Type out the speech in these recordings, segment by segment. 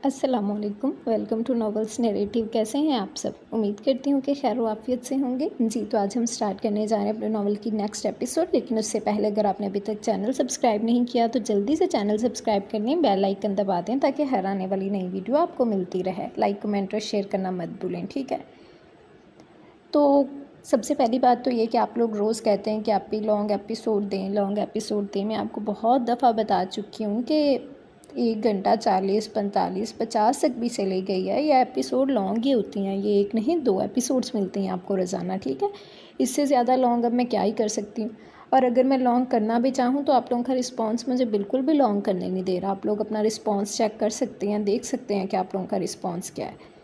अस्सलामुअलैकुम, welcome to novels narrative. कैसे हैं आप सब? उम्मीद करती हूँ कि खैर आफियत से होंगे। जी, तो आज हम स्टार्ट करने जा रहे हैं अपने नॉवल की नेक्स्ट एपिसोड। लेकिन उससे पहले अगर आपने अभी तक चैनल सब्सक्राइब नहीं किया तो जल्दी से चैनल सब्सक्राइब कर लें, बेल आइकन दबा दें ताकि हर आने वाली नई वीडियो आपको मिलती रहे। लाइक, कमेंट और शेयर करना मत भूलें, ठीक है? तो सबसे पहली बात तो ये कि आप लोग रोज़ कहते हैं कि आप भी लॉन्ग एपिसोड दें, लॉन्ग एपिसोड दें। मैं आपको बहुत दफ़ा बता चुकी हूँ कि 1 घंटा 40, 45, 50 तक भी चली गई है। ये एपिसोड लॉन्ग ही होती हैं, ये एक नहीं 2 एपिसोड्स मिलती हैं आपको रोज़ाना, ठीक है? इससे ज़्यादा लॉन्ग अब मैं क्या ही कर सकती हूँ। और अगर मैं लॉन्ग करना भी चाहूँ तो आप लोगों का रिस्पॉन्स मुझे बिल्कुल भी लॉन्ग करने नहीं दे रहा। आप लोग अपना रिस्पॉन्स चेक कर सकते हैं, देख सकते हैं कि आप लोगों का रिस्पॉन्स क्या है।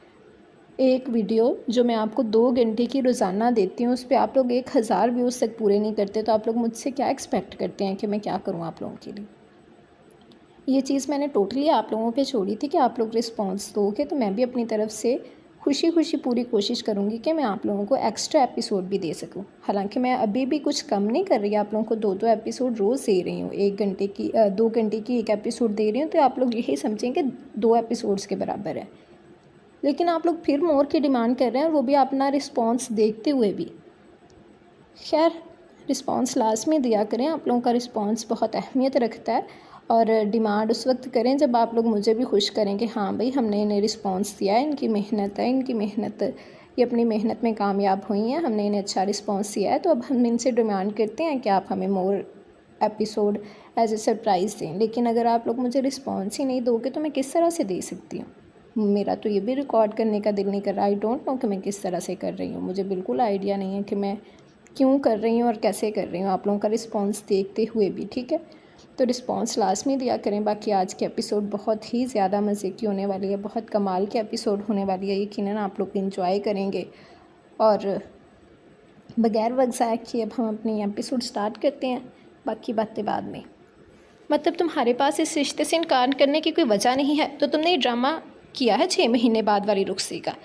एक वीडियो जो मैं आपको 2 घंटे की रोज़ाना देती हूँ, उस पे आप लोग 1000 व्यूज़ तक पूरे नहीं करते, तो आप लोग मुझसे क्या एक्सपेक्ट करते हैं कि मैं क्या करूँ आप लोगों के लिए? ये चीज़ मैंने टोटली आप लोगों पे छोड़ी थी कि आप लोग रिस्पॉन्स दोगे, तो मैं भी अपनी तरफ से खुशी खुशी पूरी कोशिश करूँगी कि मैं आप लोगों को एक्स्ट्रा एपिसोड भी दे सकूँ। हालांकि मैं अभी भी कुछ कम नहीं कर रही, आप लोगों को 2-2 एपिसोड रोज़ दे रही हूँ। 1 घंटे की 2 घंटे की एक एपिसोड दे रही हूँ, तो आप लोग यही समझें कि 2 एपिसोड्स के बराबर है। लेकिन आप लोग फिर मोर की डिमांड कर रहे हैं, और वो भी अपना रिस्पॉन्स देखते हुए भी। खैर, रिस्पॉन्स लास्ट में दिया करें, आप लोगों का रिस्पॉन्स बहुत अहमियत रखता है। और डिमांड उस वक्त करें जब आप लोग मुझे भी खुश करें कि हाँ भाई, हमने इन्हें रिस्पॉन्स दिया है, इनकी मेहनत है, इनकी मेहनत, ये अपनी मेहनत में कामयाब हुई हैं, हमने इन्हें अच्छा रिस्पॉन्स दिया है। तो अब हम इनसे डिमांड करते हैं कि आप हमें more episode as a surprise दें। लेकिन अगर आप लोग मुझे रिस्पॉन्स ही नहीं दोगे तो मैं किस तरह से दे सकती हूँ? मेरा तो ये भी रिकॉर्ड करने का दिल नहीं कर रहा। आई डोंट नो कि मैं किस तरह से कर रही हूँ, मुझे बिल्कुल आइडिया नहीं है कि मैं क्यों कर रही हूँ और कैसे कर रही हूँ, आप लोगों का रिस्पॉन्स देखते हुए भी, ठीक है? तो रिस्पॉन्स लास्ट में दिया करें। बाकी आज की एपिसोड बहुत ही ज़्यादा मज़े की होने वाली है, बहुत कमाल की एपिसोड होने वाली है, यकीनन आप लोग इंजॉय करेंगे। और बगैर वक्त ज़ाया किए अब हम अपनी एपिसोड स्टार्ट करते हैं, बाकी बातें बाद में। मतलब तुम्हारे पास इस रिश्ते से इनकार करने की कोई वजह नहीं है, तो तुमने ये ड्रामा किया है 6 महीने बाद वाली रुखसती का।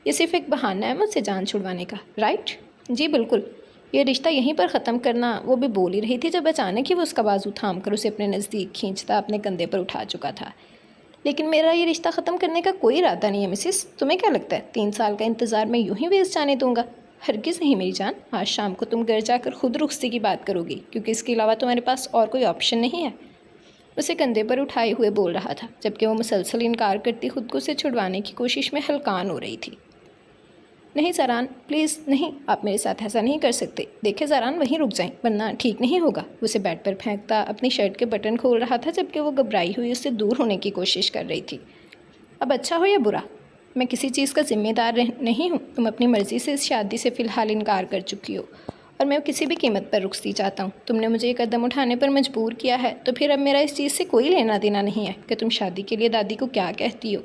ये सिर्फ एक बहाना है मुझसे जान छुड़वाने का, राइट? जी बिल्कुल। ये रिश्ता यहीं पर ख़त्म करना, वो भी बोल ही रही थी जब अचानक ही वो उसका बाजू थाम कर उसे अपने नज़दीक खींचता अपने कंधे पर उठा चुका था। लेकिन मेरा ये रिश्ता ख़त्म करने का कोई इरादा नहीं है मिसिस। तुम्हें क्या लगता है 3 साल का इंतज़ार मैं यूं ही वेस्ट जाने दूंगा? हरगिज़ नहीं मेरी जान। आज शाम को तुम घर जाकर खुद रुखसती की बात करोगी, क्योंकि इसके अलावा तुम्हारे पास और कोई ऑप्शन नहीं है। उसे कंधे पर उठाए हुए बोल रहा था, जबकि वो मुसलसल इनकार करती खुद को उसे छुड़वाने की कोशिश में हलकान हो रही थी। नहीं ज़रान, प्लीज़ नहीं, आप मेरे साथ ऐसा नहीं कर सकते। देखे ज़रान, वहीं रुक जाएं, वरना ठीक नहीं होगा। उसे बेड पर फेंकता अपनी शर्ट के बटन खोल रहा था, जबकि वो घबराई हुई उससे दूर होने की कोशिश कर रही थी। अब अच्छा हो या बुरा, मैं किसी चीज़ का जिम्मेदार नहीं हूँ। तुम अपनी मर्ज़ी से इस शादी से फ़िलहाल इनकार कर चुकी हो, और मैं किसी भी कीमत पर रुखसती चाहता हूँ। तुमने मुझे ये कदम उठाने पर मजबूर किया है, तो फिर अब मेरा इस चीज़ से कोई लेना देना नहीं है कि तुम शादी के लिए दादी को क्या कहती हो।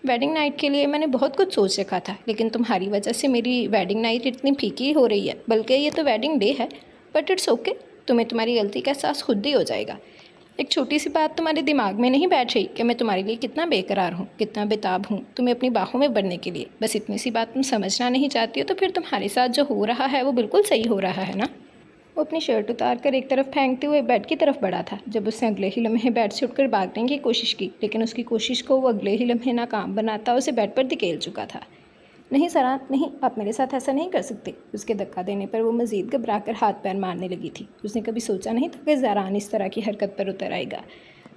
वेडिंग नाइट के लिए मैंने बहुत कुछ सोच रखा था, लेकिन तुम्हारी वजह से मेरी वेडिंग नाइट इतनी फीकी हो रही है। बल्कि ये तो वेडिंग डे है, बट इट्स ओके। तुम्हें तुम्हारी गलती का एहसास खुद ही हो जाएगा। एक छोटी सी बात तुम्हारे दिमाग में नहीं बैठ रही कि मैं तुम्हारे लिए कितना बेकरार हूँ, कितना बेताब हूँ तुम्हें अपनी बाहों में भरने के लिए। बस इतनी सी बात तुम समझना नहीं चाहती हो, तो फिर तुम्हारे साथ जो हो रहा है वो बिल्कुल सही हो रहा है ना? वो अपनी शर्ट उतार कर एक तरफ फेंकते हुए बेड की तरफ बढ़ा था, जब उसने अगले ही लम्हे बेड से उठकर भागने की कोशिश की, लेकिन उसकी कोशिश को वो अगले ही लम्हे नाकाम बनाता उसे बेड पर धकेल चुका था। नहीं सरान, नहीं, आप मेरे साथ ऐसा नहीं कर सकते। उसके धक्का देने पर वो मज़ीद घबराकर हाथ पैर मारने लगी थी। उसने कभी सोचा नहीं था कि ज़रान इस तरह की हरकत पर उतर आएगा।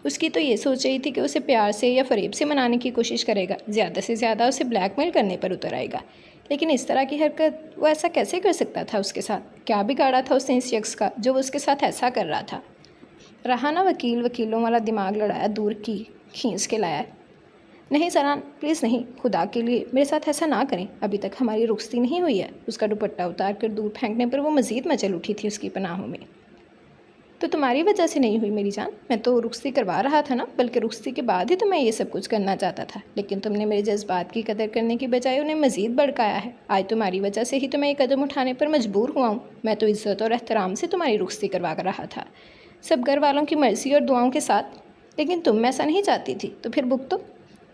उसकी तो ये सोच रही थी कि उसे प्यार से या फ़रेब से मनाने की कोशिश करेगा, ज़्यादा से ज़्यादा उसे ब्लैकमेल करने पर उतर आएगा। लेकिन इस तरह की हरकत वो ऐसा कैसे कर सकता था? उसके साथ क्या बिगाड़ा था उसने इस शख्स का जो वो उसके साथ ऐसा कर रहा था? रहा ना वकीलों वाला दिमाग लड़ाया, दूर की खींच के लाया। नहीं सरान, प्लीज़ नहीं, खुदा के लिए मेरे साथ ऐसा ना करें। अभी तक हमारी रुखसती नहीं हुई है। उसका दुपट्टा उतार कर दूर फेंकने पर वो मज़ीद मचल उठी थी उसकी पनाहों में। तो तुम्हारी वजह से नहीं हुई मेरी जान, मैं तो रुखसती करवा रहा था ना, बल्कि रुखसती के बाद ही तो मैं ये सब कुछ करना चाहता था। लेकिन तुमने मेरे जज्बात की कदर करने की बजाय उन्हें मज़ीद भड़काया है। आज तुम्हारी वजह से ही तो मैं ये कदम उठाने पर मजबूर हुआ हूँ। मैं तो इज़्ज़त और एहतराम से तुम्हारी रुखसती करवा रहा था, सब घर वालों की मर्ज़ी और दुआओं के साथ। लेकिन तुम ऐसा नहीं चाहती थी, तो फिर भुगतो।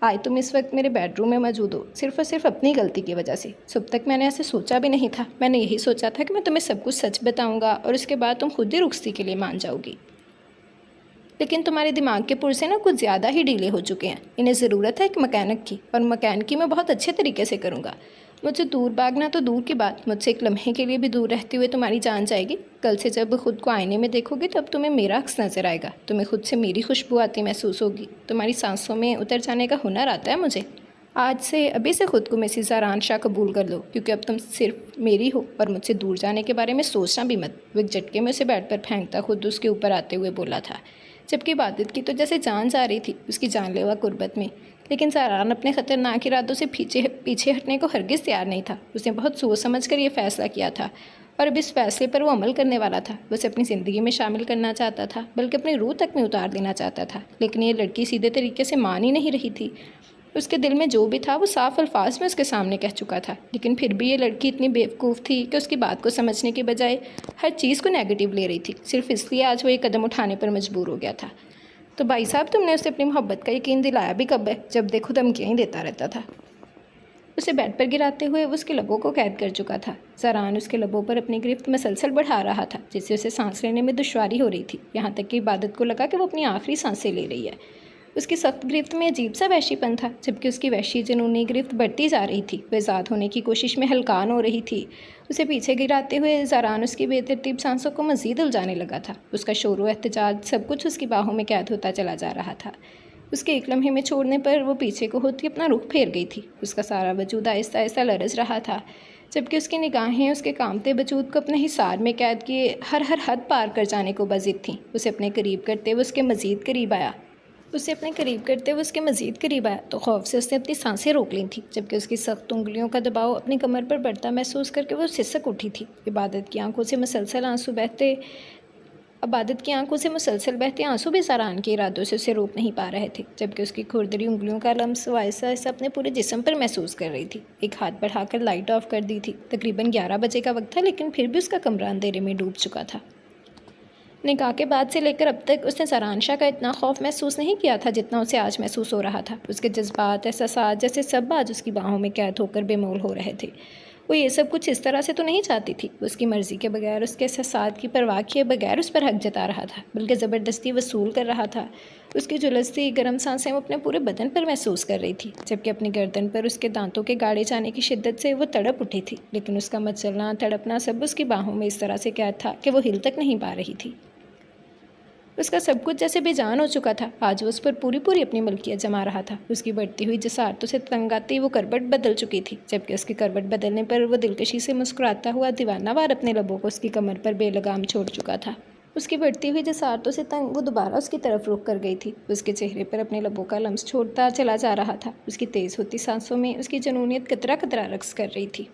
आज तुम इस वक्त मेरे बेडरूम में मौजूद हो, सिर्फ और सिर्फ अपनी गलती की वजह से। सुबह तक मैंने ऐसे सोचा भी नहीं था। मैंने यही सोचा था कि मैं तुम्हें सब कुछ सच बताऊंगा और उसके बाद तुम खुद ही रुखसती के लिए मान जाओगी। लेकिन तुम्हारे दिमाग के पुर्जे ना कुछ ज़्यादा ही ढीले हो चुके हैं। इन्हें ज़रूरत है एक मैकेनिक की, और मैकेनिकी मैं बहुत अच्छे तरीके से करूँगा। मुझसे दूर भागना तो दूर की बात, मुझसे एक लम्हे के लिए भी दूर रहते हुए तुम्हारी जान जाएगी। कल से जब खुद को आईने में देखोगे तब तुम्हें मेरा अक्स नज़र आएगा, तुम्हें खुद से मेरी खुशबू आती महसूस होगी, तुम्हारी सांसों में उतर जाने का हुनर आता है मुझे। आज से अभी से खुद को मिसेस ज़ारान शाह कबूल कर लो, क्योंकि अब तुम सिर्फ मेरी हो और मुझसे दूर जाने के बारे में सोचना भी मत। वो एक झटके में उसे बेड पर फेंकता खुद उसके ऊपर आते हुए बोला था, जबकि इबादत की तो जैसे जान जा रही थी उसकी जानलेवा कुर्बत में। लेकिन ज़ारान अपने ख़तरनाक इरादों से पीछे हटने को हरगिज़ तैयार नहीं था। उसने बहुत सोच समझ कर यह फ़ैसला किया था, और अब इस फैसले पर वो अमल करने वाला था। वो उसे अपनी ज़िंदगी में शामिल करना चाहता था, बल्कि अपनी रूह तक में उतार देना चाहता था। लेकिन ये लड़की सीधे तरीके से मान ही नहीं रही थी। उसके दिल में जो भी था वो साफ अल्फाज में उसके सामने कह चुका था। लेकिन फिर भी ये लड़की इतनी बेवकूफ़ थी कि उसकी बात को समझने के बजाय हर चीज़ को नेगेटिव ले रही थी। सिर्फ इसलिए आज वो एक कदम उठाने पर मजबूर हो गया था। तो भाई साहब, तुमने उसे अपनी मोहब्बत का यकीन दिलाया भी कब है? जब देखो धमकियाँ ही देता रहता था। उसे बेड पर गिराते हुए वो उसके लबों को कैद कर चुका था। ज़ारान उसके लबों पर अपनी गिरफ्त मसलसल बढ़ा रहा था, जिससे उसे सांस लेने में दुश्वारी हो रही थी। यहाँ तक कि इबादत को लगा कि वो अपनी आखिरी सांसें ले रही है। उसकी सख्त गिरफ्त में अजीब सा वहशीपन था, जबकि उसकी वहशी जुनूनी गिरफ्त बढ़ती जा रही थी। वह आज़ाद होने की कोशिश में हलकान हो रही थी। उसे पीछे गिराते हुए ज़ारान उसकी बेतरतीब सांसों को मज़ीद उलझाने लगा था। उसका शोर व एहतजाज सब कुछ उसकी बाहों में कैद होता चला जा रहा था। उसके एक लम्हे में छोड़ने पर वो पीछे को होती अपना रुख फेर गई थी। उसका सारा वजूद आहिस्ता आहिस्ता लरज़ रहा था, जबकि उसकी निगाहें उसके कामते वजूद को अपने हिसार में कैद किए हर हद पार कर जाने को बज़िद थीं। उसे अपने करीब करते हुए उसके मज़ीद करीब आया तो खौफ से उसने अपनी सांसें रोक ली थी, जबकि उसकी सख्त उंगलियों का दबाव अपनी कमर पर बढ़ता महसूस करके वो सिसक उठी थी। इबादत की आंखों से मुसलसल बहते आंसू भी ज़ारान के इरादों से उसे रोक नहीं पा रहे थे, जबकि उसकी खुरदरी उंगलियों का लम्स वो ऐसा ऐसा अपने पूरे जिस्म पर महसूस कर रही थी। एक हाथ बढ़ाकर लाइट ऑफ कर दी थी। तकरीबन 11 बजे का वक्त था, लेकिन फिर भी उसका कमरा अंधेरे में डूब चुका था। निकाह के बाद से लेकर अब तक उसने ज़ारान शाह का इतना खौफ महसूस नहीं किया था जितना उसे आज महसूस हो रहा था। उसके जज्बात, एहसास जैसे सब आज उसकी बाहों में कैद होकर बेमोल हो रहे थे। वो ये सब कुछ इस तरह से तो नहीं चाहती थी। उसकी मर्ज़ी के बगैर, उसके एहसास की परवाह किए बगैर उस पर हक जता रहा था, बल्कि ज़बरदस्ती वसूल कर रहा था। उसकी झुलसती गर्म सांसें वो अपने पूरे बदन पर महसूस कर रही थी, जबकि अपनी गर्दन पर उसके दांतों के गाड़े जाने की शिद्दत से वो तड़प उठी थी। लेकिन उसका मचलना, तड़पना सब उसकी बाहों में इस तरह से कैद था कि वो हिल तक नहीं पा रही थी। उसका सब कुछ जैसे बेजान हो चुका था। आज वो उस पर पूरी अपनी मलकियत जमा रहा था। उसकी बढ़ती हुई जसारतों से तंग आती वो करवट बदल चुकी थी, जबकि उसकी करवट बदलने पर वो दिलकशी से मुस्कुराता हुआ दीवानावार अपने लबों को उसकी कमर पर बेलगाम छोड़ चुका था। उसकी बढ़ती हुई जसारतों से तंग वो दोबारा उसकी तरफ रुख कर गई थी। उसके चेहरे पर अपने लबों का लम्स छोड़ता चला जा रहा था। उसकी तेज़ होती सांसों में उसकी जनूनियत कतरा कतरा रक्स कर रही थी,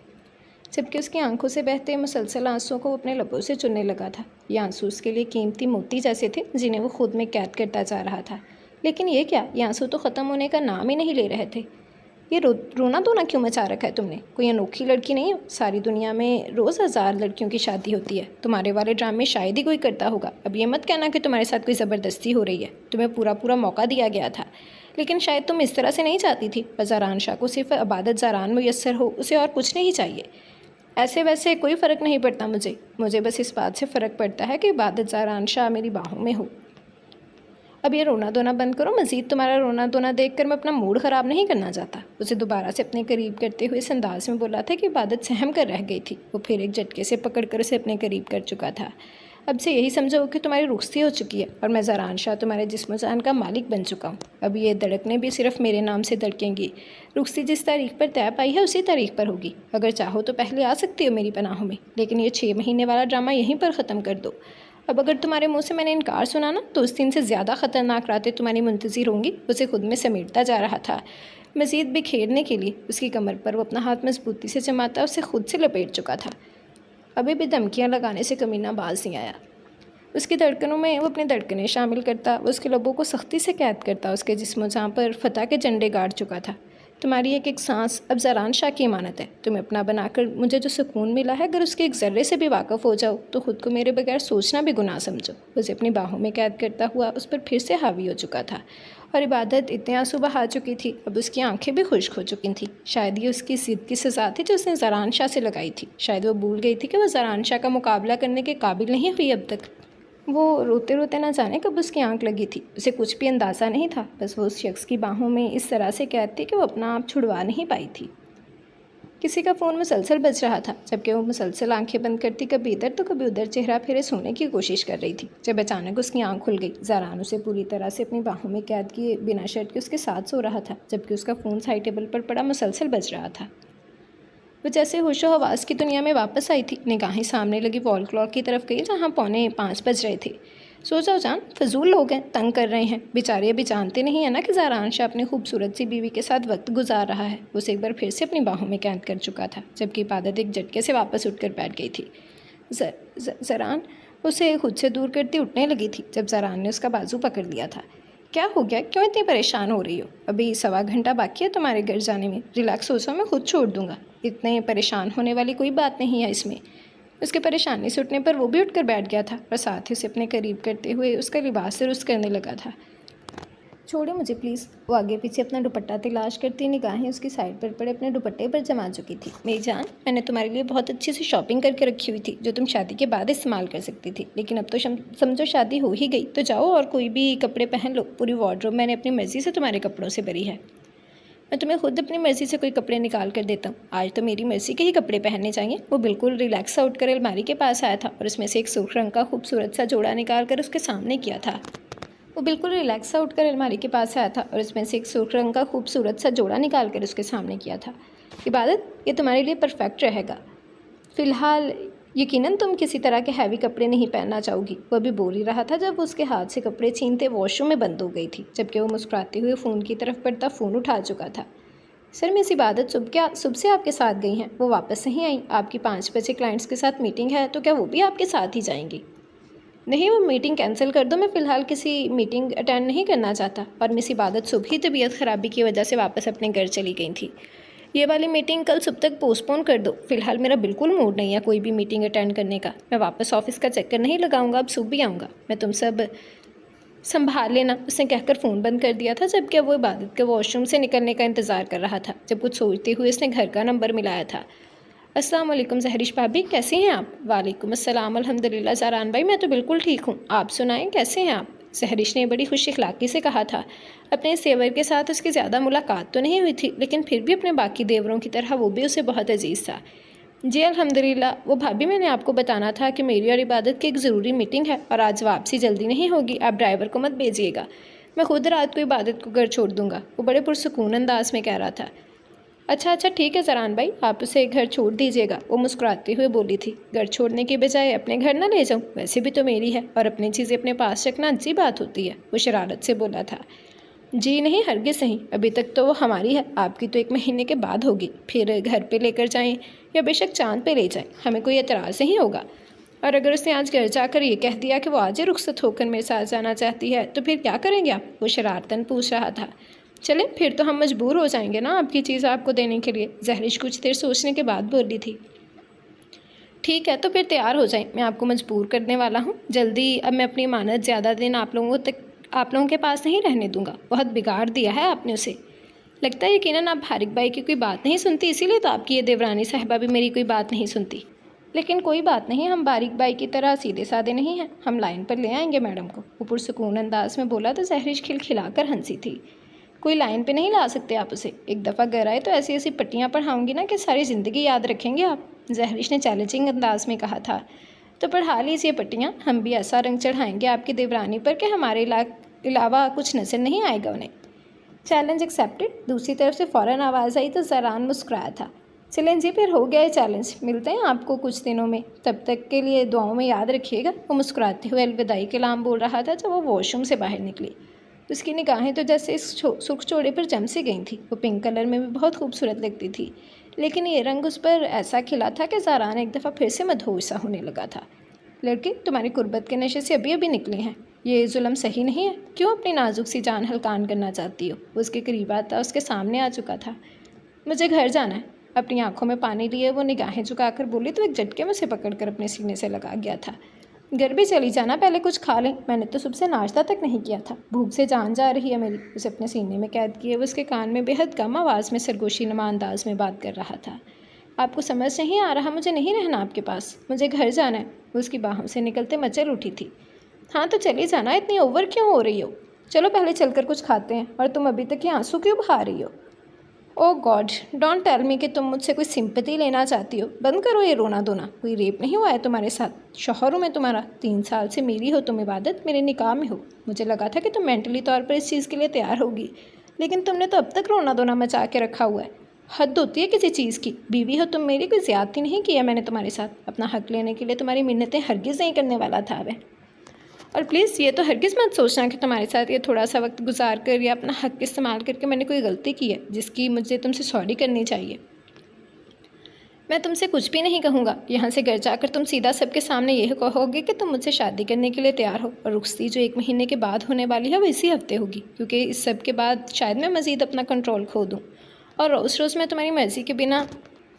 जबकि उसकी आंखों से बहते मुसलसल आंसुओं को अपने लबों से चुनने लगा था। ये आंसू उसके लिए कीमती मोती जैसे थे, जिन्हें वो खुद में कैद करता जा रहा था। लेकिन ये क्या, ये आंसू तो ख़त्म होने का नाम ही नहीं ले रहे थे। ये रोना धोना क्यों मचा रखा है तुमने? कोई अनोखी लड़की नहीं हो? सारी दुनिया में रोज़ 1000 लड़कियों की शादी होती है। तुम्हारे वाले ड्रामे शायद ही कोई करता होगा। अब ये मत कहना कि तुम्हारे साथ कोई ज़बरदस्ती हो रही है। तुम्हें पूरा मौका दिया गया था, लेकिन शायद तुम इस तरह से नहीं चाहती थी। और ज़ारान शाह को सिर्फ इबादत ज़ारान मुयस्सर हो, उसे और कुछ नहीं चाहिए। ऐसे वैसे कोई फ़र्क नहीं पड़ता मुझे बस इस बात से फ़र्क पड़ता है कि इबादत ज़ारान शाह मेरी बाहों में हो। अब ये रोना धोना बंद करो। मज़ीद तुम्हारा रोना धोना देखकर मैं अपना मूड ख़राब नहीं करना चाहता। उसे दोबारा से अपने करीब करते हुए इस अंदाज में बोला था कि इबादत सहम कर रह गई थी। वो फिर एक झटके से पकड़ कर उसे अपने करीब कर चुका था। अब से यही समझो कि तुम्हारी रुखसती हो चुकी है और मैं ज़ारान शाह तुम्हारे जिस्म जान का मालिक बन चुका हूँ। अब ये धड़कने भी सिर्फ मेरे नाम से धड़केंगी। रुखसती जिस तारीख पर तय पाई है उसी तारीख पर होगी। अगर चाहो तो पहले आ सकती हो मेरी पनाहों में, लेकिन ये 6 महीने वाला ड्रामा यहीं पर ख़त्म कर दो। अब अगर तुम्हारे मुंह से मैंने इनकार सुना ना, तो उस दिन से ज़्यादा ख़तरनाक रातें तुम्हारी मुंतज़िर होंगी। उसे खुद में समेटता जा रहा था, मज़ीद बिखेरने के लिए। उसकी कमर पर वो अपना हाथ मजबूती से जमाता उसे खुद से लपेट चुका था। अभी भी धमकियाँ लगाने से कमीना बाज नहीं आया। उसकी धड़कनों में वो अपनी धड़कनें शामिल करता, उसके लबों को सख्ती से कैद करता, उसके जिस्म जहाँ पर फतह के झंडे गाड़ चुका था। तुम्हारी एक सांस अब ज़ारान शाह की इमानत है। तुम्हें अपना बनाकर मुझे जो सुकून मिला है, अगर उसके एक ज़र्रे से भी वाक़फ़ हो जाओ तो ख़ुद को मेरे बगैर सोचना भी गुनाह समझो। उसे अपनी बाहों में कैद करता हुआ उस पर फिर से हावी हो चुका था, और इबादत इतने आंसू बहा चुकी थी, अब उसकी आंखें भी खुश्क हो चुकी थीं। शायद ये उसकी ज़िद की सज़ा थी जो उसने ज़ारान शाह से लगाई थी। शायद वो भूल गई थी कि वह ज़ारान शाह का मुकाबला करने के काबिल नहीं हुई अब तक। वो रोते रोते ना जाने कब उसकी आंख लगी थी। उसे कुछ भी अंदाज़ा नहीं था, बस वो उस शख्स की बाहों में इस तरह से कैद थी कि वो अपना आप छुड़वा नहीं पाई थी। किसी का फ़ोन मुसलसल बज रहा था, जबकि वो मुसलसल आंखें बंद करती कभी इधर तो कभी उधर चेहरा फेरे सोने की कोशिश कर रही थी। जब अचानक उसकी आंख खुल गई, ज़रान उसे पूरी तरह से अपनी बाहों में कैद किए बिना शर्ट के उसके साथ सो रहा था, जबकि उसका फ़ोन साइड टेबल पर पड़ा मुसलसल बज रहा था। वो जैसे होशो हवास की दुनिया में वापस आई थी। निगाहें सामने लगी वॉल क्लॉक की तरफ गई, जहाँ 4:45 बज रहे थे। सो जाओ जान, फजूल लोग हैं, तंग कर रहे हैं। बेचारे अभी जानते नहीं है ना कि ज़ारान शाह अपनी खूबसूरत सी बीवी के साथ वक्त गुजार रहा है। उसे एक बार फिर से अपनी बाहों में कैद कर चुका था, जबकि इबादत एक झटके से वापस उठकर बैठ गई थी। ज़रान उसे खुद से दूर करती उठने लगी थी, जब ज़रान ने उसका बाजू पकड़ लिया था। क्या हो गया, क्यों इतनी परेशान हो रही हो? अभी 1.25 घंटा बाकी है तुम्हारे घर जाने में। रिलैक्स हो जाओ, मैं खुद छोड़ दूंगा। इतने परेशान होने वाली कोई बात नहीं है इसमें। उसके परेशानी से उठने पर वो भी उठकर बैठ गया था और साथ ही उसे अपने करीब करते हुए उसका लिबास से रुस करने लगा था। छोड़े मुझे प्लीज़। वो आगे पीछे अपना दुपट्टा तलाश करती निगाहें उसकी साइड पर पड़े अपने दुपट्टे पर जमा चुकी थी। मेरी जान, मैंने तुम्हारे लिए बहुत अच्छी सी शॉपिंग करके रखी हुई थी, जो तुम शादी के बाद इस्तेमाल कर सकती थी। लेकिन अब तो समझो शादी हो ही गई, तो जाओ और कोई भी कपड़े पहन लो। पूरी वार्डरोब मैंने अपनी मर्ज़ी से तुम्हारे कपड़ों से भरी है। मैं तुम्हें खुद अपनी मर्ज़ी से कोई कपड़े निकाल कर देता हूँ। आज तो मेरी मर्ज़ी के ही कपड़े पहनने चाहिए। वो बिल्कुल रिलैक्स आउट कर अलमारी के पास आया था और उसमें से एक सुर्ख रंग का खूबसूरत सा जोड़ा निकाल कर उसके सामने किया था। वो बिल्कुल रिलैक्स आउट कर अलमारी के पास आया था और उसमें से एक सुर्ख रंग का खूबसूरत सा जोड़ा निकाल कर उसके सामने किया था। इबादत, ये तुम्हारे लिए परफेक्ट रहेगा। फ़िलहाल यकीनन तुम किसी तरह के हैवी कपड़े नहीं पहनना चाहोगी। वह भी बोल ही रहा था जब उसके हाथ से कपड़े छीनते वॉशरूम में बंद हो गई थी, जबकि वो मुस्कुराते हुए फ़ोन की तरफ बढ़ता फ़ोन उठा चुका था। सर, मिस इबादत सुबह से आपके साथ गई हैं। वो वापस नहीं आई। आपकी 5 बजे क्लाइंट्स के साथ मीटिंग है, तो क्या वो भी आपके साथ ही जाएंगी? नहीं, वो मीटिंग कैंसिल कर दो। मैं फ़िलहाल किसी मीटिंग अटेंड नहीं करना चाहता। और मिस इबादत सुबह ही तबीयत ख़राबी की वजह से वापस अपने घर चली गई थी। ये वाली मीटिंग कल सुबह तक पोस्टपोन कर दो। फ़िलहाल मेरा बिल्कुल मूड नहीं है कोई भी मीटिंग अटेंड करने का। मैं वापस ऑफिस का चक्कर नहीं लगाऊंगा, अब सुबह भी आऊँगा। मैं तुम सब संभाल लेना, उसने कहकर फ़ोन बंद कर दिया था, जबकि वो इबादत के वॉशरूम से निकलने का इंतज़ार कर रहा था। जब कुछ सोचते हुए उसने घर का नंबर मिलाया था। अस्सलाम वालेकुम जहरिश भाभी, कैसी हैं आप? वालेकुम अस्सलाम, अल्हम्दुलिल्लाह ज़ारान भाई, मैं तो बिल्कुल ठीक हूँ। आप सुनाएं, कैसे हैं आप? जहरिश ने बड़ी खुश इखलाक़ी से कहा था। अपने सेवर के साथ उसकी ज़्यादा मुलाकात तो नहीं हुई थी, लेकिन फिर भी अपने बाकी देवरों की तरह वो भी उसे बहुत अजीज़ था। जी अल्हम्दुलिल्लाह। वो भाभी, मैंने आपको बताना था कि मेरी और इबादत की एक ज़रूरी मीटिंग है और आज वापसी जल्दी नहीं होगी। आप ड्राइवर को मत भेजिएगा, मैं खुद रात को इबादत को घर छोड़ दूँगा। वो बड़े पुरसुकून अंदाज में कह रहा था। अच्छा ठीक है ज़रान भाई, आप उसे घर छोड़ दीजिएगा, वो मुस्कुराते हुए बोली थी। घर छोड़ने के बजाय अपने घर ना ले जाऊँ, वैसे भी तो मेरी है और अपनी चीज़ें अपने पास रखना अच्छी बात होती है, वो शरारत से बोला था। जी नहीं, हरगिज़ नहीं, अभी तक तो वो हमारी है। आपकी तो 1 महीने के बाद होगी। फिर घर पे लेकर जाएं या बेशक चाँद पे ले जाएं, हमें कोई एतराज़ नहीं होगा। और अगर उसने आज घर जाकर ये कह दिया कि वो आज ही रुखसत होकर मेरे साथ जाना चाहती है, तो फिर क्या करेंगे आप? वो शरारतन पूछ रहा था। चलें, फिर तो हम मजबूर हो जाएंगे ना आपकी चीज़ आपको देने के लिए, जहरिश कुछ देर सोचने के बाद बोली थी। ठीक है, तो फिर तैयार हो जाएं, मैं आपको मजबूर करने वाला हूँ जल्दी। अब मैं अपनी अमानत ज़्यादा दिन आप लोगों के पास नहीं रहने दूंगा। बहुत बिगाड़ दिया है आपने उसे। लगता है यकीनन आप हारिक भाई की कोई बात नहीं सुनती, इसीलिए तो आपकी ये देवरानी साहिबा भी मेरी कोई बात नहीं सुनती। लेकिन कोई बात नहीं, हम बारिक भाई की तरह सीधे साधे नहीं हैं, हम लाइन पर ले आएंगे मैडम को, वो पुरसुकून अंदाज में बोला तो जहरिश खिलखिलाकर हंसी थी। कोई लाइन पे नहीं ला सकते आप उसे। एक दफ़ा घर आए तो ऐसी ऐसी पट्टियाँ पढ़ाऊँगी ना कि सारी ज़िंदगी याद रखेंगे आप, जहरिश ने चैलेंजिंग अंदाज में कहा था। तो पढ़ा लीजिए पट्टियाँ, हम भी ऐसा रंग चढ़ाएंगे आपकी देवरानी पर कि हमारे अलावा कुछ नज़र नहीं आएगा उन्हें। Challenge accepted. दूसरी तरफ से फ़ौरन आवाज़ आई तो ज़रान मुस्कुराया था। चलें जी, फिर हो गया है चैलेंज, मिलते हैं आपको कुछ दिनों में, तब तक के लिए दुआओं में याद रखिएगा। वो मुस्कुराते हुए अलविदाई कलाम बोल रहा था जब वो वॉशरूम से बाहर निकली। उसकी निगाहें तो जैसे इस सुर्ख चोड़े पर जम सी गई थी। वो पिंक कलर में भी बहुत खूबसूरत लगती थी, लेकिन ये रंग उस पर ऐसा खिला था कि ज़ारान एक दफ़ा फिर से मदहोश सा होने लगा था। लड़के, तुम्हारी कुर्बत के नशे से अभी अभी निकले हैं, ये जुल्म सही नहीं है। क्यों अपनी नाजुक सी जान हल्कान करना चाहती हो? वो उसके करीब आता उसके सामने आ चुका था। मुझे घर जाना है। अपनी आंखों में पानी लिए वो निगाहें झुकाकर बोली तो एक झटके में उसे पकड़कर अपने सीने से लगा गया था। घर भी चली जाना, पहले कुछ खा लें, मैंने तो सुबह से नाश्ता तक नहीं किया था, भूख से जान जा रही है मेरी। उसे अपने सीने में कैद किए वो उसके कान में बेहद कम आवाज़ में सरगोशी नुमा अंदाज में बात कर रहा था। आपको समझ नहीं आ रहा, मुझे नहीं रहना आपके पास, मुझे घर जाना है। वो उसकी बाहों से निकलते मचल उठी थी। हाँ तो चली जाना, इतनी ओवर क्यों हो रही हो? चलो पहले चलकर कुछ खाते हैं। और तुम अभी तक ये आंसू क्यों बहा रही हो? ओह गॉड, डोंट टेल मी कि तुम मुझसे कोई सिंपैथी लेना चाहती हो। बंद करो ये रोना धोना। कोई रेप नहीं हुआ है तुम्हारे साथ? शौहर हूँ मैं तुम्हारा, 3 साल से मेरी हो तुम इबादत, मेरे निकाह में हो। मुझे लगा था कि तुम मेंटली तौर पर इस चीज़ के लिए तैयार होगी, लेकिन तुमने तो अब तक रोना धोना मचा के रखा हुआ है। हद होती है किसी चीज़ की। बीवी हो तुम मेरी, कोई ज़्यादती नहीं किया मैंने तुम्हारे साथ। अपना हक लेने के लिए तुम्हारी मिन्नतें हरगिज़ नहीं करने वाला था मैं। और प्लीज़ ये तो हरगिज़ मत सोचना कि तुम्हारे साथ ये थोड़ा सा वक्त गुजार कर या अपना हक इस्तेमाल करके मैंने कोई गलती की है जिसकी मुझे तुमसे सॉरी करनी चाहिए। मैं तुमसे कुछ भी नहीं कहूँगा। यहाँ से घर जाकर तुम सीधा सबके सामने यही कहोगे कि तुम मुझसे शादी करने के लिए तैयार हो, और रुखसती जो 1 महीने के बाद होने वाली है वो इसी हफ्ते होगी, क्योंकि इस सब के बाद शायद मैं मज़ीद अपना कंट्रोल खो दूँ। और रोज़ रोज़ मैं तुम्हारी मर्ज़ी के बिना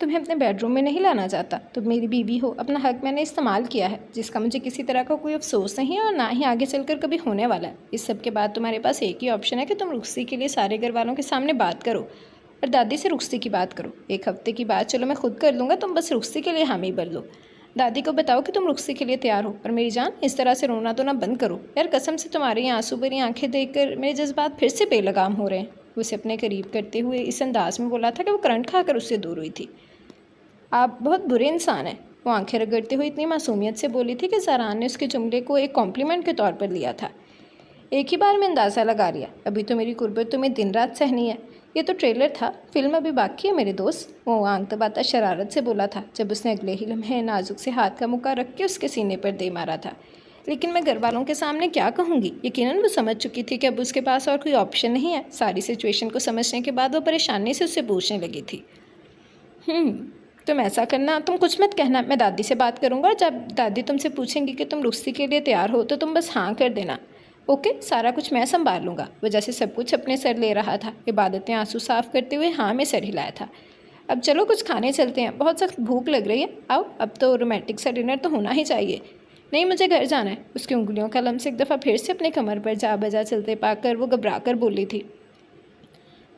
तुम्हें अपने बेडरूम में नहीं लाना चाहता। तुम मेरी बीवी हो, अपना हक मैंने इस्तेमाल किया है, जिसका मुझे किसी तरह का कोई अफसोस नहीं है और ना ही आगे चलकर कभी होने वाला है। इस सब के बाद तुम्हारे पास एक ही ऑप्शन है कि तुम रुखसती के लिए सारे घर वालों के सामने बात करो और दादी से रुखसती की बात करो। 1 हफ्ते की बात चलो मैं खुद कर लूँगा, तुम बस रुखसती के लिए हामी भर लो। दादी को बताओ कि तुम रुखसती के लिए तैयार हो। और मेरी जान, इस तरह से रोना धोना बंद करो यार। कसम से तुम्हारी आंसू भरी आंखें देखकर मेरे जज्बात फिर से बेलगाम हो रहे हैं। उसे अपने करीब करते हुए इस अंदाज में बोला था कि वो करंट खाकर उससे दूर हुई थी। आप बहुत बुरे इंसान हैं। वो आंखें रगड़ते हुए इतनी मासूमियत से बोली थी कि ज़रान ने उसके जुमले को एक कॉम्प्लीमेंट के तौर पर लिया था। एक ही बार में अंदाज़ा लगा लिया। अभी तो मेरी कुर्बत तुम्हें दिन रात सहनी है। ये तो ट्रेलर था, फिल्म अभी बाकी है मेरे दोस्त। वो आंख दबाता शरारत से बोला था जब उसने अगले ही लम्हे नाजुक से हाथ का मुक्का रख के उसके सीने पर दे मारा था। लेकिन मैं घर वालों के सामने क्या कहूँगी? यकीनन वो समझ चुकी थी कि अब उसके पास और कोई ऑप्शन नहीं है। सारी सिचुएशन को समझने के बाद वो परेशानी से उससे पूछने लगी थी। तुम ऐसा करना, तुम कुछ मत कहना, मैं दादी से बात करूँगा। जब दादी तुमसे पूछेंगी कि तुम रुखसती के लिए तैयार हो तो तुम बस हाँ कर देना। ओके, सारा कुछ मैं संभाल लूँगा। वो जैसे सब कुछ अपने सर ले रहा था। इबादत ने आंसू साफ करते हुए हाँ में सर हिलाया था। अब चलो कुछ खाने चलते हैं, बहुत सख्त भूख लग रही है। आओ, अब तो रोमांटिक सा डिनर तो होना ही चाहिए। नहीं, मुझे घर जाना है। उसकी उंगलियों का लम्स एक दफ़ा फिर से अपने कमर पर जा बजा चलते पाकर वो घबरा कर बोली थी,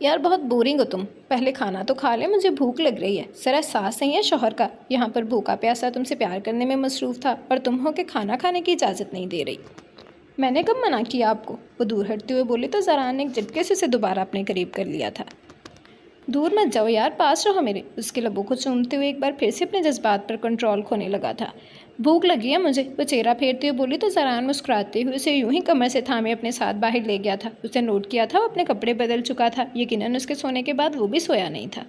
यार बहुत बोरिंग हो तुम। पहले खाना तो खा ले, मुझे भूख लग रही है। सर एहसास नहीं है शौहर का, यहाँ पर भूखा प्यासा तुमसे प्यार करने में मसरूफ़ था और तुम हो के खाना खाने की इजाज़त नहीं दे रही। मैंने कब मना किया आपको? वो दूर हटते हुए बोली तो ज़रान ने एक झटके से उसे दोबारा अपने करीब कर लिया था। दूर मत जाओ यार, पास रहो मेरे। उसके लबों को चूमते हुए एक बार फिर से अपने जज्बात पर कंट्रोल खोने लगा था। भूख लगी है मुझे, वो चेहरा फेरते हुए बोली तो ज़रान मुस्कुराते हुए उसे यूं ही कमर से थामे अपने साथ बाहर ले गया था। उसने नोट किया था वो अपने कपड़े बदल चुका था। यकीनन उसके सोने के बाद वो भी सोया नहीं था।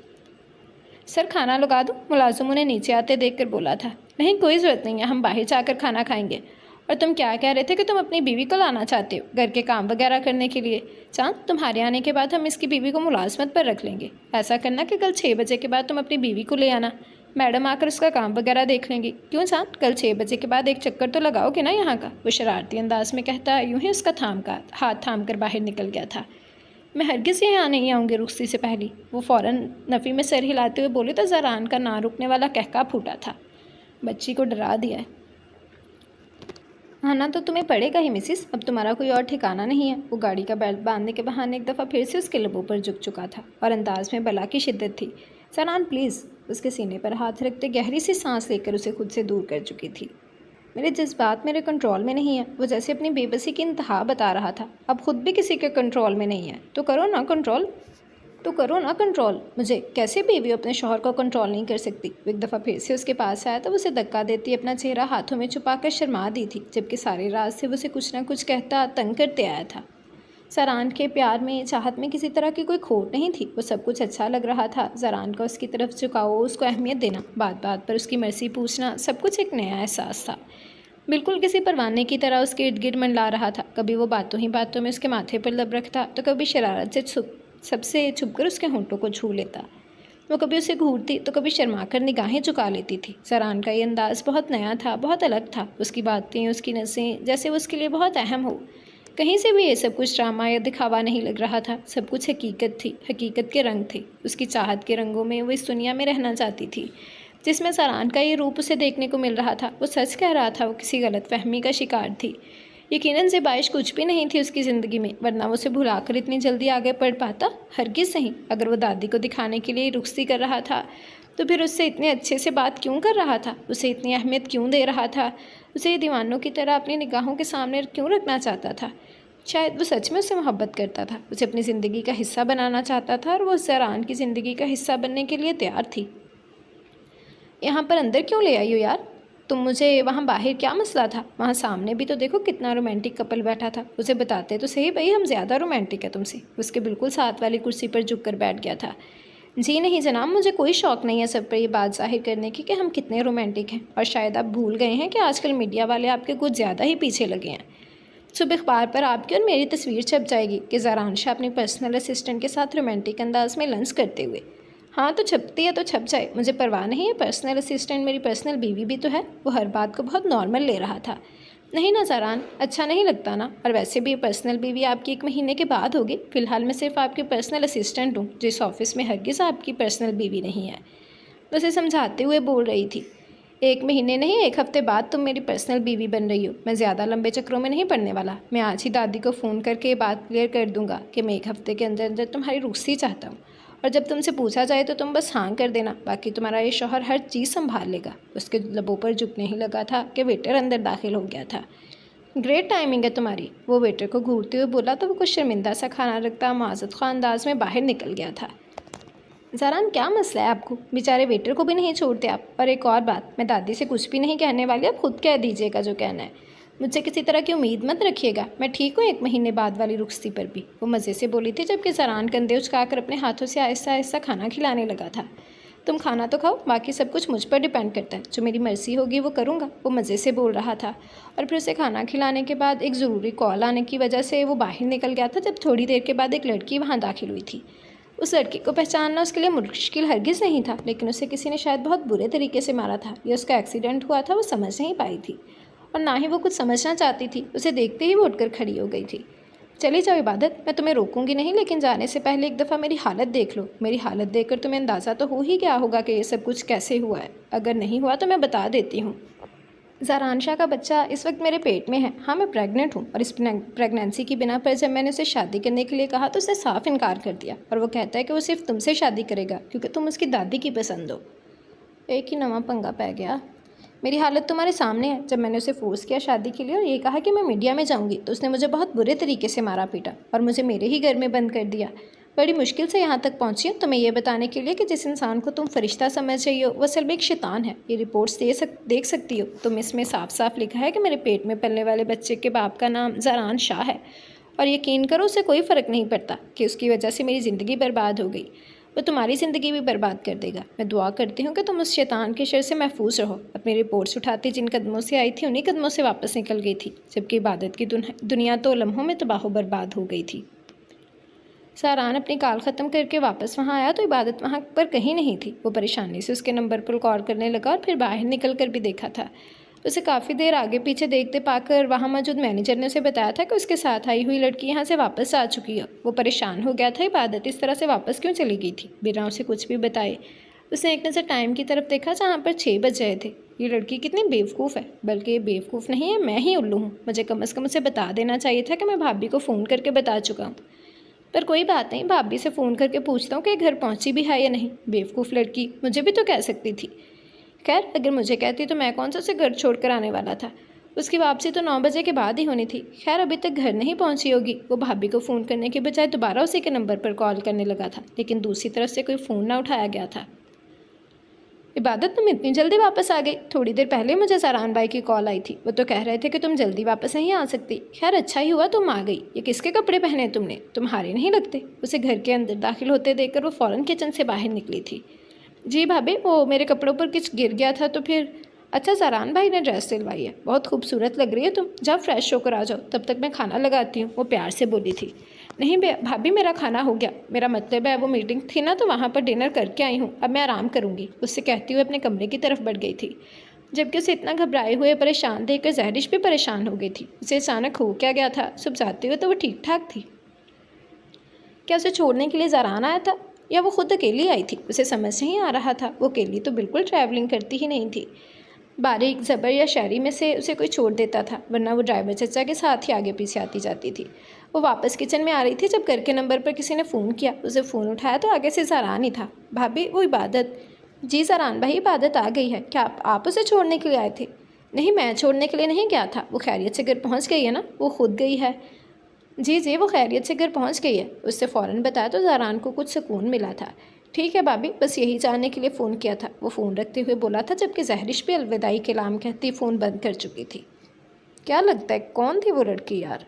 सर खाना लगा दूँ? मुलाजिम उन्हें नीचे आते देख कर बोला था। नहीं, कोई ज़रूरत नहीं है, हम बाहर जाकर खाना खाएंगे। और तुम क्या कह रहे थे कि तुम अपनी बीवी को लाना चाहते हो घर के काम वगैरह करने के लिए? चांद, तुम्हारे आने के बाद हम इसकी बीवी को मुलाजमत पर रख लेंगे। ऐसा करना कि कल 6 बजे के बाद तुम अपनी बीवी को ले आना, मैडम आकर उसका काम वगैरह देख लेंगी। क्यों चांद, कल 6 बजे के बाद एक चक्कर तो लगाओगे ना यहाँ का? वो शरारती अंदाज में कहता यूँ ही उसका हाथ थाम कर बाहर निकल गया था। मैं हरगिज़ यहाँ नहीं आऊँगी रुखसती से पहले। वो फ़ौरन नफ़ी में सर हिलाते हुए बोले तो ज़रान का ना रुकने वाला कहका फूटा था। बच्ची को डरा दिया है। आना तो तुम्हें पड़ेगा ही मिसिस, अब तुम्हारा कोई और ठिकाना नहीं है। वो गाड़ी का बेल्ट बांधने के बहाने एक दफ़ा फिर से उसके लबों पर झुक चुका था और अंदाज में बला की शिद्दत थी। ज़रान प्लीज़। उसके सीने पर हाथ रखते गहरी सी सांस लेकर उसे खुद से दूर कर चुकी थी। मेरे जज्बात मेरे कंट्रोल में नहीं है। वो जैसे अपनी बेबसी की इंतहा बता रहा था। अब खुद भी किसी के कंट्रोल में नहीं है तो करो ना कंट्रोल। मुझे कैसे बीवी अपने शौहर को कंट्रोल नहीं कर सकती? वो एक दफ़ा फिर से उसके पास आया तो उसे धक्का देती अपना चेहरा हाथों में छुपाकर शर्मा दी थी, जबकि सारे राज से उसे कुछ ना कुछ कहता तंग करते आया था। ज़रान के प्यार में, चाहत में किसी तरह की कोई खोट नहीं थी। वो सब कुछ अच्छा लग रहा था। ज़रान का उसकी तरफ झुकाव, उसको अहमियत देना, बात बात पर उसकी मर्जी पूछना, सब कुछ एक नया एहसास था। बिल्कुल किसी परवाने की तरह उसके इर्द गिर्द मंडला रहा था। कभी वो बातों ही बातों में उसके माथे पर लब रखता तो कभी शरारत से सबसे छुपकर उसके होंठों को छू लेता। वो कभी उसे घूरती तो कभी शर्माकर निगाहें झुका लेती थी। ज़रान का ये अंदाज़ बहुत नया था, बहुत अलग था। उसकी बातें, उसकी नसें जैसे वो उसके लिए बहुत अहम हो। कहीं से भी ये सब कुछ ड्रामा या दिखावा नहीं लग रहा था। सब कुछ हकीकत थी, हकीकत के रंग थे। उसकी चाहत के रंगों में वो इस दुनिया में रहना चाहती थी जिसमें ज़रान का ये रूप उसे देखने को मिल रहा था। वो सच कह रहा था, वो किसी गलतफहमी का शिकार थी। यकीनन ज़ेबाइश कुछ भी नहीं थी उसकी ज़िंदगी में, वरना वो उसे भुलाकर इतनी जल्दी आगे बढ़ पाता? हरगिज़ नहीं। अगर वो दादी को दिखाने के लिए रुखसती कर रहा था तो फिर उससे इतने अच्छे से बात क्यों कर रहा था? उसे इतनी अहमियत क्यों दे रहा था? उसे दीवानों की तरह अपनी निगाहों के सामने क्यों रखना चाहता था? शायद वो सच में उससे मोहब्बत करता था, उसे अपनी ज़िंदगी का हिस्सा बनाना चाहता था और वो उस ज़रान की ज़िंदगी का हिस्सा बनने के लिए तैयार थी। यहाँ पर अंदर क्यों ले आई हो यार? तुम मुझे वहाँ बाहर क्या मसला था? वहाँ सामने भी तो देखो कितना रोमांटिक कपल बैठा था। उसे बताते तो सही भाई, हम ज़्यादा रोमांटिक है तुमसे। उसके बिल्कुल साथ वाली कुर्सी पर झुक कर बैठ गया था। जी नहीं जनाब, मुझे कोई शौक़ नहीं है सब पर ये बात ज़ाहिर करने की कि हम कितने रोमांटिक हैं। और शायद आप भूल गए हैं कि आजकल मीडिया वाले आपके कुछ ज़्यादा ही पीछे लगे हैं। सुबह अखबार पर आपकी और मेरी तस्वीर छप जाएगी कि ज़रान शाह अपनी पर्सनल असिस्टेंट के साथ रोमांटिक अंदाज में लंच करते हुए। हाँ तो छपती है तो छप जाए, मुझे परवाह नहीं है। पर्सनल असिस्टेंट मेरी पर्सनल बीवी भी तो है। वो हर बात को बहुत नॉर्मल ले रहा था। नहीं ना ज़रान, अच्छा नहीं लगता ना। और वैसे भी पर्सनल बीवी आपकी 1 महीने के बाद होगी। फ़िलहाल मैं सिर्फ आपकी पर्सनल असिस्टेंट हूँ, जिस ऑफिस में हरगिज़ आपकी पर्सनल बीवी नहीं है। उसे समझाते हुए बोल रही थी। 1 महीने नहीं, 1 हफ्ते बाद तुम मेरी पर्सनल बीवी बन रही हो। मैं ज़्यादा लंबे चक्रों में नहीं पड़ने वाला। मैं आज ही दादी को फ़ोन करके ये बात क्लियर कर दूंगा कि मैं 1 हफ्ते के अंदर अंदर तुम्हारी रुखसती चाहता हूँ। और जब तुमसे पूछा जाए तो तुम बस हाँ कर देना, बाकी तुम्हारा ये शौहर हर चीज़ संभाल लेगा। उसके लबों पर झुकने ही लगा था कि वेटर अंदर दाखिल हो गया था। ग्रेट टाइमिंग है तुम्हारी, वो वेटर को घूरते हुए बोला तो वो कुछ शर्मिंदा सा खाना रखता माज़त ख़्वाह अंदाज में बाहर निकल गया था। ज़रान क्या मसला है आपको? बेचारे वेटर को भी नहीं छोड़ते आप। और एक और बात, मैं दादी से कुछ भी नहीं कहने वाली, आप खुद कह दीजिएगा जो कहना है। मुझसे किसी तरह की उम्मीद मत रखिएगा, मैं ठीक हूँ 1 महीने बाद वाली रुखसती पर भी। वो मज़े से बोली थी जबकि ज़रान कंधे उचकाकर अपने हाथों से आहिस्ता आहिस्ता खाना खिलाने लगा था। तुम खाना तो खाओ, बाकी सब कुछ मुझ पर डिपेंड करता है। जो मेरी मर्ज़ी होगी वो करूँगा, वो मज़े से बोल रहा था। और फिर उसे खाना खिलाने के बाद एक ज़रूरी कॉल आने की वजह से वो बाहर निकल गया था। जब थोड़ी देर के बाद एक लड़की वहाँ दाखिल हुई थी। उस लड़की को पहचानना उसके लिए मुश्किल हरगिज़ नहीं था, लेकिन उसे किसी ने शायद बहुत बुरे तरीके से मारा था या उसका एक्सीडेंट हुआ था, वो समझ नहीं पाई थी। और ना ही वो कुछ समझना चाहती थी। उसे देखते ही वो उठकर खड़ी हो गई थी। चली जाओ इबादत, मैं तुम्हें रोकूंगी नहीं, लेकिन जाने से पहले एक दफ़ा मेरी हालत देख लो। मेरी हालत देखकर तुम्हें अंदाज़ा तो हो ही गया होगा कि ये सब कुछ कैसे हुआ है। अगर नहीं हुआ तो मैं बता देती हूँ। ज़रान शाह का बच्चा इस वक्त मेरे पेट में है। हाँ मैं प्रेग्नेंट हूँ। और इस प्रेगनेंसी की बिना पर जब मैंने उसे शादी करने के लिए कहा तो उसने साफ इनकार कर दिया। और वो कहता है कि वो सिर्फ तुमसे शादी करेगा क्योंकि तुम उसकी दादी की पसंद हो। एक ही नवा पंगा पै गया। मेरी हालत तुम्हारे सामने है। जब मैंने उसे फोर्स किया शादी के लिए और ये कहा कि मैं मीडिया में जाऊंगी तो उसने मुझे बहुत बुरे तरीके से मारा पीटा और मुझे मेरे ही घर में बंद कर दिया। बड़ी मुश्किल से यहाँ तक पहुँची हूँ तुम्हें ये बताने के लिए कि जिस इंसान को तुम फरिश्ता समझ रही हो वो असल में एक शैतान है। ये रिपोर्ट्स देख सकती हो तुम, इसमें साफ साफ लिखा है कि मेरे पेट में पलने वाले बच्चे के बाप का नाम ज़रान शाह है। और यकीन करो उसे कोई फ़र्क नहीं पड़ता कि उसकी वजह से मेरी ज़िंदगी बर्बाद हो गई। वो तुम्हारी ज़िंदगी भी बर्बाद कर देगा। मैं दुआ करती हूँ कि तुम उस शैतान के शर से महफूज रहो। अपनी रिपोर्ट्स उठाती जिन कदमों से आई थी उन्हीं कदमों से वापस निकल गई थी, जबकि इबादत की दुनिया तो लम्हों में तबाह बर्बाद हो गई थी। ज़रान अपनी कॉल ख़त्म करके वापस वहाँ आया तो इबादत वहाँ पर कहीं नहीं थी। वो परेशानी से उसके नंबर पर कॉल करने लगा और फिर बाहर निकल कर भी देखा था। उसे काफ़ी देर आगे पीछे देखते पाकर वहाँ मौजूद मैनेजर ने उसे बताया था कि उसके साथ आई हुई लड़की यहाँ से वापस आ चुकी है। वो परेशान हो गया था, इबादत इस तरह से वापस क्यों चली गई थी बिना उसे कुछ भी बताए। उसने एक नज़र टाइम की तरफ देखा जहाँ पर 6 बज रहे थे। ये लड़की कितनी बेवकूफ़ है, बल्कि ये बेवकूफ़ नहीं है, मैं ही उल्लू हूँ। मुझे कम से कम उसे बता देना चाहिए था कि मैं भाभी को फ़ोन करके बता चुका हूँ। पर कोई बात नहीं, भाभी से फ़ोन करके पूछता हूँ कि घर पहुँची भी है या नहीं। बेवकूफ़ लड़की, मुझे भी तो कह सकती थी। खैर अगर मुझे कहती तो मैं कौन सा उसे घर छोड़ कर आने वाला था। उसकी वापसी तो 9 बजे के बाद ही होनी थी। खैर अभी तक घर नहीं पहुंची होगी। वो भाभी को फ़ोन करने के बजाय दोबारा उसी के नंबर पर कॉल करने लगा था, लेकिन दूसरी तरफ से कोई फ़ोन ना उठाया गया था। इबादत तुम इतनी जल्दी वापस आ गई? थोड़ी देर पहले मुझे ज़रान भाई की कॉल आई थी, वो तो कह रहे थे कि तुम जल्दी वापस नहीं आ सकती। खैर अच्छा ही हुआ तुम आ गई। ये किसके कपड़े पहने तुमने? तुम्हारे नहीं लगते। उसे घर के अंदर दाखिल होते देखकर वो फ़ौरन किचन से बाहर निकली थी। जी भाभी, वो मेरे कपड़ों पर कुछ गिर गया था तो फिर। अच्छा ज़रान भाई ने ड्रेस सिलवाई है, बहुत खूबसूरत लग रही है तुम। जाओ फ्रेश होकर आ जाओ, तब तक मैं खाना लगाती हूँ, वो प्यार से बोली थी। नहीं भाभी मेरा खाना हो गया, मेरा मतलब है वो मीटिंग थी ना तो वहाँ पर डिनर करके आई हूँ, अब मैं आराम करूँगी, उससे कहती हुए अपने कमरे की तरफ बढ़ गई थी। जबकि उसे इतना घबराए हुए परेशान देखकर जहरिश भी परेशान हो गई थी। उसे अचानक हो क्या गया था? सुबह जाते हुए तो वो ठीक ठाक थी। क्या उसे छोड़ने के लिए ज़रान आया था या वो खुद अकेली आई थी? उसे समझ नहीं आ रहा था। वो अकेली तो बिल्कुल ट्रैवलिंग करती ही नहीं थी। बारीक ज़बर या शहरी में से उसे कोई छोड़ देता था, वरना वो ड्राइवर चचा के साथ ही आगे पीछे आती जाती थी। वो वापस किचन में आ रही थी जब घर के नंबर पर किसी ने फ़ोन किया। उसे फ़ोन उठाया तो आगे से ज़रान ही था। भाभी वो इबादत। जी ज़रान भाई, इबादत आ गई है। क्या आप उसे छोड़ने के लिए आए थे? नहीं, मैं छोड़ने के लिए नहीं गया था, वो खैरियत से घर पहुंच गई है ना, वो खुद गई है। जी जी, वो खैरियत से घर पहुंच गई है, उससे फ़ौरन बताया तो ज़ारान को कुछ सुकून मिला था। ठीक है भाभी, बस यही जानने के लिए फ़ोन किया था, वो फ़ोन रखते हुए बोला था, जबकि जहरिश भी अलविदाई कलाम कहती फ़ोन बंद कर चुकी थी। क्या लगता है कौन थी वो लड़की यार?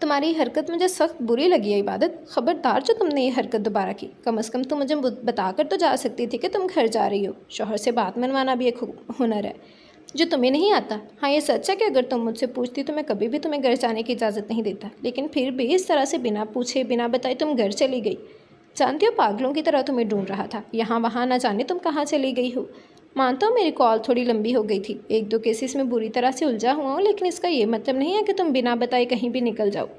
तुम्हारी हरकत मुझे सख्त बुरी लगी है इबादत, ख़बरदार जो तुमने ये हरकत दोबारा की। कम अज़ कम तुम मुझे बताकर तो जा सकती थी कि तुम घर जा रही हो। शौहर से बात मनवाना भी एक हुनर है जो तुम्हें नहीं आता। हाँ, ये सच है कि अगर तुम मुझसे पूछती तो मैं कभी भी तुम्हें घर जाने की इजाज़त नहीं देता, लेकिन फिर भी इस तरह से बिना पूछे बिना बताए तुम घर चली गई। जानती हो, पागलों की तरह तुम्हें ढूंढ रहा था, यहाँ वहाँ ना जाने तुम कहाँ चली गई हो। मानता हूँ मेरी कॉल थोड़ी लंबी हो गई थी, एक दो केसेस में बुरी तरह से उलझा हुआ हूँ, लेकिन इसका ये मतलब नहीं है कि तुम बिना बताए कहीं भी निकल जाओ।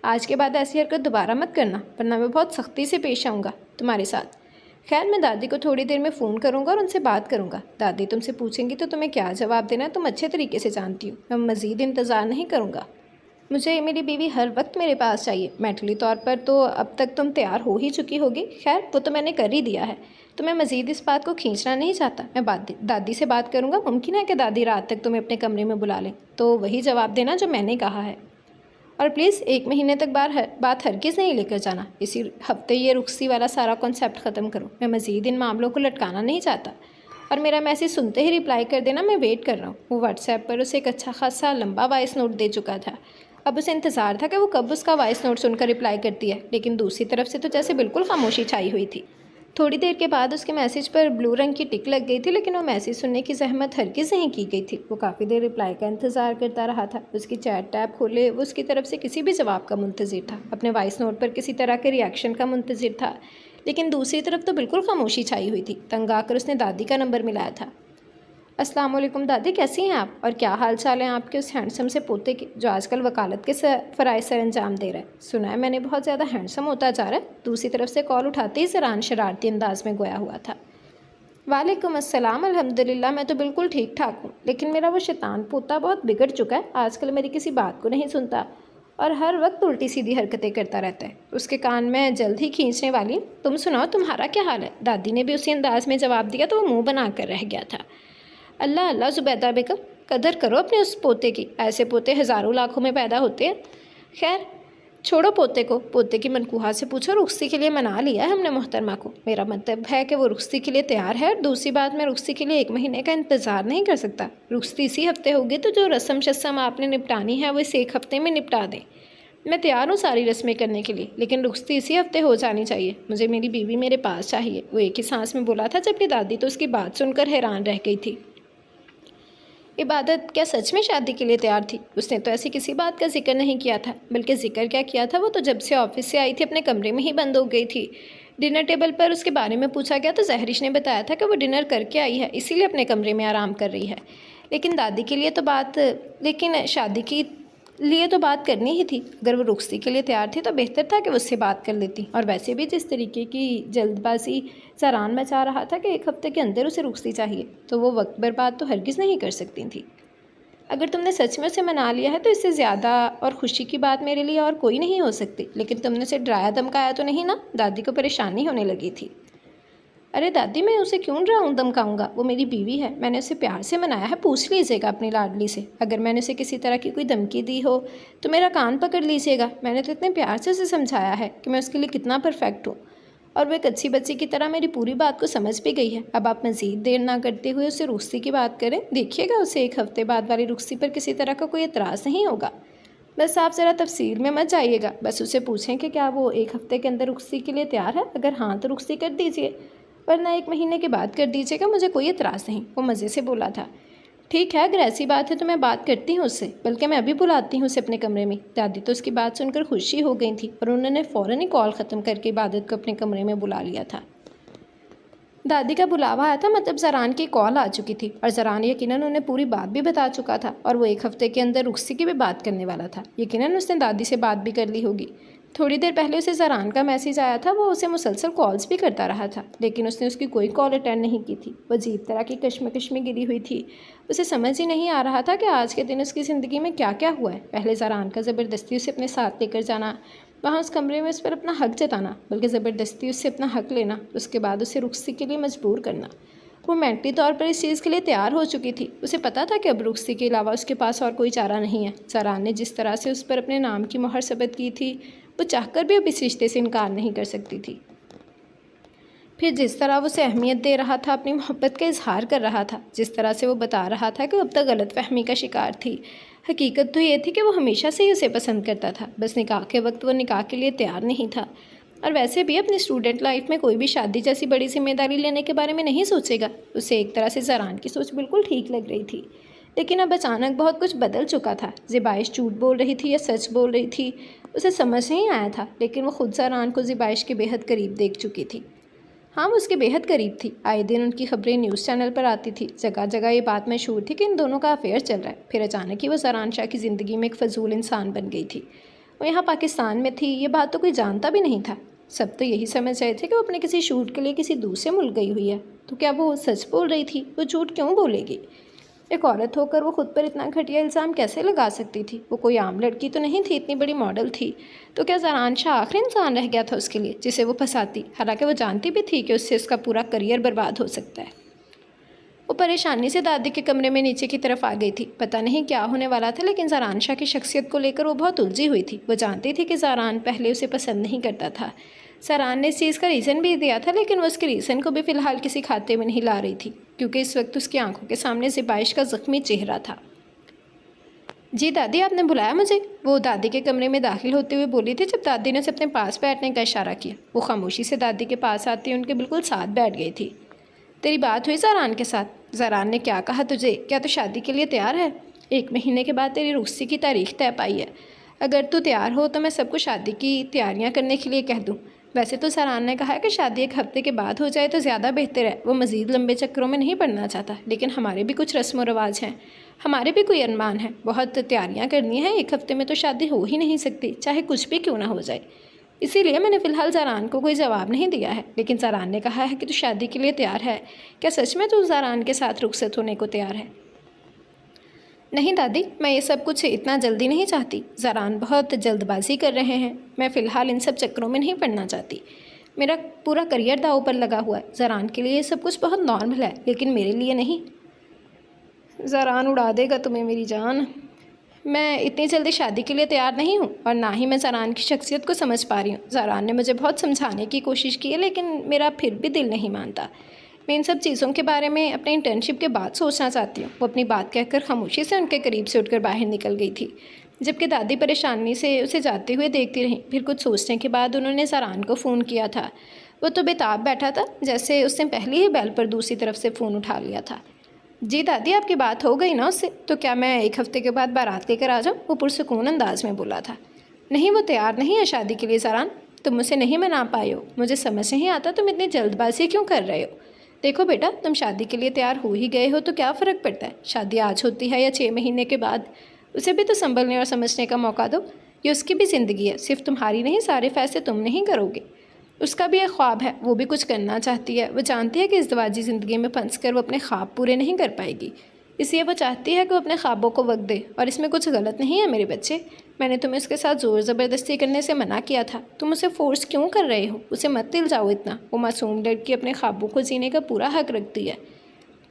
आज के बाद ऐसी हरकत दोबारा मत करना, वरना मैं बहुत सख्ती से पेश आऊँगा तुम्हारे साथ। खैर, मैं दादी को थोड़ी देर में फ़ोन करूँगा और उनसे बात करूँगा। दादी तुमसे पूछेंगी तो तुम्हें क्या जवाब देना है तुम अच्छे तरीके से जानती हो। मैं मज़ीद इंतज़ार नहीं करूँगा। मुझे मेरी बीवी हर वक्त मेरे पास चाहिए। मेंटली तौर पर तो अब तक तुम तैयार हो ही चुकी होगी। खैर, वो तो मैंने कर ही दिया है, तो मैं मज़ीद इस बात को खींचना नहीं चाहता। मैं दादी से बात करूँगा। मुमकिन है कि दादी रात तक तुम्हें अपने कमरे में बुला लें, तो वही जवाब देना जो मैंने कहा है। और प्लीज़ 1 महीने तक बात हरगिज़ नहीं लेकर जाना। इसी हफ्ते ये रुखसी वाला सारा कॉन्सेप्ट ख़त्म करो। मैं मज़ीद इन मामलों को लटकाना नहीं चाहता। और मेरा मैसेज सुनते ही रिप्लाई कर देना, मैं वेट कर रहा हूँ। वो व्हाट्सएप पर उसे एक अच्छा खासा लंबा वॉइस नोट दे चुका था। अब उसे इंतज़ार था कि वो कब उसका वॉइस नोट सुनकर रिप्लाई करती है, लेकिन दूसरी तरफ से तो जैसे बिल्कुल खामोशी छाई हुई थी। थोड़ी देर के बाद उसके मैसेज पर ब्लू रंग की टिक लग गई थी, लेकिन वो मैसेज सुनने की जहमत हरगिज़ नहीं की गई थी। वो काफ़ी देर रिप्लाई का इंतज़ार करता रहा था। उसकी चैट टैब खोले, वो उसकी तरफ से किसी भी जवाब का मुंतज़िर था, अपने वॉइस नोट पर किसी तरह के रिएक्शन का मुंतज़िर था, लेकिन दूसरी तरफ तो बिल्कुल खामोशी छाई हुई थी। तंग आकर उसने दादी का नंबर मिलाया था। अस्सलाम वालेकुम दादी, कैसी हैं आप? और क्या हाल चाल है आपके उस हैंडसम से पोते के जो आजकल वकालत के फ़राइज़ सर अंजाम दे रहा है? सुना है मैंने बहुत ज़्यादा हैंडसम होता जा रहा है। दूसरी तरफ से कॉल उठाते ही ज़रान शरारती अंदाज में गोया हुआ था। वालेकुम अस्सलाम, अल्हम्दुलिल्लाह मैं तो बिल्कुल ठीक ठाक हूँ, लेकिन मेरा वो शैतान पोता बहुत बिगड़ चुका है। आजकल मेरी किसी बात को नहीं सुनता और हर वक्त उल्टी सीधी हरकतें करता रहता है। उसके कान में जल्द ही खींचने वाली हूँ। तुम सुनाओ, तुम्हारा क्या हाल है? दादी ने भी उसी अंदाज में जवाब दिया तो वो मुँह बना कर रह गया था। अल्लाह अल्लाह ज़ुबैदा बेगम, कदर करो अपने उस पोते की। ऐसे पोते हज़ारों लाखों में पैदा होते हैं। खैर छोड़ो पोते को, पोते की मनकूहा से पूछो। रुखसी के लिए मना लिया है हमने मोहतरमा को। मेरा मतलब है कि वो रुखसी के लिए तैयार है। और दूसरी बात, मैं रुखसी के लिए 1 महीने का इंतज़ार नहीं कर सकता। रुखसी इसी हफ्ते होगी, तो जो रस्म शस्म आपने निपटानी है वो इस 1 हफ्ते में निपटा दें। मैं तैयार हूँ सारी रस्में करने के लिए, लेकिन रुखसती इसी हफ्ते हो जानी चाहिए। मुझे मेरी बीवी मेरे पास चाहिए, वो एक ही सांस में बोला था, जबकि दादी तो उसकी बात सुनकर हैरान रह गई थी। इबादत क्या सच में शादी के लिए तैयार थी? उसने तो ऐसी किसी बात का जिक्र नहीं किया था, बल्कि जिक्र क्या किया था, वो तो जब से ऑफिस से आई थी अपने कमरे में ही बंद हो गई थी। डिनर टेबल पर उसके बारे में पूछा गया तो जहरिश ने बताया था कि वो डिनर करके आई है, इसीलिए अपने कमरे में आराम कर रही है। लेकिन शादी के लिए तो बात करनी ही थी। अगर वो रुखसी के लिए तैयार थी तो बेहतर था कि वो उससे बात कर लेती। और वैसे भी जिस तरीके की जल्दबाजी ज़रान मचा रहा था कि 1 हफ्ते के अंदर उसे रुखसी चाहिए, तो वो वक्त बर्बाद तो हरगिज़ नहीं कर सकती थी। अगर तुमने सच में उसे मना लिया है तो इससे ज़्यादा और खुशी की बात मेरे लिए और कोई नहीं हो सकती। लेकिन तुमने उसे डराया धमकाया तो नहीं ना? दादी को परेशानी होने लगी थी। अरे दादी, मैं उसे क्यों डराऊँ धमकाऊँगा? वो मेरी बीवी है, मैंने उसे प्यार से मनाया है। पूछ लीजिएगा अपनी लाडली से। अगर मैंने उसे किसी तरह की कोई धमकी दी हो तो मेरा कान पकड़ लीजिएगा। मैंने तो इतने प्यार से उसे समझाया है कि मैं उसके लिए कितना परफेक्ट हूँ, और वह एक अच्छी बच्ची की तरह मेरी पूरी बात को समझ भी गई है। अब आप मज़ीद देर ना करते हुए उसे रुखसी की बात करें। देखिएगा उसे 1 हफ्ते बाद वाली रुखसी पर किसी तरह का कोई एतराज़ नहीं होगा। बस आप ज़रा तफसील में मत जाइएगा। बस उसे पूछें कि क्या वो 1 हफ्ते के अंदर रुखसी के लिए तैयार है। अगर हाँ तो रुखसी कर दीजिए, वरना 1 महीने के बाद कर दीजिएगा, मुझे कोई एतराज़ नहीं। वो मज़े से बोला था। ठीक है, अगर ऐसी बात है तो मैं बात करती हूँ उससे, बल्कि मैं अभी बुलाती हूँ उसे अपने कमरे में। दादी तो उसकी बात सुनकर खुशी हो गई थी और उन्होंने फ़ौरन ही कॉल ख़त्म करके इबादत को अपने कमरे में बुला लिया था। दादी का बुलावा आया था, मतलब ज़रान की कॉल आ चुकी थी और ज़रान यकीनन उन्हें पूरी बात भी बता चुका था और वो 1 हफ्ते के अंदर रुखसी की भी बात करने वाला था। यकीनन उसने दादी से बात भी कर ली होगी। थोड़ी देर पहले उसे ज़रान का मैसेज आया था। वो उसे मुसलसल कॉल्स भी करता रहा था, लेकिन उसने उसकी कोई कॉल अटेंड नहीं की थी। वो अजीब तरह की कश्मकश में गिरी हुई थी। उसे समझ ही नहीं आ रहा था कि आज के दिन उसकी ज़िंदगी में क्या क्या हुआ है। पहले ज़रान का ज़बरदस्ती उसे अपने साथ लेकर जाना, वहाँ उस कमरे में उस पर अपना हक जताना, बल्कि ज़बरदस्ती उससे अपना हक लेना, उसके बाद उसे रुखसी के लिए मजबूर करना। वो मेंटली तौर पर इस चीज़ के लिए तैयार हो चुकी थी। उसे पता था कि अब रुखसी के अलावा उसके पास और कोई चारा नहीं है। ज़रान ने जिस तरह से उस पर अपने नाम की मोहर सबत की थी, वो चाहकर भी अब इस रिश्ते से इनकार नहीं कर सकती थी। फिर जिस तरह वो उसे अहमियत दे रहा था, अपनी मोहब्बत का इजहार कर रहा था, जिस तरह से वो बता रहा था कि वो अब तक गलतफहमी का शिकार थी, हकीकत तो ये थी कि वो हमेशा से ही उसे पसंद करता था। बस निकाह के वक्त वो निकाह के लिए तैयार नहीं था। और वैसे भी अपनी स्टूडेंट लाइफ में कोई भी शादी जैसी बड़ी जिम्मेदारी लेने के बारे में नहीं सोचेगा। उसे एक तरह से ज़रान की सोच बिल्कुल ठीक लग रही थी, लेकिन अब अचानक बहुत कुछ बदल चुका था। ज़िबाइश झूठ बोल रही थी या सच बोल रही थी, उसे समझ नहीं आया था, लेकिन वो खुद ज़रान को ज़िबाइश के बेहद करीब देख चुकी थी। हाँ, वो उसके बेहद करीब थी। आए दिन उनकी खबरें न्यूज़ चैनल पर आती थी, जगह जगह ये बात मशहूर थी कि इन दोनों का अफेयर चल रहा है। फिर अचानक ही वो ज़रान शाह की ज़िंदगी में एक फजूल इंसान बन गई थी। वो यहाँ पाकिस्तान में थी, ये बात तो कोई जानता भी नहीं था। सब तो यही समझ रहे थे कि वो अपने किसी शूट के लिए किसी दूसरे मुल्क गई हुई है। तो क्या वो सच बोल रही थी? वो झूठ क्यों बोलेगी? एक औरत होकर वो खुद पर इतना घटिया इल्ज़ाम कैसे लगा सकती थी? वो कोई आम लड़की तो नहीं थी, इतनी बड़ी मॉडल थी। तो क्या ज़रान शाह आखिरी इंसान रह गया था उसके लिए, जिसे वो फंसाती? हालांकि वो जानती भी थी कि उससे उसका पूरा करियर बर्बाद हो सकता है। वो परेशानी से दादी के कमरे में नीचे की तरफ आ गई थी। पता नहीं क्या होने वाला था, लेकिन ज़रान शाह की शख्सियत को लेकर वो बहुत उलझी हुई थी। वो जानती थी कि ज़रान पहले उसे पसंद नहीं करता था। ज़रान ने इस चीज़ का रीज़न भी दिया था, लेकिन वो उसके रीज़न को भी फ़िलहाल किसी खाते में नहीं ला रही थी, क्योंकि इस वक्त उसकी आंखों के सामने ज़िबाइश का ज़ख्मी चेहरा था। जी दादी, आपने बुलाया मुझे? वो दादी के कमरे में दाखिल होते हुए बोली थी, जब दादी ने उसे अपने पास बैठने का इशारा किया। वो खामोशी से दादी के पास आती उनके बिल्कुल साथ बैठ गई थी। तेरी बात हुई ज़रान के साथ? ज़रान ने क्या कहा तुझे? क्या तू शादी के लिए तैयार है? 1 महीने के बाद तेरी रुखसी की तारीख तय पाई है। अगर तू तैयार हो तो मैं सबको शादी की तैयारियां करने के लिए कह दूं। वैसे तो ज़रान ने कहा है कि शादी 1 हफ्ते के बाद हो जाए तो ज़्यादा बेहतर है। वो मज़ीद लंबे चक्करों में नहीं पड़ना चाहता, लेकिन हमारे भी कुछ रस्म व रवाज हैं, हमारे भी कोई अरमान है, बहुत तैयारियाँ करनी हैं। 1 हफ्ते में तो शादी हो ही नहीं सकती, चाहे कुछ भी क्यों ना हो जाए। इसीलिए मैंने फ़िलहाल ज़रान को कोई जवाब नहीं दिया है, लेकिन ज़रान ने कहा है कि तू शादी के लिए तैयार है। क्या सच में तू ज़रान के साथ रुखसत होने को तैयार है? नहीं दादी, मैं ये सब कुछ इतना जल्दी नहीं चाहती। ज़रान बहुत जल्दबाजी कर रहे हैं। मैं फ़िलहाल इन सब चक्करों में नहीं पड़ना चाहती। मेरा पूरा करियर दांव पर लगा हुआ है। ज़रान के लिए ये सब कुछ बहुत नॉर्मल है, लेकिन मेरे लिए नहीं। ज़रान उड़ा देगा तुम्हें मेरी जान। मैं इतनी जल्दी शादी के लिए तैयार नहीं हूँ, और ना ही मैं ज़रान की शख्सियत को समझ पा रही हूँ। ज़रान ने मुझे बहुत समझाने की कोशिश की है, लेकिन मेरा फिर भी दिल नहीं मानता। मैं इन सब चीज़ों के बारे में अपने इंटर्नशिप के बाद सोचना चाहती हूँ। वो अपनी बात कहकर खामोशी से उनके करीब से उठकर बाहर निकल गई थी, जबकि दादी परेशानी से उसे जाते हुए देखती रहीं। फिर कुछ सोचने के बाद उन्होंने ज़रान को फ़ोन किया था। वो तो बेताब बैठा था, जैसे उसने पहले ही बेल पर दूसरी तरफ से फ़ोन उठा लिया था। जी दादी, आपकी बात हो गई ना उससे? तो क्या मैं 1 हफ्ते के बाद बारात लेकर आ जाऊँ? वो पुरसुकून अंदाज में बोला था। नहीं, वो तैयार नहीं है शादी के लिए ज़रान। तुम मुझसे नहीं मना पाए हो। मुझे समझ नहीं आता तुम इतनी जल्दबाजी क्यों कर रहे हो। देखो बेटा, तुम शादी के लिए तैयार हो ही गए हो तो क्या फ़र्क पड़ता है, शादी आज होती है या 6 महीने के बाद। उसे भी तो संभलने और समझने का मौका दो। ये उसकी भी ज़िंदगी है, सिर्फ तुम्हारी नहीं। सारे फैसले तुम नहीं करोगे। उसका भी एक ख्वाब है, वो भी कुछ करना चाहती है। वो जानती है कि इज़्दिवाजी ज़िंदगी में फंस कर वो अपने ख्वाब पूरे नहीं कर पाएगी, इसलिए वो चाहती है कि वो अपने ख्वाबों को वक्त दे। और इसमें कुछ गलत नहीं है मेरे बच्चे। मैंने तुम्हें उसके साथ ज़ोर ज़बरदस्ती करने से मना किया था। तुम उसे फ़ोर्स क्यों कर रहे हो? उसे मत इल्जाओ इतना। वो मासूम लड़की अपने ख्वाबों को जीने का पूरा हक रखती है।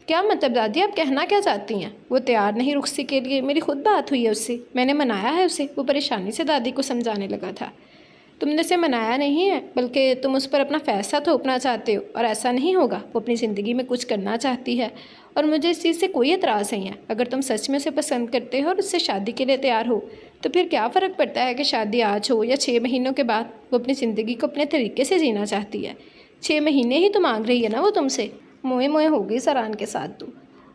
क्या मतलब दादी, आप कहना क्या चाहती हैं? वो तैयार नहीं रुखसी के लिए। मेरी खुद बात हुई है उससे, मैंने मनाया है उसे। वो परेशानी से दादी को समझाने लगा था। तुमने उसे मनाया नहीं है, बल्कि तुम उस पर अपना फ़ैसला थोपना चाहते हो, और ऐसा नहीं होगा। वो अपनी ज़िंदगी में कुछ करना चाहती है, और मुझे इस चीज़ से कोई एतराज़ नहीं है। अगर तुम सच में उसे पसंद करते हो और उससे शादी के लिए तैयार हो, तो फिर क्या फ़र्क पड़ता है कि शादी आज हो या 6 महीनों के बाद। वो अपनी ज़िंदगी को अपने तरीके से जीना चाहती है। 6 महीने ही तो मांग रही है ना वो तुमसे। मोए मोए हो गई ज़रान के साथ तू।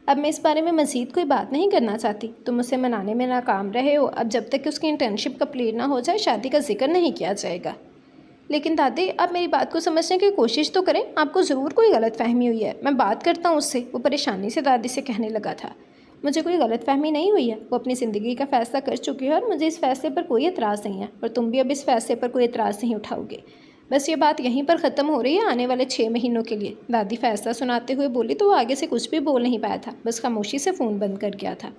अब मैं इस बारे में मज़ीद कोई बात नहीं करना चाहती। तुम उसे मनाने में नाकाम रहे हो। अब जब तक कि उसकी इंटर्नशिप कंप्लीट ना हो जाए, शादी का जिक्र नहीं किया जाएगा। लेकिन दादी, आप मेरी बात को समझने की कोशिश तो करें। आपको ज़रूर कोई गलतफहमी हुई है। मैं बात करता हूँ उससे। वो परेशानी से दादी से कहने लगा था। मुझे कोई गलतफहमी नहीं हुई है। वो अपनी ज़िंदगी का फ़ैसला कर चुकी है, और मुझे इस फ़ैसले पर कोई एतराज़ नहीं है, और तुम भी अब इस फ़ैसले पर कोई एतराज़ नहीं उठाओगे। बस ये बात यहीं पर ख़त्म हो रही है आने वाले 6 महीनों के लिए। दादी फ़ैसला सुनाते हुए बोली तो वो आगे से कुछ भी बोल नहीं पाया था, बस खामोशी से फ़ोन बंद कर गया था।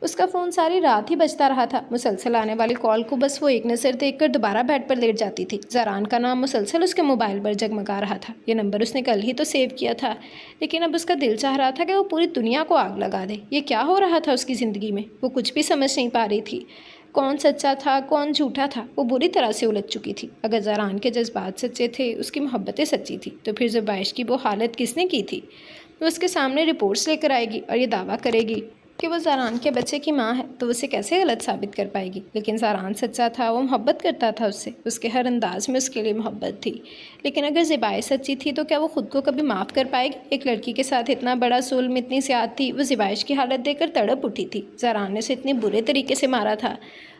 उसका फ़ोन सारी रात ही बजता रहा था। मुसलसल आने वाली कॉल को बस वो एक नज़र देखकर दोबारा बेड पर लेट जाती थी। ज़रान का नाम मुसलसल उसके मोबाइल पर जगमगा रहा था। ये नंबर उसने कल ही तो सेव किया था, लेकिन अब उसका दिल चाह रहा था कि वो पूरी दुनिया को आग लगा दे। ये क्या हो रहा था उसकी ज़िंदगी में? वो कुछ भी समझ नहीं पा रही थी। कौन सच्चा था, कौन झूठा था, वो बुरी तरह से उलझ चुकी थी। अगर ज़रान के जज्बात सच्चे थे, उसकी मोहब्बतें सच्ची थी, तो फिर ज़ुबैश की वो हालत किसने की थी? वो उसके सामने रिपोर्ट्स लेकर आएगी और ये दावा करेगी कि वो ज़रान के बच्चे की माँ है, तो उसे कैसे गलत साबित कर पाएगी? लेकिन ज़रान सच्चा था, वो मोहब्बत करता था उससे, उसके हर अंदाज में उसके लिए मोहब्बत थी। लेकिन अगर ज़िबाइश सच्ची थी तो क्या वो खुद को कभी माफ़ कर पाएगी? एक लड़की के साथ इतना बड़ा जुल्म, इतनी ज़्यादती, वो ज़िबाइश की हालत देखकर तड़प उठी थी। ज़रान ने उसे इतने बुरे तरीके से मारा था।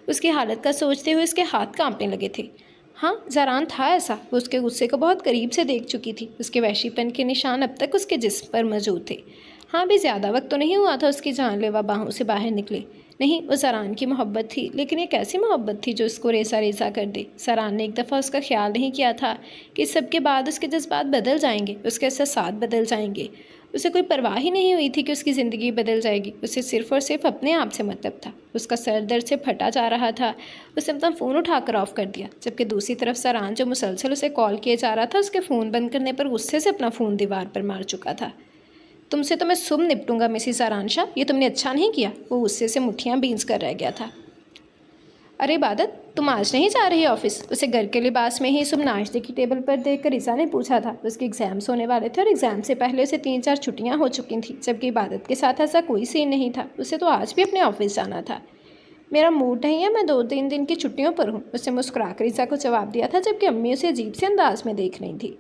उसकी हालत का सोचते हुए उसके हाथ काँपने लगे थे। हाँ, ज़रान था ऐसा। वो उसके गुस्से को बहुत करीब से देख चुकी थी। उसके वहशीपन के निशान अब तक उसके जिस्म पर मौजूद थे। हाँ, भी ज़्यादा वक्त तो नहीं हुआ था उसकी जानलेवा बाहों से बाहर निकले। नहीं, वो ज़रान की मोहब्बत थी, लेकिन एक ऐसी मोहब्बत थी जो उसको रेसा रेसा कर दे। ज़रान ने एक दफ़ा उसका ख्याल नहीं किया था कि इस सब के बाद उसके जज्बात बदल जाएंगे, उसके एहसास बदल जाएंगे। उसे कोई परवाह ही नहीं हुई थी कि उसकी ज़िंदगी बदल जाएगी। उसे सिर्फ़ और सिर्फ अपने आप से मतलब था। उसका सर दर्द से फटा जा रहा था। उसने अपना फ़ोन उठाकर ऑफ़ कर दिया, जबकि दूसरी तरफ ज़रान जो मुसलसल उसे कॉल किए जा रहा था, उसके फ़ोन बंद करने पर गुस्से से अपना फ़ोन दीवार पर मार चुका था। तुमसे तो मैं सुबह निपटूंगा मिसिस आरांशा, ये तुमने अच्छा नहीं किया। वो गुस्से से मुट्ठियाँ बींस कर रह गया था। अरे इबादत, तुम आज नहीं जा रही ऑफिस? उसे घर के लिबास में ही सुबह नाश्ते की टेबल पर देखकर ईसा ने पूछा था। उसके एग्ज़ाम्स होने वाले थे और एग्ज़ाम से पहले उसे 3-4 छुट्टियां हो चुकी थी, जबकि इबादत के साथ ऐसा कोई सीन नहीं था। उसे तो आज भी अपने ऑफिस जाना था। मेरा मूड नहीं है, मैं 2-3 दिन की छुट्टियों पर हूँ, उसने मुस्कुराकर ईसा को जवाब दिया था, जबकि अम्मी उसे अजीब से अंदाज में देख रही थी।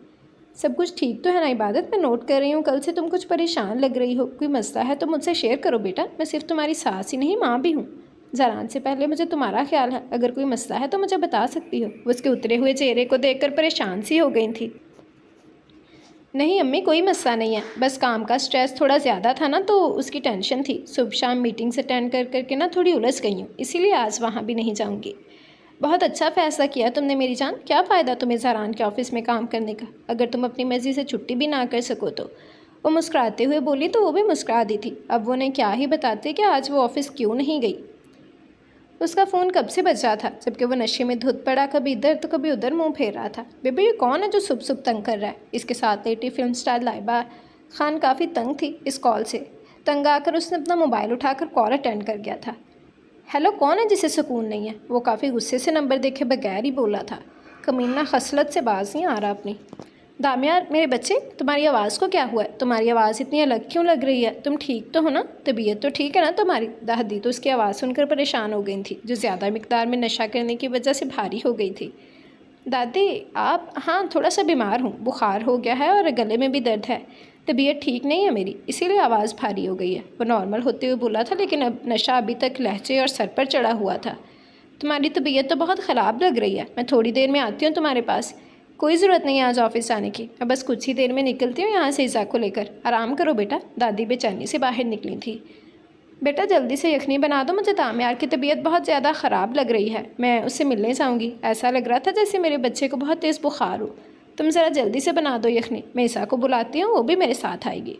सब कुछ ठीक तो है ना इबादत? मैं नोट कर रही हूँ कल से तुम कुछ परेशान लग रही हो। कोई मसला है तो मुझसे शेयर करो बेटा, मैं सिर्फ तुम्हारी सास ही नहीं माँ भी हूँ। ज़रान से पहले मुझे तुम्हारा ख्याल है, अगर कोई मसला है तो मुझे बता सकती हो। वो उसके उतरे हुए चेहरे को देखकर परेशान सी हो गई थी। नहीं अम्मी, कोई मसला नहीं है, बस काम का स्ट्रेस थोड़ा ज़्यादा था ना, तो उसकी टेंशन थी। सुबह शाम मीटिंग्स अटेंड कर करके ना थोड़ी उलझ गई हूँ, इसीलिए आज वहाँ भी नहीं जाऊँगी। बहुत अच्छा फ़ैसला किया तुमने मेरी जान। क्या फ़ायदा तुम्हें ज़रान के ऑफ़िस में काम करने का, अगर तुम अपनी मर्ज़ी से छुट्टी भी ना कर सको तो। वो मुस्कुराते हुए बोली तो वो भी मुस्कुरा दी थी। अब वो ने क्या ही बताते कि आज वो ऑफ़िस क्यों नहीं गई। उसका फ़ोन कब से बज रहा था, जबकि वो नशे में धुत पड़ा, कभी इधर तो कभी उधर मुंह फेर रहा था। बेबे, ये कौन है जो सुबह सुबह तंग कर रहा है? इसके साथ लेटी फिल्म स्टार लाइबा खान काफ़ी तंग थी इस कॉल से। तंग आकर उसने अपना मोबाइल उठाकर कॉल अटेंड कर गया था। हेलो, कौन है जिसे सुकून नहीं है? वो काफ़ी गुस्से से नंबर देखे बगैर ही बोला था। कमीना खसलत से बाज नहीं आ रहा अपनी। दामियार, मेरे बच्चे, तुम्हारी आवाज़ को क्या हुआ है? तुम्हारी आवाज़ इतनी अलग क्यों लग रही है? तुम ठीक तो हो ना? तबीयत तो ठीक है ना तुम्हारी? दादी तो उसकी आवाज़ सुनकर परेशान हो गई थी, जो ज़्यादा मिकदार में नशा करने की वजह से भारी हो गई थी। दादी आप? हाँ, थोड़ा सा बीमार हूँ, बुखार हो गया है और गले में भी दर्द है। तबीयत ठीक नहीं है मेरी, इसीलिए आवाज़ भारी हो गई है। वो नॉर्मल होते हुए बोला था, लेकिन अब नशा अभी तक लहजे और सर पर चढ़ा हुआ था। तुम्हारी तबीयत तो बहुत ख़राब लग रही है, मैं थोड़ी देर में आती हूँ तुम्हारे पास। कोई ज़रूरत नहीं है आज ऑफिस आने की, मैं बस कुछ ही देर में निकलती हूँ यहाँ से ईसा को लेकर। आराम करो बेटा। दादी बेचैनी से बाहर निकली थी। बेटा जल्दी से यखनी बना दो, मुझे दामियार की तबीयत बहुत ज़्यादा ख़राब लग रही है, मैं उससे मिलने जाऊँगी। ऐसा लग रहा था जैसे मेरे बच्चे को बहुत तेज़ बुखार हो। तुम ज़रा जल्दी से बना दो यखनी, मैं ईसा को बुलाती हूँ, वो भी मेरे साथ आएगी।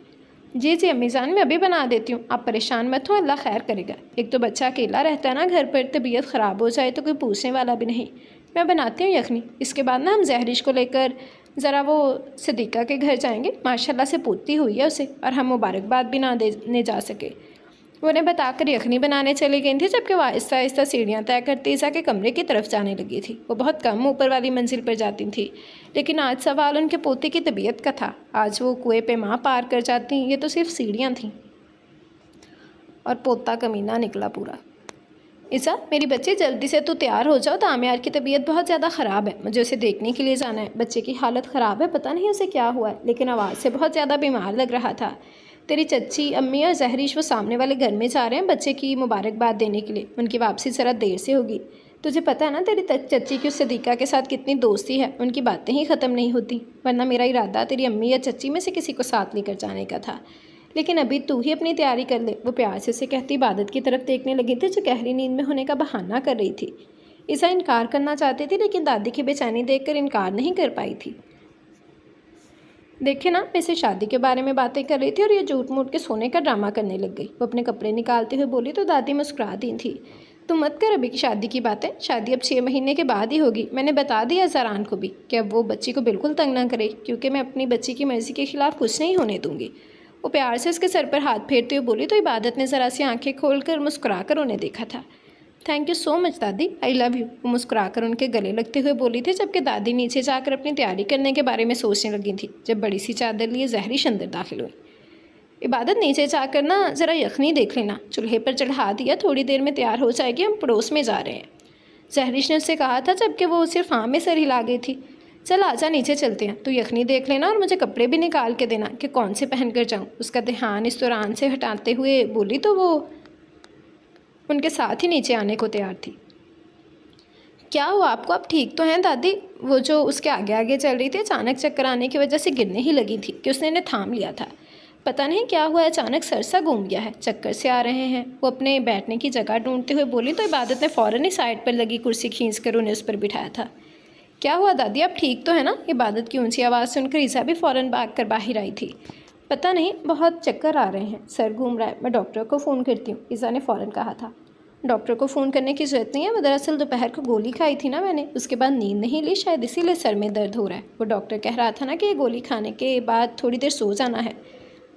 जी जी अम्मी जान, मैं अभी बना देती हूँ, आप परेशान मत हो, अल्लाह खैर करेगा। एक तो बच्चा अकेला रहता है ना घर पर, तबीयत ख़राब हो जाए तो कोई पूछने वाला भी नहीं। मैं बनाती हूँ यखनी, इसके बाद ना हम जहरिश को लेकर ज़रा वो सदीक़ा के घर जाएंगे। माशाल्लाह से पोती हुई है उसे, और हम मुबारकबाद भी ना देने जा सके। वो उन्हें बताकर यखनी बनाने चली गई थी, जबकि वह आहिस्ता आहिस्ता सीढ़ियाँ तय करती ईसा के कमरे की तरफ जाने लगी थी। वो बहुत कम ऊपर वाली मंजिल पर जाती थी, लेकिन आज सवाल उनके पोते की तबीयत का था। आज वो कुएं पे माँ पार कर जाती, ये तो सिर्फ सीढ़ियाँ थीं और पोता कमीना निकला पूरा। ईसा, मेरी बच्ची जल्दी से तू तैयार हो जाओ, दामियार की तबीयत बहुत ज़्यादा ख़राब है, मुझे उसे देखने के लिए जाना है। बच्चे की हालत ख़राब है, पता नहीं उसे क्या हुआ है, लेकिन आवाज़ से बहुत ज़्यादा बीमार लग रहा था। तेरी चच्ची, अम्मी और जहरीश वो सामने वाले घर में जा रहे हैं बच्चे की मुबारकबाद देने के लिए। उनकी वापसी ज़रा देर से होगी। तुझे पता है ना तेरी चच्ची की उस सदीक़ा के साथ कितनी दोस्ती है, उनकी बातें ही ख़त्म नहीं होती। वरना मेरा इरादा तेरी अम्मी या चच्ची में से किसी को साथ लेकर जाने का था, लेकिन अभी तू ही अपनी तैयारी कर ले। वो प्यार से उसे कहती इबादत की तरफ देखने लगी थी, जो गहरी नींद में होने का बहाना कर रही थी। ईसा इनकार करना चाहती थी, लेकिन दादी की बेचैनी देखकर इनकार नहीं कर पाई थी। देखे ना, मैं इसे शादी के बारे में बातें कर रही थी और ये झूठ मूठ के सोने का ड्रामा करने लग गई। वो अपने कपड़े निकालते हुए बोली तो दादी मुस्कुरा दी थी। तुम मत कर अभी की शादी की बातें, शादी अब 6 महीने के बाद ही होगी। मैंने बता दिया ज़रान को भी कि अब वो बच्ची को बिल्कुल तंग ना करे, क्योंकि मैं अपनी बच्ची की मर्ज़ी के खिलाफ कुछ नहीं होने दूंगी। वो प्यार से उसके सर पर हाथ फेरते हुए बोली तो इबादत ने ज़रा सी आंखें खोलकर मुस्कुरा कर उन्हें देखा था। थैंक यू सो मच दादी, आई लव यू, वो मुस्कुराकर उनके गले लगते हुए बोली थी, जबकि दादी नीचे जाकर अपनी तैयारी करने के बारे में सोचने लगी थी जब बड़ी सी चादर लिए जहरिश अंदर दाखिल हुई। इबादत नीचे जाकर ना ज़रा यखनी देख लेना, चूल्हे पर चढ़ा दिया, थोड़ी देर में तैयार हो जाएगी, हम पड़ोस में जा रहे हैं, जहरिश ने उससे कहा था, जबकि वो सिर्फ हाँ में सर हिला गई थी। चल आजा नीचे चलते हैं, तू यखनी देख लेना और मुझे कपड़े भी निकाल के देना कि कौन से पहन कर जाऊँ। उसका ध्यान इस दौरान से हटाते हुए बोली तो वो उनके साथ ही नीचे आने को तैयार थी। क्या हुआ आपको, आप ठीक तो हैं दादी? वो जो उसके आगे आगे चल रही थी अचानक चक्कर आने की वजह से गिरने ही लगी थी कि उसने इन्हें थाम लिया था। पता नहीं क्या हुआ, अचानक सर सा घूम गया है, चक्कर से आ रहे हैं। वो अपने बैठने की जगह ढूंढते हुए बोली तो इबादत ने फ़ौरन ही साइड पर लगी कुर्सी खींच कर उन्हें उस पर बिठाया था। क्या हुआ दादी, आप ठीक तो है ना? इबादत की ऊंची आवाज़ सुनकर ईसा भी फ़ौरन भाग कर बाहर आई थी। पता नहीं, बहुत चक्कर आ रहे हैं, सर घूम रहा है, मैं डॉक्टर को फ़ोन करती हूँ, ईसा ने फ़ौरन कहा था। डॉक्टर को फ़ोन करने की ज़रूरत नहीं है, वो दरअसल दोपहर को गोली खाई थी ना मैंने, उसके बाद नींद नहीं ली, शायद इसीलिए सर में दर्द हो रहा है। वो डॉक्टर कह रहा था ना कि ये गोली खाने के बाद थोड़ी देर सो जाना है।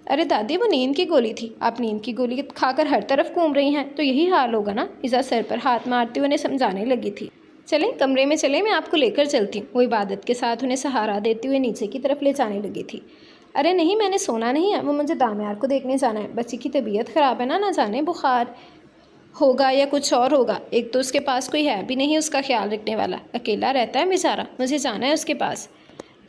अरे दादी, वो नींद की गोली थी, आप नींद की गोली खाकर हर तरफ घूम रही हैं तो यही हाल होगा ना। ईसा सर पर हाथ मारते हुए उन्हें समझाने लगी थी। चलें कमरे में चलें, मैं आपको लेकर चलती हूँ। वो इबादत के साथ उन्हें सहारा देते हुए नीचे की तरफ ले जाने लगी थी। अरे नहीं, मैंने सोना नहीं है, वो मुझे दामियार को देखने जाना है, बच्ची की तबीयत ख़राब है ना जाने बुखार होगा या कुछ और होगा। एक तो उसके पास कोई है भी नहीं उसका ख्याल रखने वाला, अकेला रहता है बेचारा, मुझे जाना है उसके पास।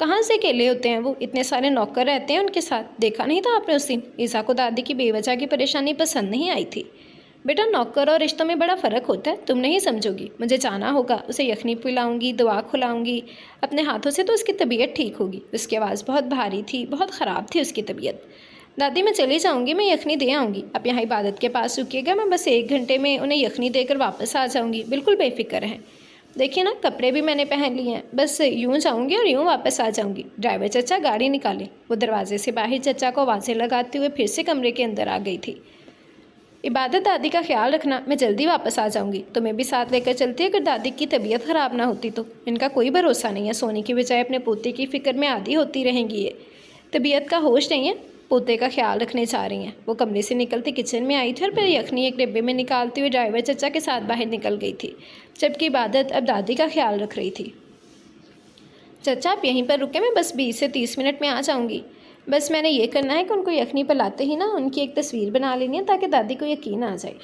कहाँ से अकेले होते हैं वो, इतने सारे नौकर रहते हैं उनके साथ, देखा नहीं था आपने उस दिन? ईसा को दादी की बेवजह की परेशानी पसंद नहीं आई थी। बेटा, नौकर और रिश्तों में बड़ा फ़र्क होता है, तुम नहीं समझोगी, मुझे जाना होगा, उसे यखनी पिलाऊंगी, दवा खुलाऊंगी अपने हाथों से तो उसकी तबीयत ठीक होगी। उसकी आवाज़ बहुत भारी थी, बहुत ख़राब थी उसकी तबीयत। दादी मैं चली जाऊंगी, मैं यखनी दे आऊँगी, आप यहाँ इबादत के पास रुकिएगा, मैं बस 1 घंटे में उन्हें यखनी देकर वापस आ जाऊँगी, बिल्कुल बेफिक्र हैं। देखिए ना, कपड़े भी मैंने पहन लिए हैं, बस यूँ जाऊँगी और यूँ वापस आ जाऊँगी। ड्राइवर चचा गाड़ी निकालें। वो दरवाजे से बाहर चचा को आवाज़ें लगाते हुए फिर से कमरे के अंदर आ गई थी। इबादत, दादी का ख्याल रखना, मैं जल्दी वापस आ जाऊँगी, तुम्हें भी साथ लेकर चलती अगर दादी की तबीयत ख़राब ना होती तो। इनका कोई भरोसा नहीं है, सोने की बजाय अपने पोते की फ़िक्र में आदी होती रहेंगी ये, तबीयत का होश नहीं है, पोते का ख्याल रखने जा रही हैं। वो कमरे से निकलती किचन में आई थी और फिर यखनी एक डिब्बे में निकालती हुए ड्राइवर चचा के साथ बाहर निकल गई थी, जबकि इबादत अब दादी का ख्याल रख रही थी। चचा आप यहीं पर रुके, मैं बस 20 से 30 मिनट में आ जाऊँगी। बस मैंने ये करना है कि उनको यखनी पर लाते ही ना उनकी एक तस्वीर बना लेनी है ताकि दादी को यकीन आ जाए।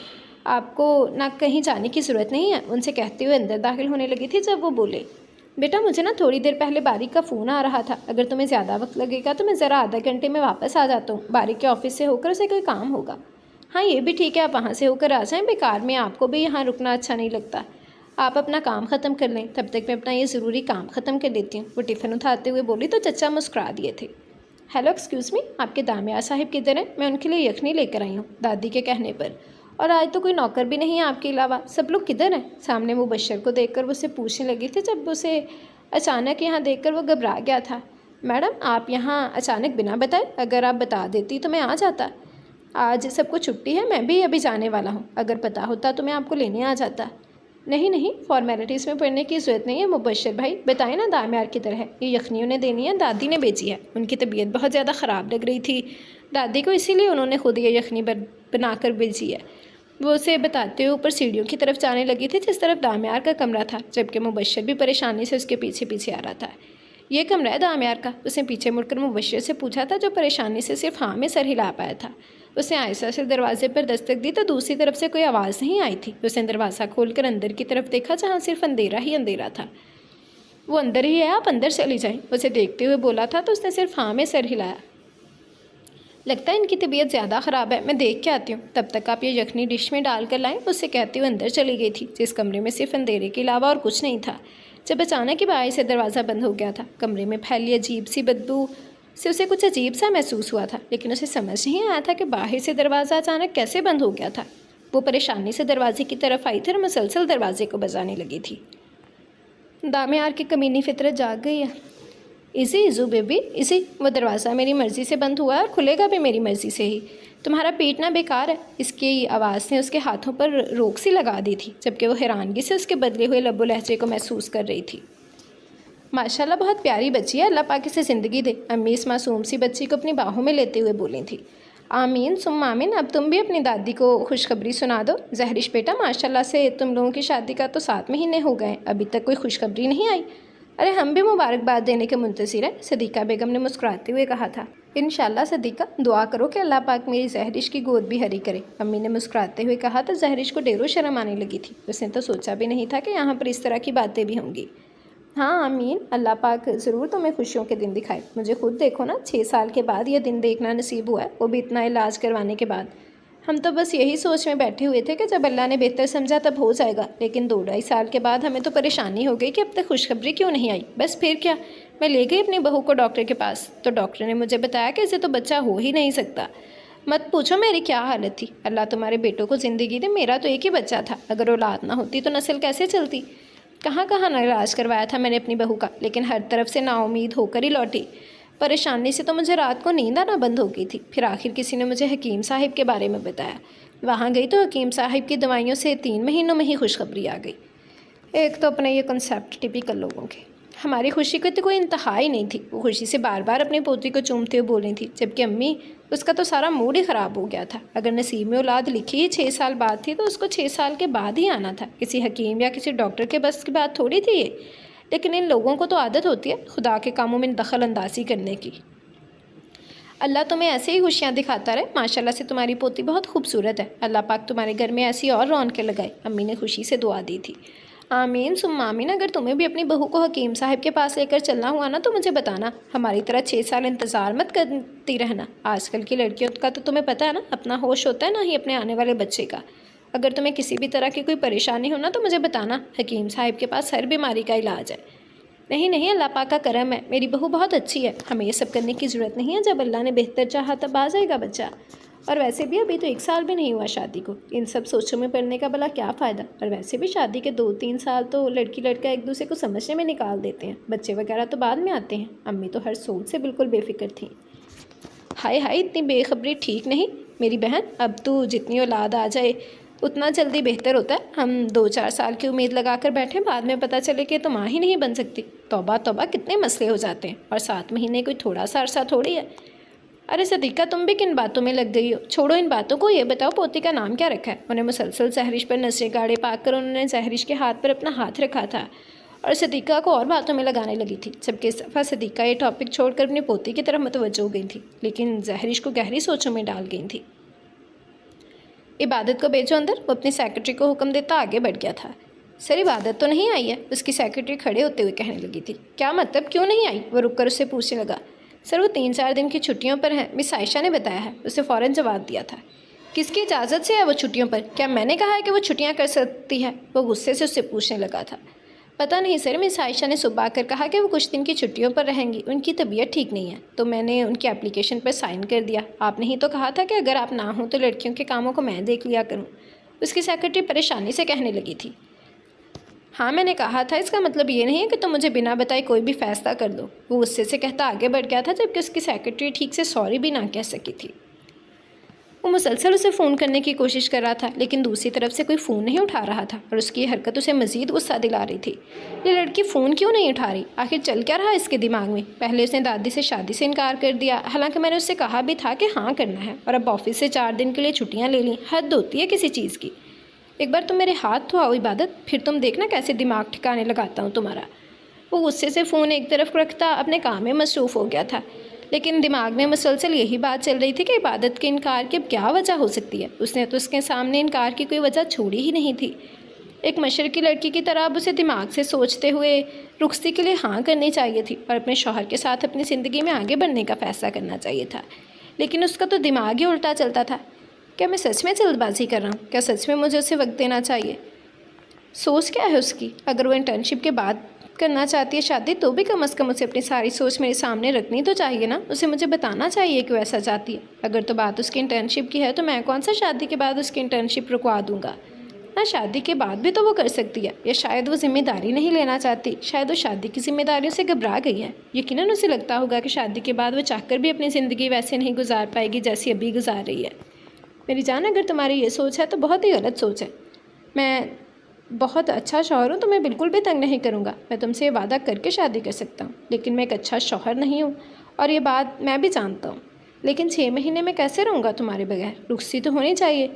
आपको ना कहीं जाने की ज़रूरत नहीं है, उनसे कहते हुए अंदर दाखिल होने लगी थी जब वो बोले, बेटा मुझे ना थोड़ी देर पहले बारिक का फ़ोन आ रहा था, अगर तुम्हें ज़्यादा वक्त लगेगा तो मैं ज़रा आधा घंटे में वापस आ जाता हूँ, बारिक के ऑफिस से होकर उसे कोई काम होगा। हाँ ये भी ठीक है, आप वहाँ से होकर आ जाएँ, बेकार में आपको भी यहाँ रुकना अच्छा नहीं लगता। आप अपना काम ख़त्म कर लें, तब तक मैं अपना ये ज़रूरी काम ख़त्म कर लेती हूँ। वो टिफ़िन उठाते हुए बोली तो चचा मुस्कुरा दिए थे। हेलो एक्सक्यूज़ मी, आपके दामियार साहिब किधर हैं? मैं उनके लिए यखनी लेकर आई हूँ, दादी के कहने पर। और आज तो कोई नौकर भी नहीं है आपके अलावा, सब लोग किधर हैं? सामने मुबश्शिर को देखकर वो उससे पूछने लगी थी, जब उसे अचानक यहाँ देखकर वो घबरा गया था। मैडम आप यहाँ अचानक बिना बताए, अगर आप बता देती तो मैं आ जाता। आज सबको छुट्टी है, मैं भी अभी जाने वाला हूँ, अगर पता होता तो मैं आपको लेने आ जाता। नहीं नहीं, फॉर्मेलिटीज़ में पढ़ने की ज़रूरत नहीं है मुबश्शिर भाई, बताएं ना दामियार की तरह है, ये यखनी उन्हें देनी है, दादी ने बेची है, उनकी तबीयत बहुत ज़्यादा ख़राब लग रही थी दादी को, इसीलिए उन्होंने खुद ये यखनी बना कर बेची है। वो उसे बताते हुए ऊपर सीढ़ियों की तरफ जाने लगी थी जिस तरफ दामियार का कमरा था, जबकि मुबश्शिर भी परेशानी से उसके पीछे पीछे आ रहा था। ये कमरा है दामियार का, उसने पीछे मुड़कर मुबश्शिर से पूछा था, जो परेशानी से सिर्फ हाँ में सर हिला पाया था। उसने आहिस्ता से दरवाजे पर दस्तक दी तो दूसरी तरफ से कोई आवाज़ नहीं आई थी। उसने दरवाज़ा खोलकर अंदर की तरफ देखा, जहाँ सिर्फ अंधेरा ही अंधेरा था। वो अंदर ही है, आप अंदर चली जाएं, उसे देखते हुए बोला था तो उसने सिर्फ हाँ में सर हिलाया। लगता है इनकी तबीयत ज़्यादा ख़राब है, मैं देख के आती हूँ, तब तक आप ये यखनी डिश में डाल कर लाएँ, उससे कहते हुए अंदर चली गई थी, जिस कमरे में सिर्फ अंधेरे के अलावा और कुछ नहीं था। जब अचानक ही बाहर से दरवाज़ा बंद हो गया था, कमरे में फैली अजीब सी बदबू से उसे कुछ अजीब सा महसूस हुआ था, लेकिन उसे समझ नहीं आया था कि बाहर से दरवाज़ा अचानक कैसे बंद हो गया था। वो परेशानी से दरवाजे की तरफ आई थी और मुसलसल दरवाजे को बजाने लगी थी। दामियार की कमीनी फितरत जाग गई है, इजी इज़ू बेबी इजी, वो दरवाज़ा मेरी मर्ज़ी से बंद हुआ है और खुलेगा भी मेरी मर्ज़ी से ही। तुम्हारा पीटना बेकार है। इसकी आवाज़ ने उसके हाथों पर रोक सी लगा दी थी, जबकि वो हैरानगी से उसके बदले हुए लब्बो लहजे को महसूस कर रही थी। माशाल्लाह बहुत प्यारी बच्ची है, अल्लाह पाक इसे ज़िंदगी दे। अम्मी इस मासूम सी बच्ची को अपनी बाहों में लेते हुए बोली थी। आमीन सुम आमीन। अब तुम भी अपनी दादी को खुशखबरी सुना दो। जहरिश बेटा, माशाल्लाह से तुम लोगों की शादी का तो 7 महीने हो गए, अभी तक कोई खुशखबरी नहीं आई। अरे हम भी मुबारकबाद देने के मुंतज़िर हैं, सदीक़ा बेगम ने मुस्कुराते हुए कहा था। इंशाल्लाह सदीक़ा, दुआ करो कि अल्लाह पाक मेरी जहरिश की गोद भी हरी करे, अम्मी ने मुस्कुराते हुए कहा। तो जहरिश को ढेरों शर्म आने लगी थी। उसने तो सोचा भी नहीं था कि यहाँ पर इस तरह की बातें भी होंगी। हाँ आमीन, अल्लाह पाक ज़रूर तुम्हें खुशियों के दिन दिखाए। मुझे खुद देखो ना, 6 साल के बाद यह दिन देखना नसीब हुआ है, वो भी इतना इलाज करवाने के बाद। हम तो बस यही सोच में बैठे हुए थे कि जब अल्लाह ने बेहतर समझा तब हो जाएगा, लेकिन 2-2.5 साल के बाद हमें तो परेशानी हो गई कि अब तक खुशखबरी क्यों नहीं आई। बस फिर क्या, मैं ले गई अपनी बहू को डॉक्टर के पास, तो डॉक्टर ने मुझे बताया कि इसे तो बच्चा हो ही नहीं सकता। मत पूछो मेरी क्या हालत थी। अल्लाह तुम्हारे बेटों को ज़िंदगी दे, मेरा तो एक ही बच्चा था, अगर औलाद ना होती तो नस्ल कैसे चलती। कहाँ कहाँ ना इलाज करवाया था मैंने अपनी बहू का, लेकिन हर तरफ से नाउमीद होकर ही लौटी। परेशानी से तो मुझे रात को नींद आना बंद हो गई थी। फिर आखिर किसी ने मुझे हकीम साहिब के बारे में बताया। वहाँ गई तो हकीम साहिब की दवाइयों से 3 महीनों में ही खुशखबरी आ गई। एक तो अपने ये कॉन्सेप्ट टिपिकल लोगों के। हमारी खुशी की तो कोई इंतहा ही नहीं थी। वो खुशी से बार बार अपनी पोती को चूमते हुए बोल रही थी, जबकि अम्मी, उसका तो सारा मूड ही ख़राब हो गया था। अगर नसीब में औलाद लिखी ही 6 साल बाद थी तो उसको 6 साल के बाद ही आना था। किसी हकीम या किसी डॉक्टर के बस की बात थोड़ी थी ये। लेकिन इन लोगों को तो आदत होती है खुदा के कामों में दखल अंदाजी करने की। अल्लाह तुम्हें ऐसे ही खुशियाँ दिखाता रहे। माशाल्लाह से तुम्हारी पोती बहुत खूबसूरत है। अल्लाह पाक तुम्हारे घर में ऐसी और रौनकें लगाए, अम्मी ने खुशी से दुआ दी थी। आमीन सुम आमीन। अगर तुम्हें भी अपनी बहू को हकीम साहब के पास लेकर चलना हुआ ना तो मुझे बताना। हमारी तरह 6 साल इंतज़ार मत करती रहना। आजकल की लड़कियों का तो तुम्हें पता है ना, अपना होश होता है ना ही अपने आने वाले बच्चे का। अगर तुम्हें किसी भी तरह की कोई परेशानी हो ना तो मुझे बताना, हकीम साहब के पास हर बीमारी का इलाज है। नहीं नहीं, अल्लाह पाक का करम है, मेरी बहू बहुत अच्छी है, हमें ये सब करने की ज़रूरत नहीं है। जब अल्लाह ने बेहतर चाहा तब आ जाएगा बच्चा। और वैसे भी अभी तो 1 साल भी नहीं हुआ शादी को, इन सब सोचों में पड़ने का भला क्या फ़ायदा। और वैसे भी शादी के 2-3 साल तो लड़की लड़का एक दूसरे को समझने में निकाल देते हैं, बच्चे वगैरह तो बाद में आते हैं। अम्मी तो हर सोच से बिल्कुल बेफिक्र थी। हाय हाय, इतनी बेखबरी ठीक नहीं मेरी बहन। अब तो जितनी औलाद आ जाए उतना जल्दी बेहतर होता है। हम 2-4 साल की उम्मीद लगा कर बैठे, बाद में पता चले कि तो माँ ही नहीं बन सकती। तौबा तौबा, कितने मसले हो जाते हैं। और 7 महीने कोई थोड़ा सा अरसा थोड़ी है। अरे सदीक़ा, तुम भी किन बातों में लग गई हो। छोड़ो इन बातों को, ये बताओ पोती का नाम क्या रखा है। उन्हें मुसलसल जहरिश पर नजरें गाड़े पाकर उन्होंने जहरिश के हाथ पर अपना हाथ रखा था और सदीक़ा को और बातों में लगाने लगी थी। जबकि इस दफ़ा सदीक़ा ये टॉपिक छोड़कर अपनी पोती की तरफ मुतवज्जो हो गई थी, लेकिन जहरिश को गहरी सोचों में डाल गई थी। इबादत को भेजो अंदर, वो अपनी सेक्रेटरी को हुक्म देता आगे बढ़ गया था। सर इबादत तो नहीं आई है, उसकी सेक्रेटरी खड़े होते हुए कहने लगी थी। क्या मतलब, क्यों नहीं आई? वो रुककर उससे पूछने लगा। सर वो 3-4 दिन की छुट्टियों पर है, मिस आयशा ने बताया है। उसे फ़ौरन जवाब दिया था। किसकी इजाज़त से है वो छुट्टियों पर? क्या मैंने कहा है कि वो छुट्टियाँ कर सकती है? वो गुस्से से उससे पूछने लगा था। पता नहीं सर, मिस आयशा ने सुबह आकर कहा कि वो कुछ दिन की छुट्टियों पर रहेंगी, उनकी तबीयत ठीक नहीं है, तो मैंने उनकी एप्लीकेशन पर साइन कर दिया। आपने ही तो कहा था कि अगर आप ना हों तो लड़कियों के कामों को मैं देख लिया करूँ। उसकी सेक्रेटरी परेशानी से कहने लगी थी। हाँ मैंने कहा था, इसका मतलब ये नहीं है कि तुम मुझे बिना बताए कोई भी फ़ैसला कर दो। वो गुस्से से कहता आगे बढ़ गया था, जबकि उसकी सेक्रेटरी ठीक से सॉरी भी ना कह सकी थी। वो मुसलसल उसे फ़ोन करने की कोशिश कर रहा था, लेकिन दूसरी तरफ से कोई फ़ोन नहीं उठा रहा था और उसकी हरकत उसे मज़ीद गुस्सा दिला रही थी। ये लड़की फ़ोन क्यों नहीं उठा रही? आखिर चल क्या रहा है इसके दिमाग में? पहले उसने दादी से शादी से इनकार कर दिया, हालांकि मैंने उससे कहा भी था कि हाँ करना है, और अब ऑफिस से 4 दिन के लिए छुट्टियाँ ले लीं। हद होती है किसी चीज़ की। एक बार तुम मेरे हाथ धोआओ इबादत, फिर तुम देखना कैसे दिमाग ठिकाने लगाता हूँ तुम्हारा। वो गुस्से से फ़ोन एक तरफ रखता अपने काम में मसरूफ़ हो गया था, लेकिन दिमाग में मुसलसल यही बात चल रही थी कि इबादत के इनकार की अब क्या वजह हो सकती है। उसने तो उसके सामने इनकार की कोई वजह छोड़ी ही नहीं थी। एक मशरकी लड़की की तरह अब उसे दिमाग से सोचते हुए रुखसती के लिए हाँ करनी चाहिए थी और अपने शौहर के साथ अपनी ज़िंदगी में आगे बढ़ने का फ़ैसला करना चाहिए था, लेकिन उसका तो दिमाग ही उल्टा चलता था। क्या मैं सच में जल्दबाजी कर रहा हूँ? क्या सच में मुझे उसे वक्त देना चाहिए? सोच क्या है उसकी? अगर वो इंटर्नशिप के बाद करना चाहती है शादी, तो भी कम से कम उसे अपनी सारी सोच मेरे सामने रखनी तो चाहिए ना। उसे मुझे बताना चाहिए कि वो ऐसा चाहती है। अगर तो बात उसकी इंटर्नशिप की है तो मैं कौन सा शादी के बाद उसकी इंटर्नशिप रुकवा दूँगा। ना शादी के बाद भी तो वो कर सकती है, या शायद वो जिम्मेदारी नहीं लेना चाहती, शायद वो शादी की जिम्मेदारियों से घबरा गई है। यकीनन उसे लगता होगा कि शादी के बाद वो चाहकर भी अपनी ज़िंदगी वैसे नहीं गुजार पाएगी जैसी अभी गुजार रही है। मेरी जान, अगर तुम्हारी ये सोच है तो बहुत ही गलत सोच है। मैं बहुत अच्छा शौहर हूँ, तो मैं बिल्कुल भी तंग नहीं करूँगा। मैं तुमसे ये वादा करके शादी कर सकता हूँ, लेकिन मैं एक अच्छा शौहर नहीं हूँ, और ये बात मैं भी जानता हूँ। लेकिन 6 महीने में कैसे रहूँगा तुम्हारे बगैर? रुखसी तो होनी चाहिए।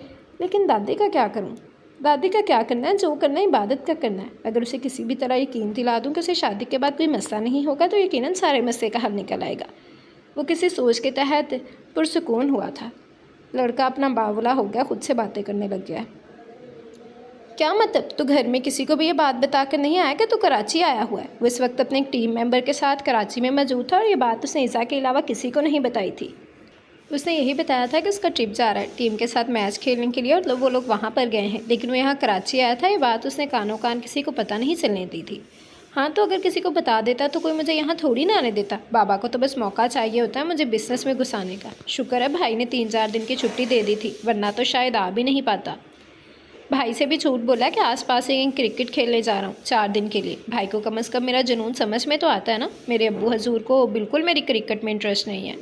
लेकिन दादी का क्या करूँ? दादी का क्या करना है? जो करना है इबादत का करना है। अगर उसे किसी भी तरह यकीन दिला दूँ कि उसे शादी के बाद कोई मसला नहीं होगा, तो यकीनन सारे मसले का हल निकल आएगा। वो किसी सोच के तहत पुरसुकून हुआ था। लड़का अपना बावला हो गया, खुद से बातें करने लग गया। क्या मतलब? तू घर में किसी को भी ये बात बता कर नहीं आया कि तू कराची आया हुआ है? वो इस वक्त अपने एक टीम मेंबर के साथ कराची में मौजूद था, और ये बात उसने ईसा के अलावा किसी को नहीं बताई थी। उसने यही बताया था कि उसका ट्रिप जा रहा है टीम के साथ मैच खेलने के लिए, और वो लोग वहाँ पर गए हैं, लेकिन वो यहाँ कराची आया था। ये बात उसने कानों कान किसी को पता नहीं चलने दी थी। हाँ, तो अगर किसी को बता देता तो कोई मुझे यहाँ थोड़ी ना आने देता। बाबा को तो बस मौका चाहिए होता है मुझे बिज़नेस में घुसाने का। शुक्र है भाई ने 3-4 दिन की छुट्टी दे दी थी, वरना तो शायद आ भी नहीं पाता। भाई से भी झूठ बोला कि आसपास एक क्रिकेट खेलने जा रहा हूँ 4 दिन के लिए। भाई को कम से कम मेरा जुनून समझ में तो आता है ना। मेरे अब्बू हजूर को बिल्कुल मेरी क्रिकेट में इंटरेस्ट नहीं है।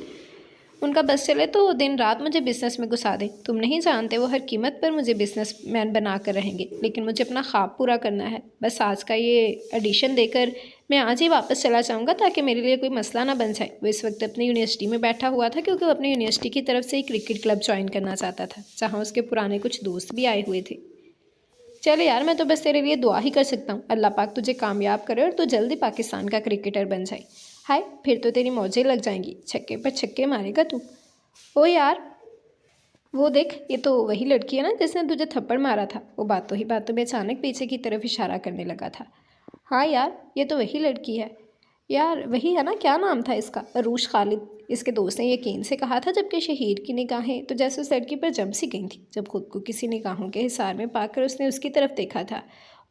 उनका बस चले तो दिन रात मुझे बिज़नेस में घुसा दें। तुम नहीं जानते वो हर कीमत पर मुझे बिजनेसमैन बना कर रहेंगे, लेकिन मुझे अपना ख्वाब पूरा करना है। बस आज का ये एडिशन देकर मैं आज ही वापस चला जाऊँगा, ताकि मेरे लिए कोई मसला ना बन जाए। वो इस वक्त अपनी यूनिवर्सिटी में बैठा हुआ था, क्योंकि वो अपनी यूनिवर्सिटी की तरफ से ही क्रिकेट क्लब ज्वाइन करना चाहता था, जहाँ उसके पुराने कुछ दोस्त भी आए हुए थे। चल यार, मैं तो बस तेरे लिए दुआ ही कर सकता हूँ, अल्लाह पाक तुझे कामयाब करे और तू जल्दी पाकिस्तान का क्रिकेटर बन जाए। हाय, फिर तो तेरी मौजें लग जाएंगी, छक्के पर छक्के मारेगा तू। ओ यार, वो देख, ये तो वही लड़की है ना जिसने तुझे थप्पड़ मारा था। वो बातों ही बातों में अचानक पीछे की तरफ इशारा करने लगा था। हाँ यार, ये तो वही लड़की है यार, वही है ना। क्या नाम था इसका? अरूश खालिद, इसके दोस्त ने यकीन से कहा था, जबकि शहीर की निगाहें तो जैसे उस लड़की पर जम सी गई थी। जब खुद को किसी निगाहों के हिसार में पाकर उसने उसकी तरफ देखा था,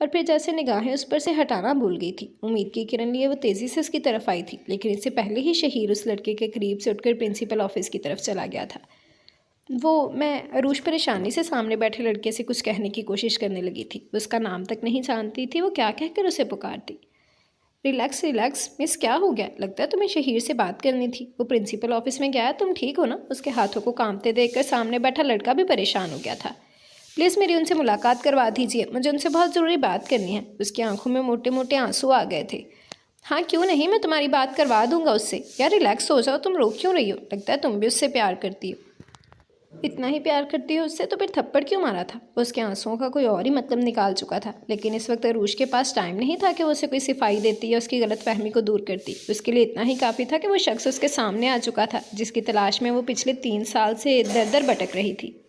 और फिर जैसे निगाहें उस पर से हटाना भूल गई थी। उम्मीद की किरण लिए वो तेज़ी से उसकी तरफ आई थी, लेकिन इससे पहले ही शहीर उस लड़के के करीब से उठकर प्रिंसिपल ऑफिस की तरफ चला गया था। मैं अरूश परेशानी से सामने बैठे लड़के से कुछ कहने की कोशिश करने लगी थी। उसका नाम तक नहीं जानती थी, वो क्या कहकर उसे पुकारती। रिलैक्स रिलैक्स मिस, क्या हो गया? लगता है तुम्हें शहीर से बात करनी थी। वो प्रिंसिपल ऑफिस में गया, तुम ठीक हो ना? उसके हाथों को कांपते देखकर सामने बैठा लड़का भी परेशान हो गया था। प्लीज़ मेरी उनसे मुलाकात करवा दीजिए, मुझे उनसे बहुत ज़रूरी बात करनी है। उसकी आंखों में मोटे मोटे आंसू आ गए थे। हाँ क्यों नहीं, मैं तुम्हारी बात करवा दूंगा उससे। यार रिलैक्स हो जाओ, तुम रो क्यों रही हो? लगता है तुम भी उससे प्यार करती हो। इतना ही प्यार करती हो उससे तो फिर थप्पड़ क्यों मारा था? उसके आंसुओं का कोई और ही मतलब निकाल चुका था, लेकिन इस वक्त अरूश के पास टाइम नहीं था कि वो उसे कोई सिफाई देती या उसकी गलतफहमी को दूर करती। उसके लिए इतना ही काफ़ी था कि वो शख्स उसके सामने आ चुका था, जिसकी तलाश में वो पिछले 3 साल से दर दर भटक रही थी।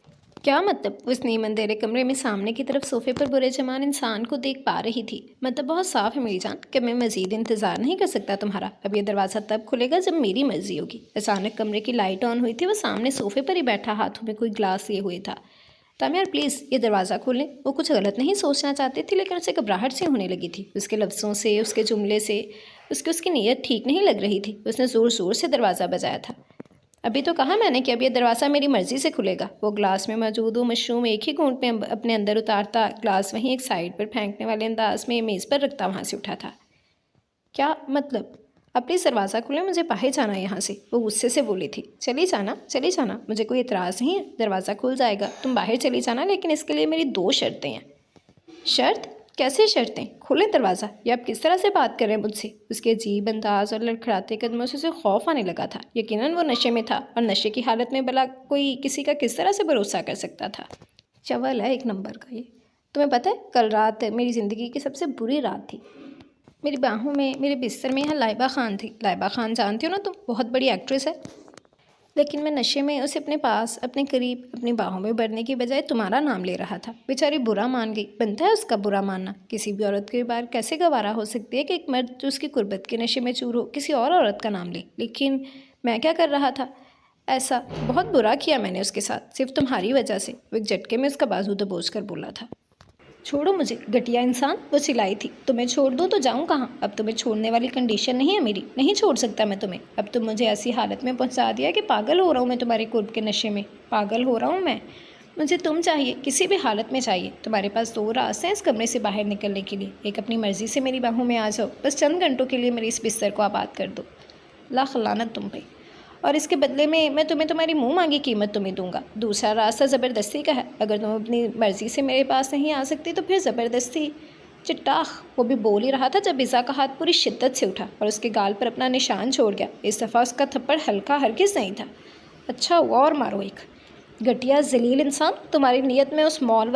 क्या मतलब? उस नीम अंधेरे कमरे में सामने की तरफ सोफे पर बुरे जमान इंसान को देख पा रही थी। मतलब बहुत साफ है मेरी जान कि मैं मज़ीद इंतज़ार नहीं कर सकता तुम्हारा। अब ये दरवाज़ा तब खुलेगा जब मेरी मर्जी होगी। अचानक कमरे की लाइट ऑन हुई थी। वो सामने सोफे पर ही बैठा हाथों में कोई ग्लास लिए हुए था। तामियार प्लीज़ ये दरवाज़ा खोलें। वो कुछ गलत नहीं सोचना चाहती थी, लेकिन उसे घबराहट से होने लगी थी। उसके लफ्ज़ों से, उसके जुमले से उसकी नीयत ठीक नहीं लग रही थी। उसने ज़ोर ज़ोर से दरवाज़ा बजाया था। अभी तो कहा मैंने कि अब यह दरवाज़ा मेरी मर्ज़ी से खुलेगा। वो ग्लास में मौजूद वो मशरूम एक ही घूंट में अपने अंदर उतारता, ग्लास वहीं एक साइड पर फेंकने वाले अंदाज में मेज़ पर रखता वहाँ से उठा था। क्या मतलब? अब प्लीज़ दरवाज़ा खुले, मुझे बाहर जाना है यहाँ से। वो गुस्से से बोली थी। चली जाना, मुझे कोई एतराज़ नहीं है, दरवाज़ा खुल जाएगा, तुम बाहर चली जाना, लेकिन इसके लिए मेरी 2 शर्तें हैं। शर्त? कैसे शर्तें? खोलें दरवाज़ा। ये आप किस तरह से बात कर रहे हैं मुझसे? उसके अजीब अंदाज और लड़खड़ाते कदमों से उसे खौफ आने लगा था। यकीनन वो नशे में था, और नशे की हालत में भला कोई किसी का किस तरह से भरोसा कर सकता था? चवल है एक नंबर का ये। तुम्हें पता है, कल रात मेरी ज़िंदगी की सबसे बुरी रात थी। मेरी बाहों में, मेरे बिस्तर में यहाँ लाइबा खान थी। लाइबा खान जानती हो ना तुम, बहुत बड़ी एक्ट्रेस है। लेकिन मैं नशे में उसे अपने पास, अपने करीब, अपनी बाहों में भरने की बजाय तुम्हारा नाम ले रहा था। बेचारी बुरा मान गई। बनता है उसका बुरा मानना। किसी भी औरत के बार कैसे गवारा हो सकती है कि एक मर्द जो उसकी कुर्बत के नशे में चूर हो किसी और औरत का नाम ले। लेकिन मैं क्या कर रहा था? ऐसा बहुत बुरा किया मैंने उसके साथ, सिर्फ तुम्हारी वजह से। वो एक झटके में उसका बाजू दबोच कर बोला था। छोड़ो मुझे, घटिया इंसान, वो चिल्लाई थी। तुम्हें छोड़ दूँ तो जाऊँ कहाँ? अब तुम्हें छोड़ने वाली कंडीशन नहीं है मेरी, नहीं छोड़ सकता मैं तुम्हें। अब तुम मुझे ऐसी हालत में पहुँचा दिया कि पागल हो रहा हूँ मैं तुम्हारे कुर्ब के नशे में, पागल हो रहा हूँ मैं। मुझे तुम चाहिए, किसी भी हालत में चाहिए। तुम्हारे पास दो रास्ते हैं इस कमरे से बाहर निकलने के लिए। एक, अपनी मर्ज़ी से मेरी बाहों में आ जाओ, बस चंद घंटों के लिए मेरे इस बिस्तर को आबाद कर दो, लाख लानत तुम पे, और इसके बदले में मैं तुम्हें तुम्हारी मुंह मांगी कीमत तुम्हें दूंगा। दूसरा रास्ता ज़बरदस्ती का है। अगर तुम अपनी मर्ज़ी से मेरे पास नहीं आ सकती तो फिर ज़बरदस्ती। चिट्टाख वो भी बोल ही रहा था जब इज़ा का हाथ पूरी शिद्दत से उठा और उसके गाल पर अपना निशान छोड़ गया। इस दफ़ा उसका थप्पड़ हल्का हरगिज़ नहीं था। अच्छा हुआ और मारो एक, घटिया जलील इंसान। तुम्हारी नीयत में उस मॉल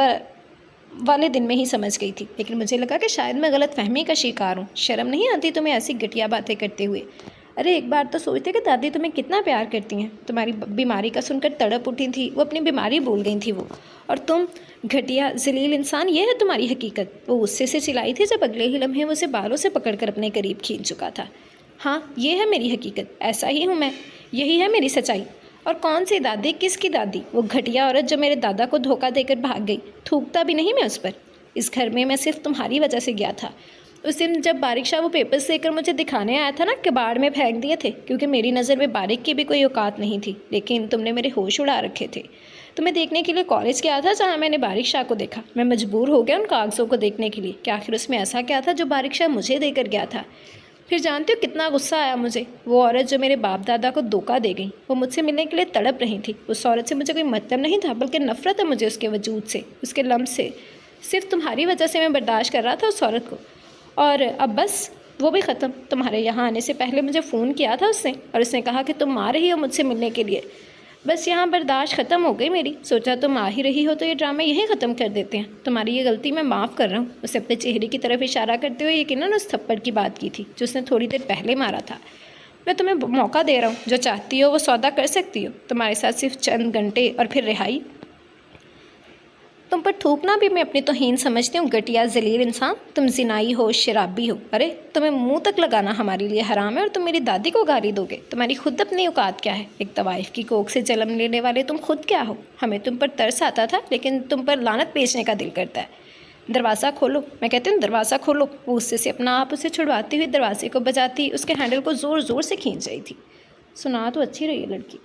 वाले दिन में ही समझ गई थी, लेकिन मुझे लगा कि शायद मैं गलत फहमी का शिकार हूँ। शर्म नहीं आती तुम्हें ऐसी घटिया बातें करते हुए? अरे एक बार तो सोचते कि दादी तुम्हें कितना प्यार करती हैं। तुम्हारी बीमारी का सुनकर तड़प उठी थी, वो अपनी बीमारी भूल गई थी वो। और तुम घटिया जलील इंसान, ये है तुम्हारी हकीकत। वो गुस्से से चिल्लाई थी जब अगले ही लम्हे वो उसे बालों से पकड़कर अपने करीब खींच चुका था। हाँ, ये है मेरी हकीकत, ऐसा ही हूँ मैं, यही है मेरी सच्चाई। और कौन सी दादी? किसकी दादी? वो घटिया औरत जो मेरे दादा को धोखा देकर भाग गई। थूकता भी नहीं मैं उस पर। इस घर में मैं सिर्फ तुम्हारी वजह से गया था। उस दिन जब बारिक शाह वो पेपर्स लेकर मुझे दिखाने आया था ना, कबाड़ में फेंक दिए थे, क्योंकि मेरी नज़र में बारिक की भी कोई औकात नहीं थी। लेकिन तुमने मेरे होश उड़ा रखे थे। तुम्हें देखने के लिए कॉलेज गया था जहाँ मैंने बारिक शाह को देखा। मैं मजबूर हो गया उन कागज़ों को देखने के लिए कि आखिर उसमें ऐसा क्या था जो बारिक शाह मुझे देकर गया था। फिर जानते हो कितना गुस्सा आया मुझे। वो औरत जो मेरे बाप दादा को धोखा दे गई, वो मुझसे मिलने के लिए तड़प रही थी। उस औरत से मुझे कोई मतलब नहीं था, बल्कि नफ़रत है मुझे उसके वजूद से, उसके लम्स से। सिर्फ तुम्हारी वजह से मैं बर्दाश्त कर रहा था उस औरत को, और अब बस वो भी ख़त्म। तुम्हारे यहाँ आने से पहले मुझे फ़ोन किया था उसने, और उसने कहा कि तुम आ रही हो मुझसे मिलने के लिए। बस यहाँ बर्दाश्त ख़त्म हो गई मेरी। सोचा तुम आ ही रही हो तो ये ड्रामा यहीं ख़त्म कर देते हैं। तुम्हारी ये गलती मैं माफ़ कर रहा हूँ। उसे अपने चेहरे की तरफ इशारा करते हुए यकीनन उस थप्पड़ की बात की थी जो उसने थोड़ी देर पहले मारा था। मैं तुम्हें मौका दे रहा हूँ, जो चाहती हो वो सौदा कर सकती हो। तुम्हारे साथ सिर्फ चंद घंटे और फिर रिहाई। तुम पर थूकना भी मैं अपनी तौहीन समझती हूँ, घटिया जलील इंसान। तुम जिनाई हो, शराबी हो। अरे तुम्हें मुंह तक लगाना हमारे लिए हराम है, और तुम मेरी दादी को गाली दोगे। तुम्हारी खुद अपनी औकात क्या है? एक तवाइफ की कोख से जन्म लेने वाले तुम खुद क्या हो? हमें तुम पर तरस आता था, लेकिन तुम पर लानत बेचने का दिल करता है। दरवाज़ा खोलो, मैं कहती हूँ दरवाज़ा खोलो। वो उससे से अपना आप उसे छुड़वाती हुई दरवाजे को बजाती उसके हैंडल को ज़ोर ज़ोर से खींच रही थी। सुना तो अच्छी रही है लड़की,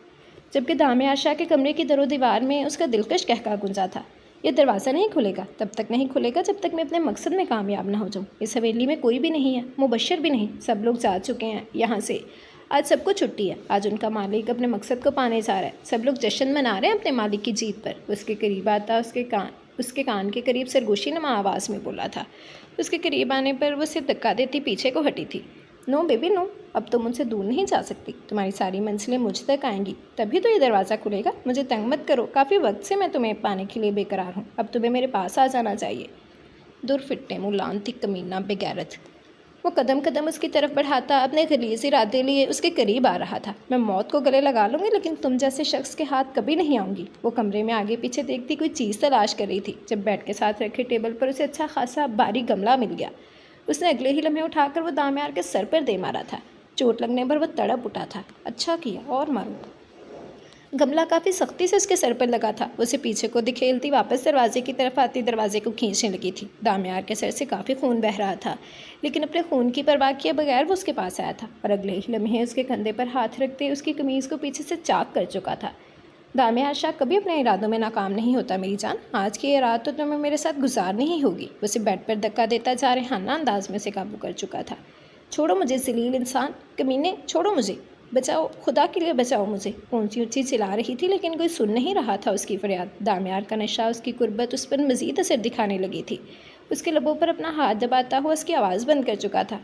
जबकि दामे आशा के कमरे की दरो दीवार में उसका दिलकश कहका गुंजा था। ये दरवाज़ा नहीं खुलेगा, तब तक नहीं खुलेगा जब तक मैं अपने मकसद में कामयाब ना हो जाऊँ। इस हवेली में कोई भी नहीं है, मुबशर भी नहीं। सब लोग जा चुके हैं यहाँ से। आज सबको छुट्टी है। आज उनका मालिक अपने मकसद को पाने जा रहा है। सब लोग जश्न मना रहे हैं अपने मालिक की जीत पर। उसके करीब आता उसके कान के करीब सरगोशी नमा आवाज़ में बोला था। उसके करीब आने पर वो सिर्फ धक्का देती पीछे को हटी थी। नो बेबी नो, अब तुम मुझसे दूर नहीं जा सकती। तुम्हारी सारी मंजिलें मुझ तक आएंगी, तभी तो ये दरवाज़ा खुलेगा। मुझे तंग मत करो, काफ़ी वक्त से मैं तुम्हें पाने के लिए बेकरार हूँ। अब तुम्हें मेरे पास आ जाना चाहिए। दूर फिट्टे मुँह लानती कमीना बेगैरत। वो कदम कदम उसकी तरफ बढ़ाता अपने गलीज़ इरादे लिए उसके करीब आ रहा था। मैं मौत को गले लगा लूँगी, लेकिन तुम जैसे शख्स के हाथ कभी नहीं आऊँगी। वो कमरे में आगे पीछे देखती कोई चीज़ तलाश कर रही थी, जब बेड के साथ रखे टेबल पर उसे अच्छा खासा भारी गमला मिल गया। उसने अगले ही लम्हे उठाकर वो दामेयार के सर पर दे मारा था। चोट लगने पर वो तड़प उठा था। अच्छा किया, और मारो। गमला काफ़ी सख्ती से उसके सर पर लगा था। उसे पीछे को दिखेलती वापस दरवाजे की तरफ आती दरवाजे को खींचने लगी थी। दामेयार के सर से काफ़ी खून बह रहा था, लेकिन अपने खून की परवाह किए बगैर वो उसके पास आया था और अगले ही लम्हे उसके कंधे पर हाथ रखते उसकी कमीज़ को पीछे से चाक कर चुका था। दामेयार शाह कभी अपने इरादों में नाकाम नहीं होता मेरी जान। आज की ये रात तो तुम्हें मेरे साथ गुजारनी ही होगी। उसे बेड पर धक्का देता जा रेहाना अंदाज में से काबू कर चुका था। छोड़ो मुझे जलील इंसान, कमीने, छोड़ो मुझे, बचाओ, खुदा के लिए बचाओ मुझे। ऊंची ऊंची चिल्ला रही थी, लेकिन कोई सुन नहीं रहा था उसकी फरियाद। दामेयार का नशा, उसकी कुर्बत उस पर मज़ीद असर दिखाने लगी थी। उसके लबों पर अपना हाथ दबाता हुआ उसकी आवाज़ बंद कर चुका था।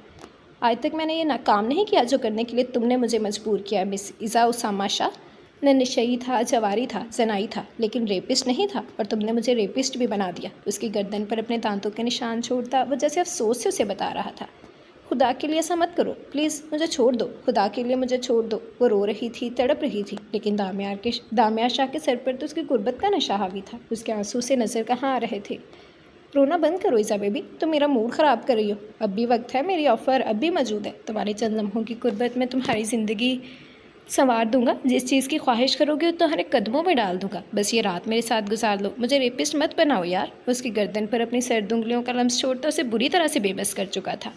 आज तक मैंने ये काम नहीं किया जो करने के लिए तुमने मुझे मजबूर किया मिस इज़ा उसामा शाह। न नशई था, जवारी था, जनाई था, लेकिन रेपिस्ट नहीं था, और तुमने मुझे रेपिस्ट भी बना दिया। उसकी गर्दन पर अपने दांतों के निशान छोड़ता वो जैसे अफसोस से उसे बता रहा था। खुदा के लिए ऐसा मत करो, प्लीज़ मुझे छोड़ दो, खुदा के लिए मुझे छोड़ दो। वो रो रही थी, तड़प रही थी, लेकिन दामेयार शाह के सर पर तो उसकी गुर्बत का नशा हावी था। उसके आंसू से नज़र कहाँ आ रहे थे। रोना बंद करो इज़ा बेबी, तुम मेरा मूड ख़राब कर रही हो। अब भी वक्त है, मेरी ऑफ़र अब भी मौजूद है। तुम्हारे चंद लम्हों की गुर्बत में तुम्हारी ज़िंदगी संवार दूंगा। जिस चीज़ की ख्वाहिश करोगे तो तुम्हारे कदमों में डाल दूंगा। बस ये रात मेरे साथ गुजार लो, मुझे रेपिस्ट मत बनाओ यार। उसकी गर्दन पर अपनी सर्द उंगलियों का लम्स छोड़ता उसे बुरी तरह से बेबस कर चुका था।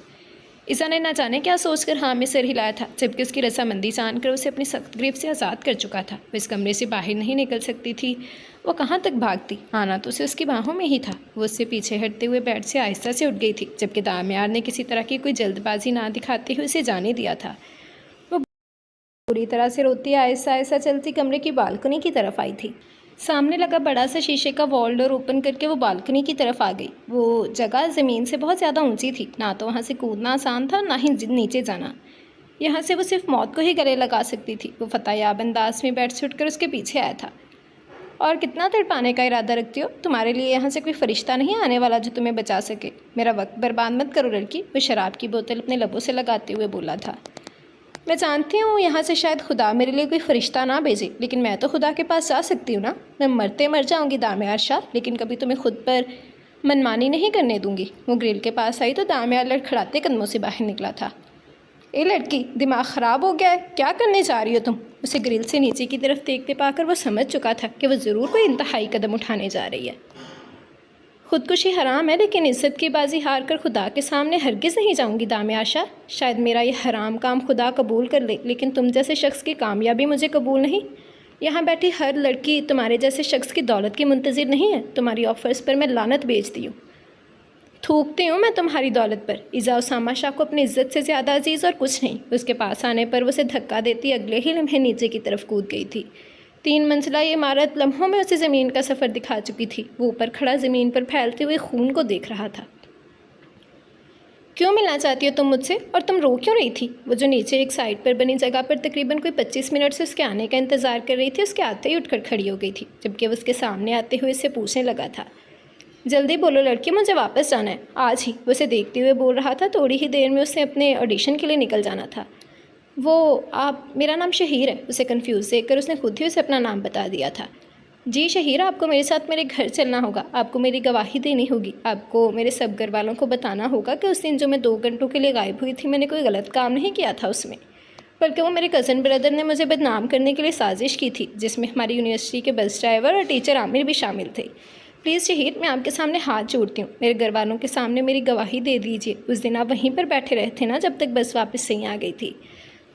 ईसा ने ना जाने क्या सोचकर हाँ में सिर हिलाया था, जबकि उसकी रजामंदी जानकर उसे अपनी सख्त गिरफ्त से आज़ाद कर चुका था। वो इस कमरे से बाहर नहीं निकल सकती थी। वो कहाँ तक भागती, आना तो उसे उसकी बाहों में ही था। वो उससे पीछे हटते हुए बेड से आहिस्ता से उठ गई थी, जबकि दामियार ने किसी तरह की कोई जल्दबाजी ना दिखाते हुए उसे जाने दिया था। वो पूरी तरह से रोती आहिस्ता आहिस्ता चलती कमरे की बालकनी की तरफ आई थी। सामने लगा बड़ा सा शीशे का वॉल डोर ओपन करके वो बालकनी की तरफ आ गई। वो जगह ज़मीन से बहुत ज़्यादा ऊंची थी, ना तो वहाँ से कूदना आसान था, ना ही नीचे जाना। यहाँ से वो सिर्फ मौत को ही गले लगा सकती थी। वो फतेयाब अंदाज में बेड से उठकर उसके पीछे आया था। और कितना तड़पाने का इरादा रखती हो? तुम्हारे लिए यहाँ से कोई फरिश्ता नहीं आने वाला जो तुम्हें बचा सके। मेरा वक्त बर्बाद मत करो लड़की, वो शराब की बोतल अपने लबों से लगाते हुए बोला था। मैं जानती हूँ यहाँ से शायद खुदा मेरे लिए कोई फरिश्ता ना भेजे, लेकिन मैं तो खुदा के पास जा सकती हूँ ना। मैं मरते मर जाऊँगी दामियार शाह, लेकिन कभी तुम्हें खुद पर मनमानी नहीं करने दूँगी। वो ग्रिल के पास आई तो दामियार लड़खड़ाते कदमों से बाहर निकला था। ए लड़की, दिमाग ख़राब हो गया है, क्या करने जा रही हो तुम? उसे ग्रिल से नीचे की तरफ देखते पाकर वो समझ चुका था कि वो ज़रूर कोई इंतहाई कदम उठाने जा रही है। खुदकुशी हराम है, लेकिन इज्जत की बाजी हार कर खुदा के सामने हरगिज़ नहीं जाऊंगी दामियार शाह। शायद मेरा ये हराम काम खुदा कबूल कर ले, लेकिन तुम जैसे शख्स की कामयाबी मुझे कबूल नहीं। यहाँ बैठी हर लड़की तुम्हारे जैसे शख्स की दौलत की मुंतज़िर नहीं है। तुम्हारी ऑफर्स पर मैं लानत बेचती हूँ, थूकती हूँ मैं तुम्हारी दौलत पर। इज़ा उसामा शाह को अपनी इज्जत से ज़्यादा अजीज़ और कुछ नहीं। उसके पास आने पर वो उसे धक्का देती अगले ही लम्हे नीचे की तरफ कूद गई थी। 3 मंजिला ये इमारत लम्हों में उसे ज़मीन का सफ़र दिखा चुकी थी। वो ऊपर खड़ा ज़मीन पर फैलते हुए खून को देख रहा था। क्यों मिलना चाहती हो तुम मुझसे, और तुम रो क्यों रही थी? वो जो नीचे एक साइड पर बनी जगह पर तकरीबन कोई 25 मिनट से उसके आने का इंतज़ार कर रही थी, उसके आते ही उठकर खड़ी हो गई थी, जबकि वो उसके सामने आते हुए इससे पूछने लगा था। जल्दी बोलो लड़की, मुझे वापस जाना है आज ही। वो उसे देखते हुए बोल रहा था। थोड़ी ही देर में उसे अपने ऑडिशन के लिए निकल जाना था। मेरा नाम शहीर है। उसे कंफ्यूज देखकर उसने खुद ही उसे अपना नाम बता दिया था। जी शहीर, आपको मेरे साथ मेरे घर चलना होगा। आपको मेरी गवाही देनी होगी। आपको मेरे सब घर वालों को बताना होगा कि उस दिन जो मैं 2 घंटों के लिए गायब हुई थी, मैंने कोई गलत काम नहीं किया था उसमें, बल्कि वो मेरे कज़न ब्रदर ने मुझे बदनाम करने के लिए साजिश की थी, जिसमें हमारी यूनिवर्सिटी के बस ड्राइवर और टीचर आमिर भी शामिल थे। प्लीज़ शहीद, मैं आपके सामने हाथ जोड़ती हूँ, मेरे घर वालों के सामने मेरी गवाही दे दीजिए। उस दिन आप वहीं पर बैठे रहे थे ना, जब तक बस वापस सही आ गई थी।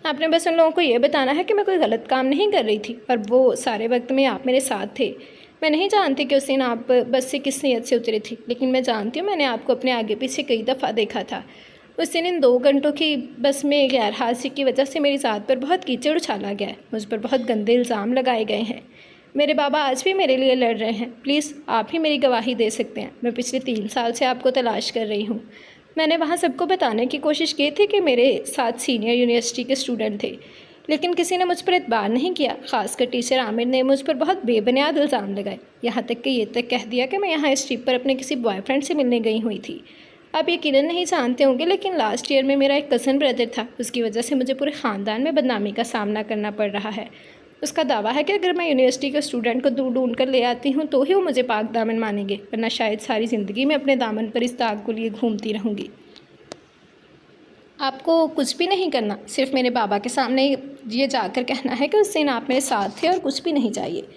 आपने बस उन लोगों को ये बताना है कि मैं कोई गलत काम नहीं कर रही थी, और वो सारे वक्त में आप मेरे साथ थे। मैं नहीं जानती कि उस दिन आप बस से किस नीयत से उतरी थी, लेकिन मैं जानती हूँ मैंने आपको अपने आगे पीछे कई दफ़ा देखा था। उस दिन इन 2 घंटों की बस में गैर हाजिरी की वजह से मेरी ज़ात पर बहुत कीचड़ उछाला गया है। मुझ पर बहुत गंदे इल्ज़ाम लगाए गए हैं। मेरे बाबा आज भी मेरे लिए लड़ रहे हैं। प्लीज़ आप ही मेरी गवाही दे सकते हैं। मैं पिछले 3 साल से आपको तलाश कर रही हूँ। मैंने वहाँ सबको बताने की कोशिश की थी कि मेरे साथ सीनियर यूनिवर्सिटी के स्टूडेंट थे, लेकिन किसी ने मुझ पर एतबार नहीं किया। ख़ासकर टीचर आमिर ने मुझ पर बहुत बेबुनियाद इल्ज़ाम लगाए, यहाँ तक कि ये तक कह दिया कि मैं यहाँ इस ट्रिप पर अपने किसी बॉयफ्रेंड से मिलने गई हुई थी। आप यकीनन नहीं जानते होंगे, लेकिन लास्ट ईयर में मेरा एक कज़न ब्रदर था। उसकी वजह से मुझे पूरे ख़ानदान में बदनामी का सामना करना पड़ रहा है। उसका दावा है कि अगर मैं यूनिवर्सिटी के स्टूडेंट को ढूंढ कर ले आती हूँ तो ही वो मुझे पाक दामन मानेंगे, वरना शायद सारी ज़िंदगी में अपने दामन पर इस दाग को लिए घूमती रहूँगी। आपको कुछ भी नहीं करना, सिर्फ मेरे बाबा के सामने ये जाकर कहना है कि उस दिन आप मेरे साथ थे, और कुछ भी नहीं चाहिए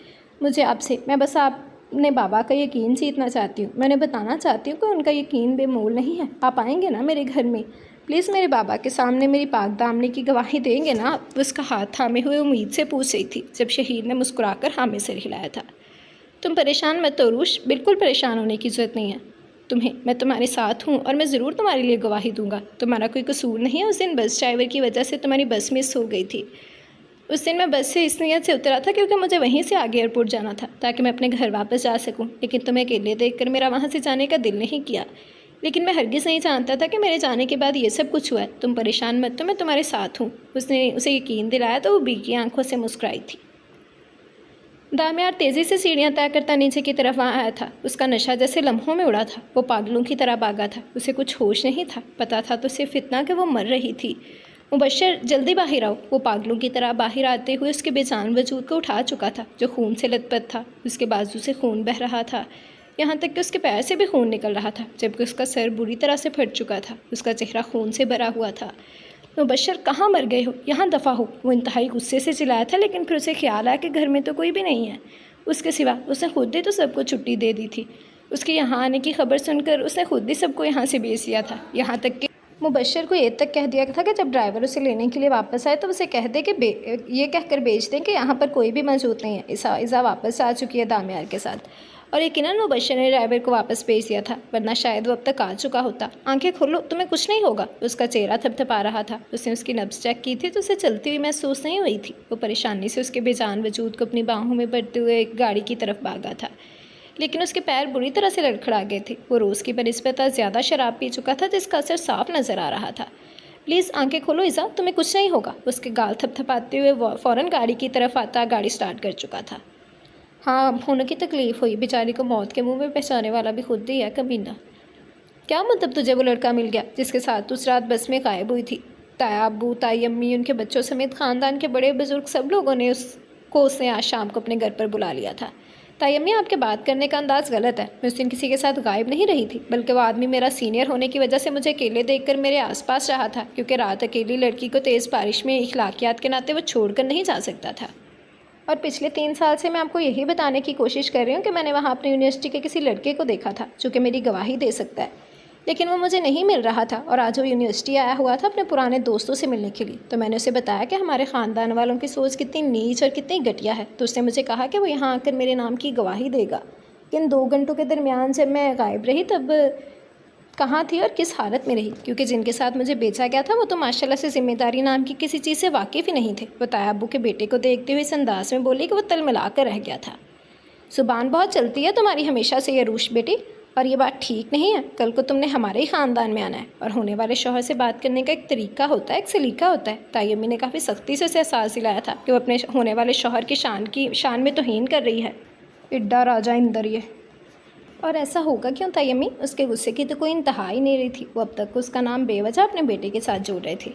मुझे आपसे। मैं बस अपने बाबा का यकीन जीतना चाहती हूँ। मैंने बताना चाहती हूँ कि उनका यकीन बेमोल नहीं है। आप आएंगे ना मेरे घर में? प्लीज़ मेरे बाबा के सामने मेरी पाक दामनी की गवाही देंगे ना? उसका हाथ थामे हुए उम्मीद से पूछ रही थी, जब शहीद ने मुस्कुराकर हाँ में सिर हिलाया था। तुम परेशान मत हो रूश, बिल्कुल परेशान होने की ज़रूरत नहीं है तुम्हें। मैं तुम्हारे साथ हूँ और मैं ज़रूर तुम्हारे लिए गवाही दूंगा। तुम्हारा कोई कसूर नहीं है। उस दिन बस ड्राइवर की वजह से तुम्हारी बस मिस हो गई थी। उस दिन मैं बस से इस नीयत से उतरा था क्योंकि मुझे वहीं से आगे एयरपोर्ट जाना था, ताकि मैं अपने घर वापस जा सकूं, लेकिन तुम्हें अकेले देखकर मेरा वहाँ से जाने का दिल नहीं किया। लेकिन मैं हरगिज़ नहीं जानता था कि मेरे जाने के बाद ये सब कुछ हुआ है। तुम परेशान मत, तो मैं तुम्हारे साथ हूँ। उसने उसे यकीन दिलाया तो वो भीगी आंखों से मुस्कुराई थी। दामियार तेज़ी से सीढ़ियाँ तय करता नीचे की तरफ वहाँ आया था। उसका नशा जैसे लम्हों में उड़ा था। वो पागलों की तरह भागा था। उसे कुछ होश नहीं था। पता था तो सिर्फ इतना कि वो मर रही थी। मुबशर, जल्दी बाहर आओ। वो पागलों की तरह बाहर आते हुए उसके बेजान वजूद को उठा चुका था, जो खून से लथपथ था। उसके बाजू से खून बह रहा था, यहाँ तक कि उसके पैर से भी खून निकल रहा था, जबकि उसका सर बुरी तरह से फट चुका था। उसका चेहरा खून से भरा हुआ था। मुबशर, कहाँ मर गए हो? यहाँ दफ़ा हो। वो इंतहाई गुस्से से चिल्लाया था, लेकिन फिर उसे ख्याल आया कि घर में तो कोई भी नहीं है उसके सिवा। उसने खुद ही तो सबको छुट्टी दे दी थी। उसके यहाँ आने की खबर सुनकर उसने खुद ही सबको यहाँ से भेज दिया था, यहाँ तक कि मुबश्शिर को ये तक कह दिया था कि जब ड्राइवर उसे लेने के लिए वापस आए तो उसे कह दे कि ये कहकर भेज दें कि यहाँ पर कोई भी मौजूद नहीं है, इज़ा वापस आ चुकी है दामियार के साथ। और यकीनन मुबश्शिर ने ड्राइवर को वापस भेज दिया था, वरना शायद वो अब तक आ चुका होता। आंखें खोलो, तुम्हें कुछ नहीं होगा। उसका चेहरा थपथपा रहा था। उसने उसकी नब्ज़ चेक की थी तो उसे चलती हुई महसूस नहीं हुई थी। वो परेशानी से उसके बेजान वजूद को अपनी बाहों में भरते हुए गाड़ी की तरफ भागा था, लेकिन उसके पैर बुरी तरह से लड़खड़ा गए थे। वो रोज़ की बनिस्बत ज़्यादा शराब पी चुका था, जिसका असर साफ नज़र आ रहा था। प्लीज़ आंखें खोलो इज़ा, तुम्हें कुछ नहीं होगा। उसके गाल थपथपाते हुए फ़ौरन गाड़ी की तरफ आता गाड़ी स्टार्ट कर चुका था। हाँ, होने की तकलीफ़ हुई, बेचारी को मौत के मुंह में पहचाने वाला भी खुद ही है कमीना। क्या मतलब तुझे वो लड़का मिल गया जिसके साथ उस रात बस में गायब हुई थी? ताया अब्बू, ताई अम्मी, उनके बच्चों समेत ख़ानदान के बड़े बुजुर्ग सब लोगों ने उसने आज शाम को अपने घर पर बुला लिया था। ताई अम्मी, आपके बात करने का अंदाज़ गलत है। मैं उस दिन किसी के साथ गायब नहीं रही थी, बल्कि वो आदमी मेरा सीनियर होने की वजह से मुझे अकेले देखकर मेरे आसपास रहा था, क्योंकि रात अकेली लड़की को तेज़ बारिश में इखलाकियात के नाते वो छोड़कर नहीं जा सकता था। और पिछले 3 साल से मैं आपको यही बताने की कोशिश कर रही हूँ कि मैंने वहाँ अपनी यूनिवर्सिटी के किसी लड़के को देखा था जो कि मेरी गवाही दे सकता है, लेकिन वो मुझे नहीं मिल रहा था। और आज वो यूनिवर्सिटी आया हुआ था अपने पुराने दोस्तों से मिलने के लिए, तो मैंने उसे बताया कि हमारे ख़ानदान वालों की सोच कितनी नीच और कितनी घटिया है। तो उसने मुझे कहा कि वो यहाँ आकर मेरे नाम की गवाही देगा। इन 2 घंटों के दरमियान जब मैं गायब रही तब कहाँ थी और किस हालत में रही, क्योंकि जिनके साथ मुझे बेचा गया था वो तो माशाल्लाह से ज़िम्मेदारी नाम की किसी चीज़ से वाकिफ़ ही नहीं थे। वो ताया अब्बू के बेटे को देखते हुए इस अंदाज़ में बोली कि वो तलमिला कर रह गया था। ज़ुबान बहुत चलती है तुम्हारी हमेशा से ये रूश बेटी, और ये बात ठीक नहीं है। कल को तुमने हमारे ही ख़ानदान में आना है, और होने वाले शौहर से बात करने का एक तरीका होता है, एक सलीका होता है। ताई अम्मी ने काफ़ी सख्ती से उसे एहसास दिलाया था कि वो अपने होने वाले शौहर की शान में तौहीन कर रही है। इड्डा राजा इंदर ये। और ऐसा होगा क्यों ताई अम्मी? उसके गुस्से की तो कोई इंतहा ही नहीं रही थी। वो अब तक उसका नाम बेवजह अपने बेटे के साथ जोड़ रहे थे,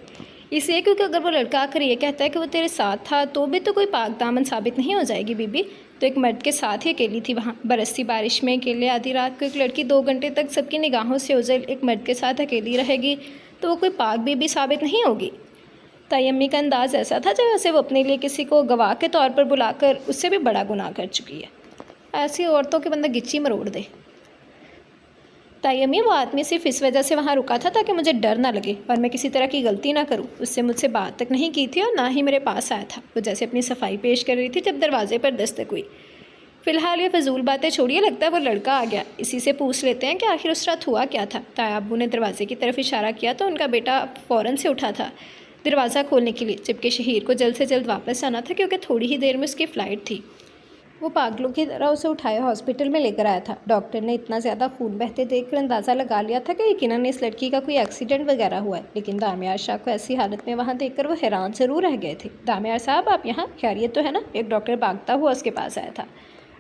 इसलिए क्योंकि अगर वो लड़का आकर ये कहता है कि वो तेरे साथ था तो भी तो कोई पाक दामन साबित नहीं हो जाएगी बीबी। तो एक मर्द के साथ ही अकेली थी वहाँ बरसती बारिश में अकेले आधी रात को एक लड़की 2 घंटे तक सबकी निगाहों से ओझल एक मर्द के साथ अकेली रहेगी तो वो कोई पाक बीबी साबित नहीं होगी। ताई अम्मी का अंदाज़ ऐसा था जैसे वो अपने लिए किसी को गवाह के तौर पर बुलाकर उससे भी बड़ा गुनाह कर चुकी है। ऐसी औरतों के बंदा गिच्ची मरोड़ दे। ताई अम्मी, वो आदमी सिर्फ इस वजह से वहाँ रुका था ताकि मुझे डर ना लगे और मैं किसी तरह की गलती ना करूँ। उससे मुझसे बात तक नहीं की थी और ना ही मेरे पास आया था। वो जैसे अपनी सफाई पेश कर रही थी जब दरवाजे पर दस्तक हुई। फ़िलहाल ये फजूल बातें छोड़िए, लगता है वो लड़का आ गया। इसी से पूछ लेते हैं कि आखिर उस रात हुआ क्या था। ताया अब्बू ने दरवाजे की तरफ इशारा किया तो उनका बेटा फ़ौरन से उठा था दरवाज़ा खोलने के लिए, जबकि शहीर को जल्द से जल्द वापस जाना था क्योंकि थोड़ी ही देर में उसकी फ़्लाइट थी। वो पागलों की तरह उसे उठाया हॉस्पिटल में लेकर आया था। डॉक्टर ने इतना ज़्यादा खून बहते देखकर अंदाज़ा लगा लिया था कि यकीनन इस लड़की का कोई एक्सीडेंट वगैरह हुआ है, लेकिन दामियार शाह को ऐसी हालत में वहाँ देखकर वो हैरान ज़रूर रह गए थे। दामियार साहब, आप यहाँ, खैरियत तो है ना? एक डॉक्टर भागता हुआ उसके पास आया था।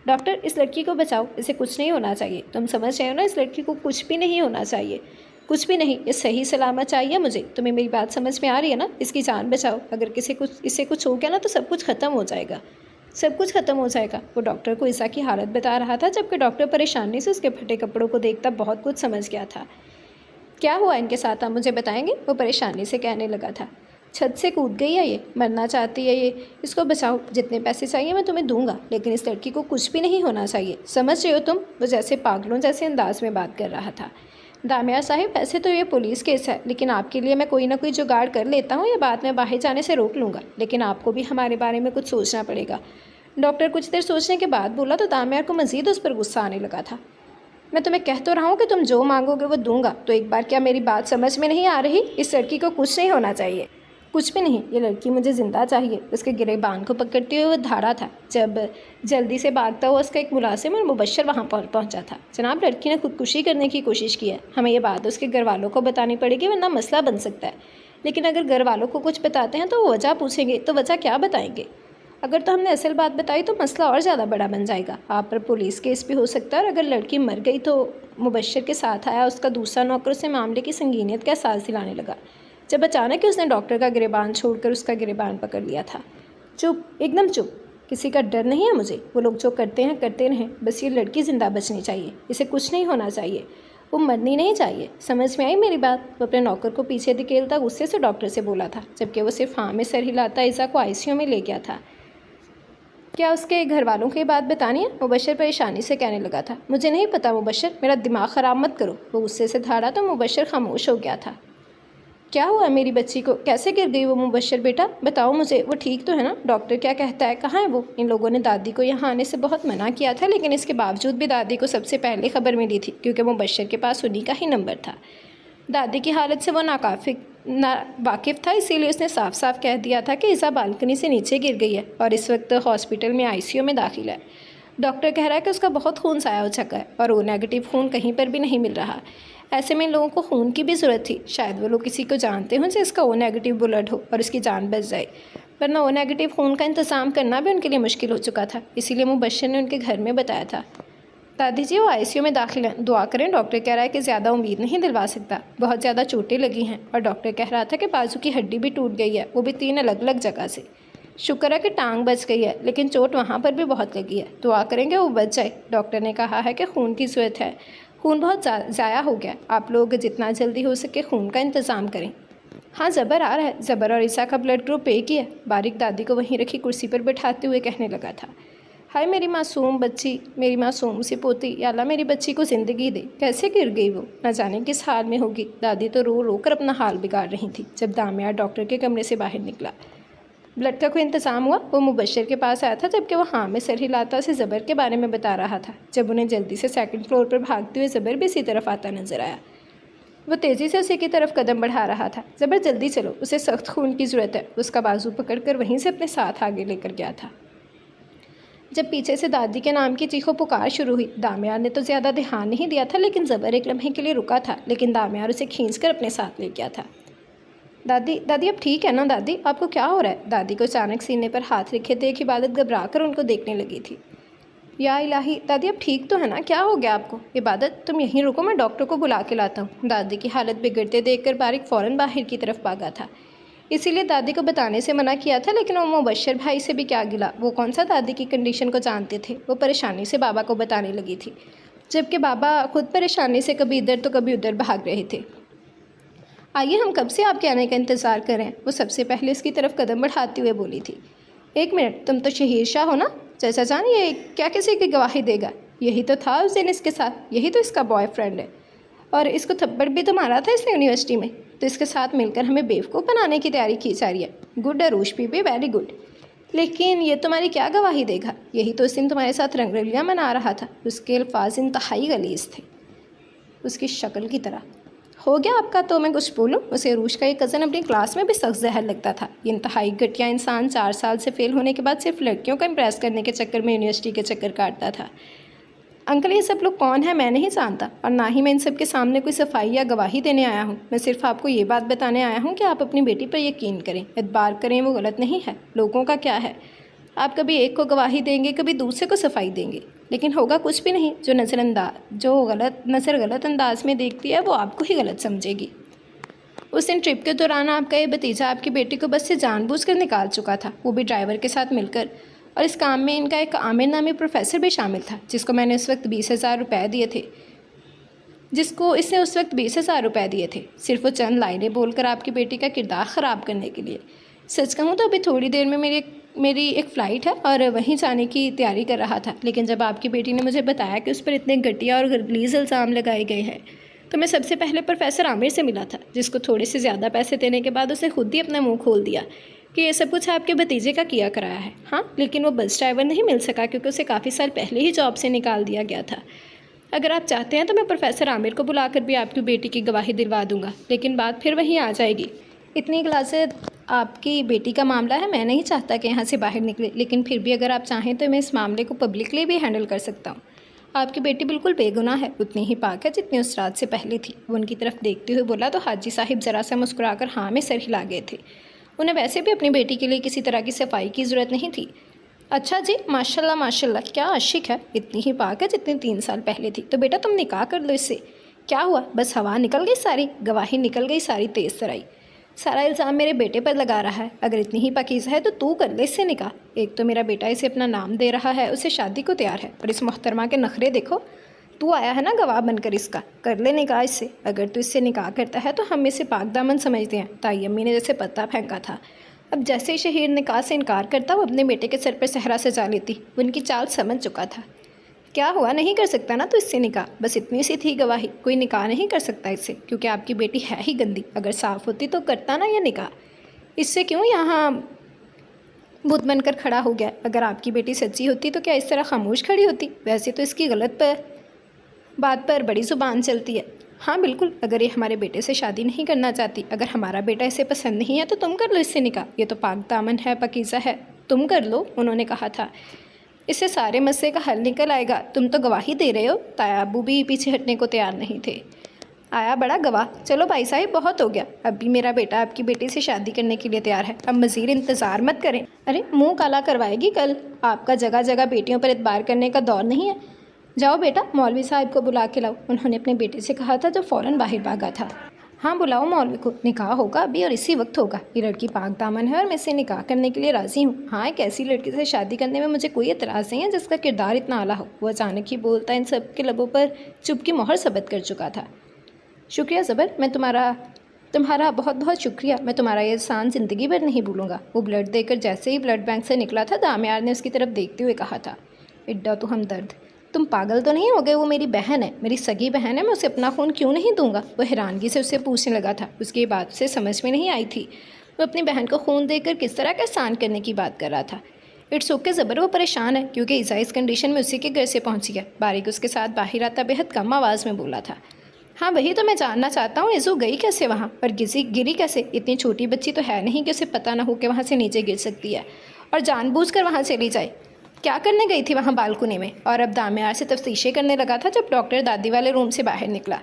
डॉक्टर, इस लड़की को बचाओ, इसे कुछ नहीं होना चाहिए। तुम समझ रहे हो ना, इस लड़की को कुछ भी नहीं होना चाहिए, कुछ भी नहीं। ये सही सलामत चाहिए मुझे। तुम्हें मेरी बात समझ में आ रही है ना? इसकी जान बचाओ। अगर इससे कुछ हो गया ना तो सब कुछ ख़त्म हो जाएगा, सब कुछ ख़त्म हो जाएगा। वो डॉक्टर को ईसा की हालत बता रहा था, जबकि डॉक्टर परेशानी से उसके फटे कपड़ों को देखता बहुत कुछ समझ गया था। क्या हुआ इनके साथ, आप मुझे बताएंगे? वो परेशानी से कहने लगा था। छत से कूद गई है ये, मरना चाहती है ये, इसको बचाओ। जितने पैसे चाहिए मैं तुम्हें दूंगा, लेकिन इस लड़की को कुछ भी नहीं होना चाहिए, समझ रहे हो तुम? वो जैसे पागलों जैसे अंदाज में बात कर रहा था। दामिया साहिब, वैसे तो ये पुलिस केस है, लेकिन आपके लिए मैं कोई ना कोई जुगाड़ कर लेता हूँ या बाद में बाहर जाने से रोक लूँगा, लेकिन आपको भी हमारे बारे में कुछ सोचना पड़ेगा। डॉक्टर कुछ देर सोचने के बाद बोला तो दामियार को मज़ीद उस पर गुस्सा आने लगा था। मैं तुम्हें कह तो रहा हूँ कि तुम जो मांगोगे वो दूंगा, तो एक बार क्या मेरी बात समझ में नहीं आ रही? इस लड़की को कुछ नहीं होना चाहिए, कुछ भी नहीं। ये लड़की मुझे ज़िंदा चाहिए। उसके गिरेबान को पकड़ते हुए वो धाड़ा था जब जल्दी से भागता हुआ उसका एक मुलाजिम और मुबश्शिर वहाँ पहुँचा था। जनाब, लड़की ने खुदकुशी करने की कोशिश की है। हमें ये बात उसके घर वालों को बतानी पड़ेगी, वरना मसला बन सकता है। लेकिन अगर घर वालों को कुछ बताते हैं तो वो वजह पूछेंगे, तो वजह क्या बताएंगे? अगर तो हमने असल बात बताई तो मसला और ज़्यादा बड़ा बन जाएगा। आप पर पुलिस केस भी हो सकता है, और अगर लड़की मर गई तो मुबश्शिर के साथ आया उसका दूसरा नौकर उसे मामले की संगीनियत का एहसास दिलाने लगा, जब अचानक ही उसने डॉक्टर का गिरेबान छोड़कर उसका गिरेबान पकड़ लिया था। चुप, एकदम चुप। किसी का डर नहीं है मुझे। वो लोग जो करते हैं करते रहें, बस ये लड़की ज़िंदा बचनी चाहिए, इसे कुछ नहीं होना चाहिए, वो मरनी नहीं चाहिए। समझ में आई मेरी बात? वो अपने नौकर को पीछे धकेलता गुस्से से डॉक्टर से बोला था, जबकि वो सिर्फ हाँ में सर हिलाता ईसा को ICU में ले गया था। क्या उसके घर वालों को ये बात बतानी है? मुबश्शिर परेशानी से कहने लगा था। मुझे नहीं पता मुबश्शिर, मेरा दिमाग ख़राब मत करो। वो गुस्से से धाड़ा तो मुबश्शिर खामोश हो गया था। क्या हुआ मेरी बच्ची को? कैसे गिर गई वो मुबश्शिर बेटा? बताओ मुझे, वो ठीक तो है ना? डॉक्टर क्या कहता है? कहाँ है वो? इन लोगों ने दादी को यहाँ आने से बहुत मना किया था, लेकिन इसके बावजूद भी दादी को सबसे पहले खबर मिली थी, क्योंकि मुबश्शिर के पास उन्हीं का ही नंबर था। दादी की हालत से वो ना वाकिफ़ था, इसीलिए उसने साफ साफ कह दिया था कि ईज़ा बालकनी से नीचे गिर गई है और इस वक्त हॉस्पिटल में ICU में दाखिल है। डॉक्टर कह रहा है कि उसका बहुत खून ज़ाया हो चुका है और O नेगेटिव खून कहीं पर भी नहीं मिल रहा। ऐसे में इन लोगों को खून की भी ज़रूरत थी। शायद वो लोग किसी को जानते हों जिसका O नेगेटिव ब्लड हो और उसकी जान बच जाए, वरना O नेगेटिव खून का इंतज़ाम करना भी उनके लिए मुश्किल हो चुका था। इसीलिए मुबश्शिर ने उनके घर में बताया था। दादी जी वो ICU में दाखिल हैं, दुआ करें। डॉक्टर कह रहा है कि ज़्यादा उम्मीद नहीं दिलवा सकता, बहुत ज़्यादा चोटें लगी हैं और डॉक्टर कह रहा था कि बाजू की हड्डी भी टूट गई है, वो भी 3 अलग अलग जगह से। शुक्र है कि टांग बच गई है, लेकिन चोट वहाँ पर भी बहुत लगी है। दुआ करेंगे वो बच जाए। डॉक्टर ने कहा है कि खून की ज़रूरत है, खून बहुत ज़ाया हो गया, आप लोग जितना जल्दी हो सके खून का इंतज़ाम करें। हाँ ज़बर आ रहा है, ज़बर और ईसा का ब्लड ग्रुप एक ही है। बारिक दादी को वहीं रखी कुर्सी पर बैठाते हुए कहने लगा था, हाय मेरी मासूम बच्ची, मेरी मासूम सी पोती, या अल्लाह मेरी बच्ची को ज़िंदगी दे। कैसे गिर गई वो, न जाने किस हाल में होगी। दादी तो रो रो कर अपना हाल बिगाड़ रही थी। जब दामिया डॉक्टर के कमरे से बाहर निकला, ब्लड का कोई इंतज़ाम हुआ? वो मुबश्शिर के पास आया था, जबकि वो हाँ में सर हिलाता उसे ज़बर के बारे में बता रहा था। जब उन्हें जल्दी से 2nd फ्लोर पर भागते हुए ज़बर भी इसी तरफ आता नजर आया। वो तेज़ी से उसी की तरफ कदम बढ़ा रहा था। ज़बर जल्दी चलो, उसे सख्त खून की ज़रूरत है। उसका बाजू पकड़कर वहीं से अपने साथ आगे लेकर गया था। जब पीछे से दादी के नाम की चीखों पुकार शुरू हुई, दामियार ने तो ज़्यादा ध्यान नहीं दिया था, लेकिन ज़बर एक लम्हे के लिए रुका था, लेकिन दामियार उसे खींचकर अपने साथ ले गया था। दादी अब ठीक है ना? दादी आपको क्या हो रहा है? दादी को अचानक सीने पर हाथ रखे देख इबादत घबरा कर उनको देखने लगी थी। या इलाही, दादी अब ठीक तो है ना? क्या हो गया आपको? इबादत तुम यहीं रुको, मैं डॉक्टर को बुला के लाता हूँ। दादी की हालत बिगड़ते देखकर बारिक फ़ौरन बाहर की तरफ भागा था। इसीलिए दादी को बताने से मना किया था, लेकिन वो मुबश्शिर भाई से भी क्या गिला, वो कौन सा दादी की कंडीशन को जानते थे। वो परेशानी से बाबा को बताने लगी थी, जबकि बाबा खुद परेशानी से कभी इधर तो कभी उधर भाग रहे थे। आइए, हम कब से आपके आने का इंतज़ार करें। वो सबसे पहले इसकी तरफ कदम बढ़ाते हुए बोली थी। 1 मिनट, तुम तो शहीर शाह हो ना? चाचा जान ये क्या किसी की गवाही देगा? यही तो था उस दिन इसके साथ, यही तो इसका बॉयफ्रेंड है, और इसको थप्पड़ भी तो मारा था इसने यूनिवर्सिटी में, तो इसके साथ मिलकर हमें बेवकूफ़ बनाने की तैयारी की जा रही है। गुड अरूश भी वेरी गुड, लेकिन ये तुम्हारी क्या गवाही देगा? यही तो उस दिन तुम्हारे साथ रंगरलियाँ मना रहा था। उसके अल्फाज इंतहाई गलीज़ थे, उसकी शक्ल की तरह। हो गया आपका तो मैं कुछ बोलूँ? उसे अरूश का एक कज़न अपनी क्लास में भी सख्त जहर लगता था। ये इंतहाई घटिया इंसान 4 साल से फेल होने के बाद सिर्फ लड़कियों को इम्प्रेस करने के चक्कर में यूनिवर्सिटी के चक्कर काटता था। अंकल ये सब लोग कौन है मैं नहीं जानता, और ना ही मैं इन सब के सामने कोई सफाई या गवाही देने आया हूँ। मैं सिर्फ आपको ये बात बताने आया हूँ कि आप अपनी बेटी पर यकीन करें, एतबार करें, वो गलत नहीं है। लोगों का क्या है, आप कभी एक को गवाही देंगे, कभी दूसरे को सफाई देंगे, लेकिन होगा कुछ भी नहीं। जो नज़र गलत अंदाज में देखती है वो आपको ही गलत समझेगी। उस दिन ट्रिप के दौरान आपका ये भतीजा आपकी बेटी को बस से जानबूझकर निकाल चुका था, वो भी ड्राइवर के साथ मिलकर, और इस काम में इनका एक आमिर नामी प्रोफेसर भी शामिल था, जिसको मैंने उस वक्त 20,000 रुपये दिए थे इसने उस वक्त 20,000 रुपये दिए थे, सिर्फ वो चंद लाइनें बोलकर आपकी बेटी का किरदार ख़राब करने के लिए। सच कहूँ तो अभी थोड़ी देर में मेरी एक फ़्लाइट है और वहीं जाने की तैयारी कर रहा था, लेकिन जब आपकी बेटी ने मुझे बताया कि उस पर इतने घटिया और गलीज़ इल्ज़ाम लगाए गए हैं, तो मैं सबसे पहले प्रोफेसर आमिर से मिला था, जिसको थोड़े से ज़्यादा पैसे देने के बाद उसे खुद ही अपना मुँह खोल दिया कि ये सब कुछ आपके भतीजे का किया कराया है। हाँ, लेकिन वो बस ड्राइवर नहीं मिल सका, क्योंकि उसे काफ़ी साल पहले ही जॉब से निकाल दिया गया था। अगर आप चाहते हैं तो मैं प्रोफेसर आमिर को बुलाकर भी आपकी बेटी की गवाही दिलवा दूंगा, लेकिन बात फिर वहीं आ जाएगी। इतनी क्लासें आपकी बेटी का मामला है, मैं नहीं चाहता कि यहाँ से बाहर निकले, लेकिन फिर भी अगर आप चाहें तो मैं इस मामले को पब्लिकली भी हैंडल कर सकता हूँ। आपकी बेटी बिल्कुल बेगुनाह है, उतनी ही पाक है जितनी उस रात से पहले थी। वो उनकी तरफ देखते हुए बोला तो हाजी साहिब ज़रा सा मुस्कुराकर हाँ में सर हिला गए थे। उन्हें वैसे भी अपनी बेटी के लिए किसी तरह की सफाई की ज़रूरत नहीं थी। अच्छा जी, माशाल्लाह माशाल्लाह, क्या आशिक है, इतनी ही पाक है जितनी 3 साल पहले थी। तो बेटा तुम निकाह कर लो इससे। क्या हुआ, बस हवा निकल गई सारी, गवाही निकल गई सारी, तेज़ तराई। सारा इल्ज़ाम मेरे बेटे पर लगा रहा है। अगर इतनी ही पाकीज़ा है तो तू कर ले इससे निकाह। एक तो मेरा बेटा इसे अपना नाम दे रहा है, उसे शादी को तैयार है, और इस मोहतरमा के नखरे देखो। तू आया है ना गवाह बनकर, इसका कर ले निकाह इससे। अगर तू इससे निकाह करता है तो हम इसे पाक दामन समझते हैं। ताई अम्मी ने जैसे पत्ता फेंका था। अब जैसे ही शहीर निकाह से इनकार करता वो अपने बेटे के सर पर सहरा सजा लेती। वो उनकी चाल समझ चुका था। क्या हुआ, नहीं कर सकता ना तो इससे निकाह, बस इतनी सी थी गवाही, कोई निकाह नहीं कर सकता इससे, क्योंकि आपकी बेटी है ही गंदी। अगर साफ़ होती तो करता ना ये निकाह, इससे क्यों यहाँ भूत बनकर खड़ा हो गया। अगर आपकी बेटी सच्ची होती तो क्या इस तरह खामोश खड़ी होती। वैसे तो इसकी गलत बात पर बड़ी ज़ुबान चलती है। हाँ बिल्कुल, अगर ये हमारे बेटे से शादी नहीं करना चाहती, अगर हमारा बेटा इसे पसंद नहीं है तो तुम कर लो इससे निकाह, ये तो पाक दामन है, पकीज़ा है, तुम कर लो, उन्होंने कहा था। इससे सारे मसले का हल निकल आएगा। तुम तो गवाही दे रहे हो। ताया अबू भी पीछे हटने को तैयार नहीं थे। आया बड़ा गवाह। चलो भाई साहब, बहुत हो गया, अब भी मेरा बेटा आपकी बेटी से शादी करने के लिए तैयार है, अब मज़ीद इंतज़ार मत करें। अरे मुंह काला करवाएगी कल, आपका जगह जगह बेटियों पर एतबार करने का दौर नहीं है। जाओ बेटा, मौलवी साहब को बुला के लाओ, उन्होंने अपने बेटे से कहा था जो फ़ौरन बाहर भागा था। हाँ बुलाओ मौलवी को, निकाह होगा अभी और इसी वक्त होगा। ये लड़की पाक दामन है और मैं इसे निकाह करने के लिए राज़ी हूँ। हाँ, एक ऐसी लड़की से शादी करने में मुझे कोई एतराज़ नहीं है जिसका किरदार इतना आला हो। वो अचानक ही बोलता इन सब के लबों पर चुप की मोहर सबत कर चुका था। शुक्रिया ज़बर, मैं तुम्हारा बहुत बहुत शुक्रिया, मैं तुम्हारा ये एहसान ज़िंदगी भर नहीं भूलूंगा। वो ब्लड देकर जैसे ही ब्लड बैंक से निकला था, दामियार ने उसकी तरफ देखते हुए कहा था, इड्डा तो हमदर्द, तुम पागल तो नहीं हो गए? वो मेरी बहन है, मेरी सगी बहन है, मैं उसे अपना खून क्यों नहीं दूंगा? वो हैरानगी से उससे पूछने लगा था। उसकी बात से समझ में नहीं आई थी वो अपनी बहन को खून देकर किस तरह का एहसान करने की बात कर रहा था। इट्स ओके ज़बर, वो परेशान है क्योंकि ईज़ा इस कंडीशन में उसी के घर से पहुंची है। बारिक उसके साथ बाहर आता बेहद कम आवाज़ में बोला था। हाँ वही तो मैं जानना चाहता हूँ, इज़ू गई कैसे वहाँ पर, गिरी कैसे? इतनी छोटी बच्ची तो है नहीं कि उसे पता ना हो कि वहाँ से नीचे गिर सकती है और जानबूझकर वहाँ चली जाए। क्या करने गई थी वहाँ बालकनी में? और अब दामियार से तफ्तीशें करने लगा था जब डॉक्टर दादी वाले रूम से बाहर निकला।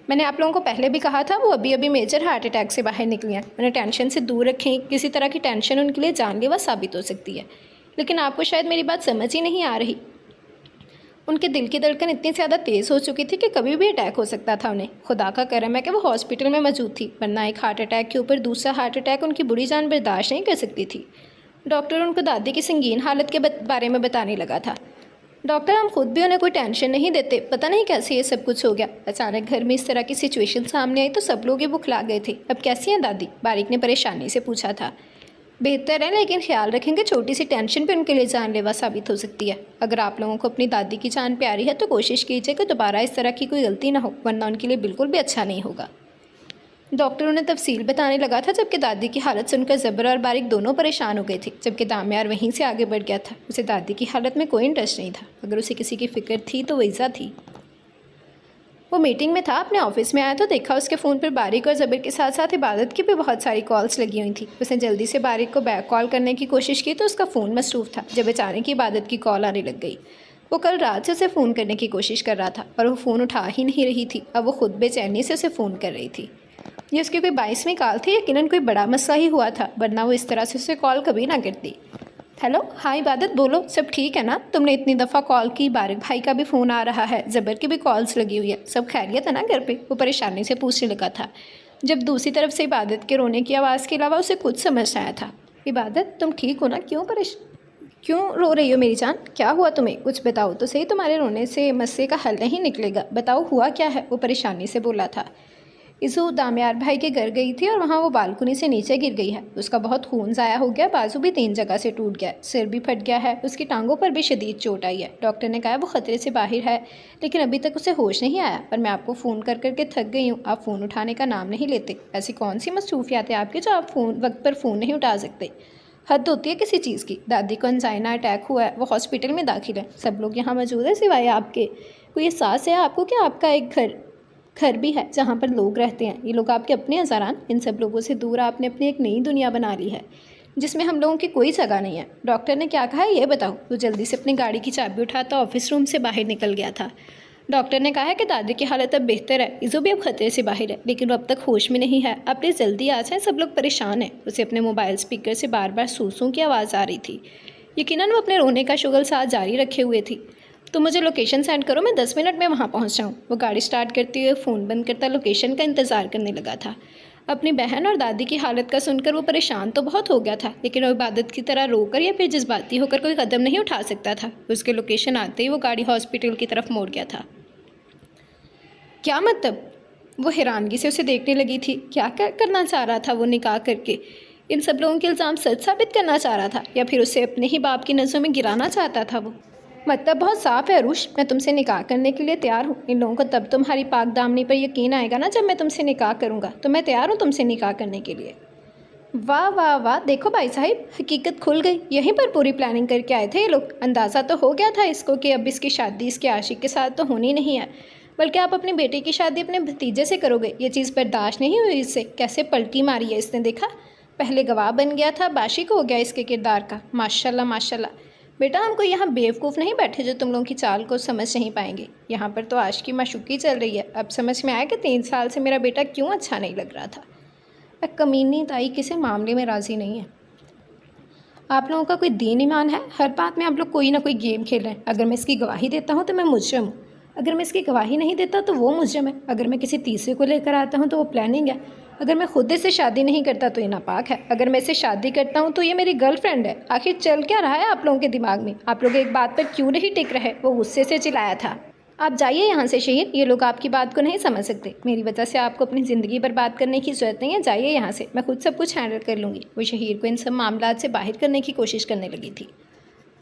मैंने आप लोगों को पहले भी कहा था, वो अभी अभी मेजर हार्ट अटैक से बाहर निकली हैं। उन्हें टेंशन से दूर रखें, किसी तरह की टेंशन उनके लिए जानलेवा साबित हो सकती है। लेकिन आपको शायद मेरी बात समझ ही नहीं आ रही। उनके दिल की धड़कन इतनी ज़्यादा तेज़ हो चुकी थी कि कभी भी अटैक हो सकता था उन्हें। खुदा का करम है कि वो हॉस्पिटल में मौजूद थी, वरना एक हार्ट अटैक के ऊपर दूसरा हार्ट अटैक उनकी बुरी जान बर्दाश्त नहीं कर सकती थी। डॉक्टर उनको दादी की संगीन हालत के बारे में बताने लगा था। डॉक्टर, हम खुद भी उन्हें कोई टेंशन नहीं देते, पता नहीं कैसे ये सब कुछ हो गया। अचानक घर में इस तरह की सिचुएशन सामने आई तो सब लोग ये बुखला गए थे। अब कैसी हैं दादी? बारिक ने परेशानी से पूछा था। बेहतर है, लेकिन ख्याल रखेंगे छोटी सी टेंशन भी उनके लिए जानलेवा साबित हो सकती है। अगर आप लोगों को अपनी दादी की जान प्यारी है तो कोशिश कीजिए कि दोबारा इस तरह की कोई गलती ना हो, वरना उनके लिए बिल्कुल भी अच्छा नहीं होगा। डॉक्टर उन्हें तफसील बताने लगा था, जबकि दादी की हालत सुनकर ज़बर और बारिक दोनों परेशान हो गए थे। जबकि दामियार वहीं से आगे बढ़ गया था। उसे दादी की हालत में कोई इंटरेस्ट नहीं था। अगर उसे किसी की फ़िक्र थी तो ईज़ा थी। वो मीटिंग में था, अपने ऑफिस में आया तो देखा उसके फ़ोन पर बारिक और ज़बर के साथ साथ इबादत की भी बहुत सारी कॉल्स लगी हुई थी। उसने जल्दी से बारिक को बैक कॉल करने की कोशिश की तो उसका फ़ोन मसरूफ़ था। जब अचानक ही इबादत की कॉल आने लग गई। वो कल रात से उसे फ़ोन करने की कोशिश कर रहा था और वो फ़ोन उठा ही नहीं रही थी। अब वो खुद बेचैनी से उसे फ़ोन कर रही थी। ये उसकी कोई 22वीं कॉल थी, यकीनन कोई बड़ा मसला ही हुआ था, वरना वो इस तरह से उसे कॉल कभी ना करती। हेलो, हाँ इबादत, बोलो, सब ठीक है ना? तुमने इतनी दफ़ा कॉल की, बारिक भाई का भी फ़ोन आ रहा है, ज़बर की भी कॉल्स लगी हुई है, सब खैरियत है ना घर पे? वो परेशानी से पूछने लगा था, जब दूसरी तरफ से इबादत के रोने की आवाज़ के अलावा उसे कुछ समझ आया था। इबादत, तुम ठीक हो ना? क्यों रो रही हो मेरी जान? क्या हुआ तुम्हें? कुछ बताओ तो सही, तुम्हारे रोने से मसले का हल नहीं निकलेगा। बताओ हुआ क्या है? वो परेशानी से बोला था। इज़ू दामियार भाई के घर गई थी और वहाँ वो बालकनी से नीचे गिर गई है। उसका बहुत खून ज़ाया हो गया, बाजू भी 3 जगह से टूट गया, सिर भी फट गया है, उसकी टांगों पर भी शदीद चोट आई है। डॉक्टर ने कहा वो ख़तरे से बाहर है, लेकिन अभी तक उसे होश नहीं आया। पर मैं आपको फ़ोन कर करके थक गई हूँ, आप फ़ोन उठाने का नाम नहीं लेते। ऐसी कौन सी मसरूफियात है आपकी जो आप वक्त पर फ़ोन नहीं उठा सकते? हद होती है किसी चीज़ की। दादी को एंजाइना अटैक हुआ है, वो हॉस्पिटल में दाखिल है, सब लोग यहाँ मौजूद है सिवाय आपके। कोई एहसास है आपको कि आपका एक घर भी है जहाँ पर लोग रहते हैं? ये लोग आपके अपने हज़ारान, इन सब लोगों से दूर आपने अपनी एक नई दुनिया बना ली है जिसमें हम लोगों की कोई जगह नहीं है। डॉक्टर ने क्या कहा है ये बताओ। तो जल्दी से अपनी गाड़ी की चाबी उठाता ऑफिस रूम से बाहर निकल गया था। डॉक्टर ने कहा है कि दादी की हालत अब बेहतर है, इज़ो भी अब खतरे से बाहर है, लेकिन वो अब तक होश में नहीं है। अब प्लीज़ जल्दी आ जाए, सब लोग परेशान हैं। उसे अपने मोबाइल स्पीकर से बार बार सूसों की आवाज़ आ रही थी। यकीनन वो अपने रोने का शुगल साथ जारी रखे हुए थी। तो मुझे लोकेशन सेंड करो, मैं 10 मिनट में वहाँ पहुँच जाऊँ। वो गाड़ी स्टार्ट करते हुए फ़ोन बंद करता लोकेशन का इंतज़ार करने लगा था। अपनी बहन और दादी की हालत का सुनकर वो परेशान तो बहुत हो गया था, लेकिन वो इबादत की तरह रोकर या फिर जज्बाती होकर कोई कदम नहीं उठा सकता था। उसके लोकेशन आते ही वो गाड़ी हॉस्पिटल की तरफ मोड़ गया था। क्या मतलब? वो हैरानगी से उसे देखने लगी थी। क्या करना चाह रहा था वो निकाह करके? इन सब लोगों के इल्ज़ाम सच साबित करना चाह रहा था या फिर उसे अपने ही बाप की नज़रों में गिराना चाहता था वो? मतलब बहुत साफ है अरुष, मैं तुमसे निकाह करने के लिए तैयार हूँ। इन लोगों को तब तुम्हारी पाक दामनी पर यकीन आएगा ना जब मैं तुमसे निकाह करूँगा। तो मैं तैयार हूँ तुमसे निकाह करने के लिए। वाह वाह वाह, देखो भाई साहब, हकीकत खुल गई। यहीं पर पूरी प्लानिंग करके आए थे ये लोग। अंदाज़ा तो हो गया था इसको कि अब इसकी शादी इसके आशिक के साथ तो होनी नहीं है, बल्कि आप अपनी बेटी की शादी अपने भतीजे से करोगे। ये चीज़ बर्दाश्त नहीं हुई इससे। कैसे पलटी मारी है इसने, देखा? पहले गवाह बन गया था, बाशिक हो गया इसके किरदार का। माशाल्लाह माशाल्लाह। बेटा, हम कोई यहाँ बेवकूफ़ नहीं बैठे जो तुम लोगों की चाल को समझ नहीं पाएंगे। यहाँ पर तो आशिकी माशूकी चल रही है। अब समझ में आया कि 3 साल से मेरा बेटा क्यों अच्छा नहीं लग रहा था। कमीनी ताई किसी मामले में राज़ी नहीं है। आप लोगों का कोई दीन ईमान है? हर बात में आप लोग कोई ना कोई गेम खेल रहे हैं। अगर मैं इसकी गवाही देता हूँ तो मैं मुजरिम हूँ, अगर मैं इसकी गवाही नहीं देता तो वो मुजरिम है, अगर मैं किसी तीसरे को लेकर आता हूँ तो वो प्लानिंग है, अगर मैं खुद से शादी नहीं करता तो ये नापाक है, अगर मैं इसे शादी करता हूँ तो ये मेरी गर्लफ्रेंड है। आखिर चल क्या रहा है आप लोगों के दिमाग में? आप लोग एक बात पर क्यों नहीं टिक रहे? वो गुस्से से चिल्लाया था। आप जाइए यहाँ से शहीद, ये लोग आपकी बात को नहीं समझ सकते। मेरी वजह से आपको अपनी ज़िंदगी बर्बाद करने की ज़रूरत नहीं है। जाइए यहाँ से, मैं खुद सब कुछ हैंडल कर लूँगी। वो शहीद को इन सब मामलात से बाहर करने की कोशिश करने लगी थी।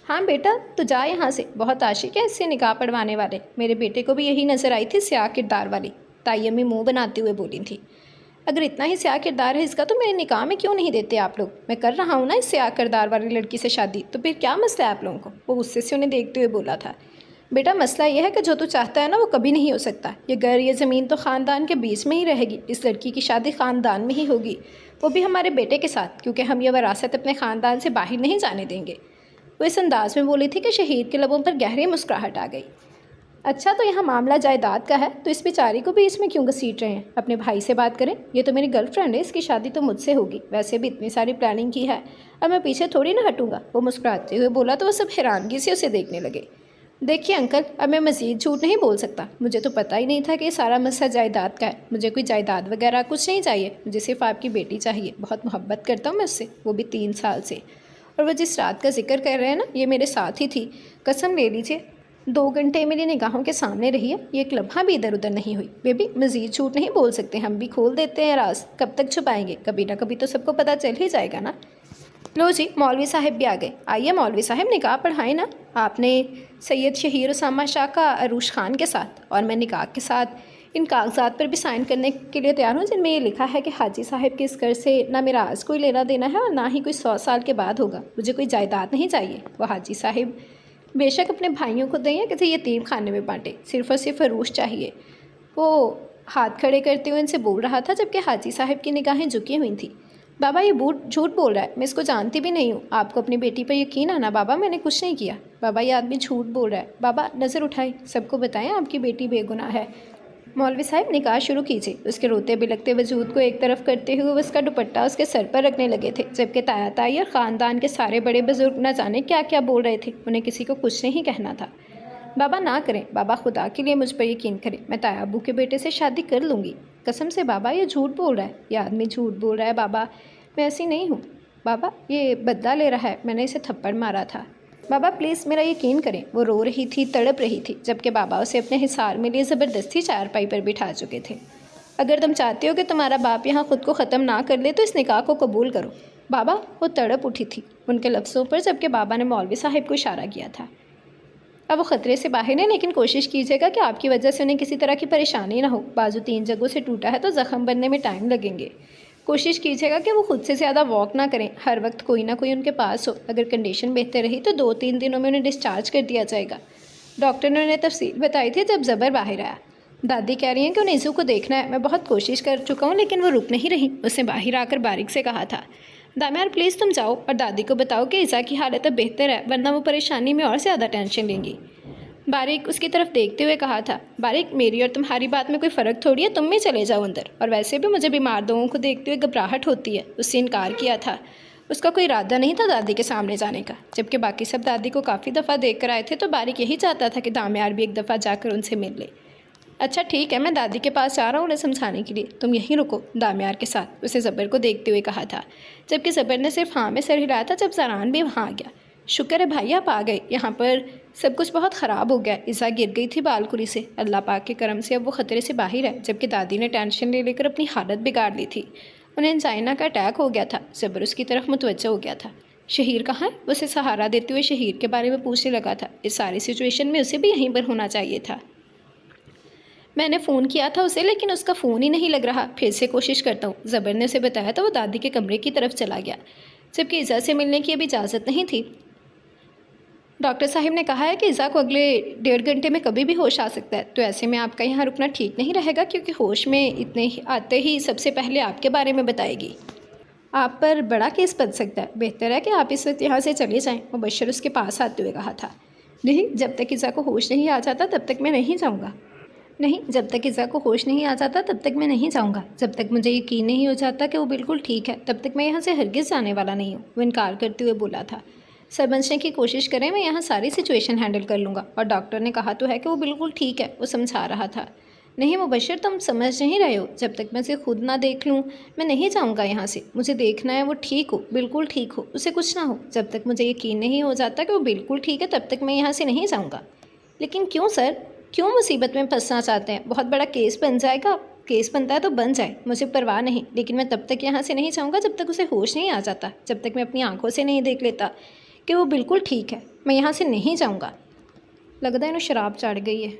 हाँ बेटा, तो जा यहाँ से, बहुत आशिक है इससे निकाह पढ़वाने वाले। मेरे बेटे को भी यही नज़र आई थी, स्याह किरदार वाली। ताई अम्मी मुँह बनाते हुए बोली थी। अगर इतना ही स्याह किरदार है इसका तो मेरे निकाह में क्यों नहीं देते आप लोग? मैं कर रहा हूँ ना इस स्याह किरदार वाली लड़की से शादी, तो फिर क्या मसला है आप लोगों को? वो गुस्से से उन्हें देखते हुए बोला था। बेटा, मसला यह है कि जो तू चाहता है ना वो कभी नहीं हो सकता। ये घर, ये ज़मीन तो ख़ानदान के बीच में ही रहेगी। इस लड़की की शादी ख़ानदान में ही होगी, वो भी हमारे बेटे के साथ, क्योंकि हम ये विरासत अपने ख़ानदान से बाहर नहीं जाने देंगे। वो इस अंदाज़ में बोली थी कि शहीद के लबों पर गहरी मुस्कुराहट आ गई। अच्छा, तो यहाँ मामला जायदाद का है तो इस बेचारी को भी इसमें क्यों घसीट रहे हैं? अपने भाई से बात करें। ये तो मेरी गर्लफ्रेंड है, इसकी शादी तो मुझसे होगी। वैसे भी इतनी सारी प्लानिंग की है और मैं पीछे थोड़ी ना हटूँगा। वो मुस्कुराते हुए बोला तो वो सब हैरानगी से उसे देखने लगे। देखिए अंकल, अब मैं मज़ीद झूठ नहीं बोल सकता। मुझे तो पता ही नहीं था कि ये सारा मसला जायदाद का है। मुझे कोई जायदाद वगैरह कुछ नहीं चाहिए, मुझे सिर्फ आपकी बेटी चाहिए। बहुत मोहब्बत करता हूँ मैं उससे, वो भी 3 साल से। और वो जिस रात का जिक्र कर रहे हैं ना, ये मेरे साथ ही थी। कसम ले लीजिए, 2 घंटे मेरी निगाहों के सामने रही है, ये एक लम्हा भी इधर उधर नहीं हुई। बेबी, मज़ीद झूठ नहीं बोल सकते, हम भी खोल देते हैं राज। कब तक छुपाएंगे? कभी ना कभी तो सबको पता चल ही जाएगा ना। लो जी, मौलवी साहब भी आ गए। आइए मौलवी साहब, निकाह पढ़ाएं ना। आपने सैयद शहीर उसामा शाह का अरूश खान के साथ, और मैं निकाह के साथ इन कागजात पर भी साइन करने के लिए तैयार हूँ जिनमें ये लिखा है कि हाजी साहब के इस घर से ना मेरा आज कोई लेना देना है और ना ही कोई 100 साल के बाद होगा। मुझे कोई जायदाद नहीं चाहिए। वो हाजी साहब बेशक अपने भाइयों को दें या किसी यतीम खाने में बांटे, सिर्फ और सिर्फ अरूश चाहिए। वो हाथ खड़े करते हुए इनसे बोल रहा था जबकि हाजी साहब की निगाहें झुकी हुई थी। बाबा, ये बूट झूठ बोल रहा है, मैं इसको जानती भी नहीं हूँ। आपको अपनी बेटी पर यकीन आना बाबा, मैंने कुछ नहीं किया। बाबा, ये आदमी झूठ बोल रहा है। बाबा, नज़र उठाएं, सबको बताएं आपकी बेटी बेगुनाह है। मौलवी साहब, निकाह शुरू कीजिए। उसके रोते बिलखते वजूद को एक तरफ करते हुए उसका दुपट्टा उसके सर पर रखने लगे थे, जबकि ताया ताई और ख़ानदान के सारे बड़े बुजुर्ग न जाने क्या क्या बोल रहे थे। उन्हें किसी को कुछ नहीं कहना था। बाबा ना करें, बाबा खुदा के लिए मुझ पर यकीन करें। मैं ताया अबू के बेटे से शादी कर लूँगी। कसम से बाबा, ये झूठ बोल रहा है, ये आदमी झूठ बोल रहा है। बाबा, मैं ऐसी नहीं हूँ। बाबा, ये बदला ले रहा है, मैंने इसे थप्पड़ मारा था। बाबा प्लीज़ मेरा यकीन करें। वो रो रही थी, तड़प रही थी, जबकि बाबा उसे अपने हिसार में लिए ज़बरदस्ती चारपाई पर बिठा चुके थे। अगर तुम चाहते हो कि तुम्हारा बाप यहाँ ख़ुद को ख़त्म ना कर ले तो इस निकाह को कबूल करो। बाबा, वो तड़प उठी थी उनके लफ्ज़ों पर, जबकि बाबा ने मौलवी साहब को इशारा किया था। अब वो ख़तरे से बाहर हैं, लेकिन कोशिश कीजिएगा कि आपकी वजह से उन्हें किसी तरह की परेशानी ना हो। बाजू 3 जगहों से टूटा है तो ज़ख़म बनने में टाइम लगेंगे। कोशिश कीजिएगा कि वो खुद से ज़्यादा वॉक ना करें। हर वक्त कोई ना कोई उनके पास हो। अगर कंडीशन बेहतर रही तो 2-3 दिनों में उन्हें डिस्चार्ज कर दिया जाएगा। डॉक्टर ने उन्हें तफसील बताई थी जब ज़बर बाहर आया। दादी कह रही हैं कि उन्हें इज़ू को देखना है। मैं बहुत कोशिश कर चुका हूँ लेकिन वो रुक नहीं रही। उसने बाहर आकर बारिक से कहा था, दामियार प्लीज़ तुम जाओ और दादी को बताओ कि ईज़ा की हालत अब बेहतर है, वरना वो परेशानी में और ज़्यादा टेंशन लेंगी। बारिक उसकी तरफ देखते हुए कहा था, बारिक मेरी और तुम्हारी बात में कोई फ़र्क थोड़ी है, तुम भी चले जाओ अंदर। और वैसे भी मुझे बीमार लोगों को देखते हुए घबराहट होती है। उससे इनकार किया था। उसका कोई इरादा नहीं था दादी के सामने जाने का। जबकि बाकी सब दादी को काफ़ी दफ़ा देख कर आए थे तो बारिक यही चाहता था कि दामियार भी एक दफ़ा जाकर उनसे मिल ले। अच्छा ठीक है, मैं दादी के पास जा रहा हूँ उन्हें समझाने के लिए, तुम यहीं रुको दामियार के साथ, उसे ज़बर को देखते हुए कहा था। जबकि ज़बर ने सिर्फ हाँ में सर हिलाया था जब ज़रान भी वहाँ आ गया। शुक्र है भाई आप आ गए, यहाँ पर सब कुछ बहुत ख़राब हो गया। ईज़ा गिर गई थी बालकुनी से, अल्लाह पाक के करम से अब वो ख़तरे से बाहर है। जबकि दादी ने टेंशन ले लेकर अपनी हालत बिगाड़ ली थी। उन्हें एंजाइना का अटैक हो गया था। ज़बर उसकी तरफ मुतवज्जह हो गया था। शहीर कहाँ है? उसे सहारा देते हुए शहीर के बारे में पूछने लगा था। इस सारी सिचुएशन में उसे भी यहीं पर होना चाहिए था। मैंने फ़ोन किया था उसे, लेकिन उसका फ़ोन ही नहीं लग रहा। फिर से कोशिश करता हूँ। ज़बर ने उसे बताया तो वो दादी के कमरे की तरफ चला गया, जबकि ईज़ा से मिलने की अभी इजाज़त नहीं थी। डॉक्टर साहब ने कहा है कि ईज़ा को अगले 1.5 घंटे में कभी भी होश आ सकता है, तो ऐसे में आपका यहाँ रुकना ठीक नहीं रहेगा, क्योंकि होश में इतने आते ही सबसे पहले आपके बारे में बताएगी। आप पर बड़ा केस बन सकता है। बेहतर है कि आप इस वक्त यहाँ से चले जाएं। मुबशर उसके पास आते हुए कहा था। नहीं, जब तक ईज़ा को होश नहीं आ जाता तब तक मैं नहीं जाऊँगा। नहीं, जब तक ईज़ा को होश नहीं आ जाता तब तक मैं नहीं जाऊँगा। जब तक मुझे यकीन नहीं हो जाता कि वो बिल्कुल ठीक है, तब तक मैं यहाँ से हरगिज़ जाने वाला नहीं हूँ, वो इनकार करते हुए बोला था। समझने की कोशिश करें, मैं यहाँ सारी सिचुएशन हैंडल कर लूँगा। और डॉक्टर ने कहा तो है कि वो बिल्कुल ठीक है, वो समझा रहा था। नहीं मुबशर, तुम समझ नहीं रहे हो। जब तक मैं उसे खुद ना देख लूँ मैं नहीं जाऊँगा यहाँ से। मुझे देखना है वो ठीक हो, बिल्कुल ठीक हो, उसे कुछ ना हो। जब तक मुझे यकीन नहीं हो जाता कि वो बिल्कुल ठीक है तब तक मैं यहाँ से नहीं जाऊँगा। लेकिन क्यों सर, क्यों मुसीबत में फंसना चाहते हैं? बहुत बड़ा केस बन जाएगा। केस बनता है तो बन जाए, मुझे परवाह नहीं, लेकिन मैं तब तक यहाँ से नहीं जाऊँगा जब तक उसे होश नहीं आ जाता, जब तक मैं अपनी आंखों से नहीं देख लेता कि वो बिल्कुल ठीक है। मैं यहाँ से नहीं जाऊँगा। लगता है इन्हें शराब चढ़ गई है।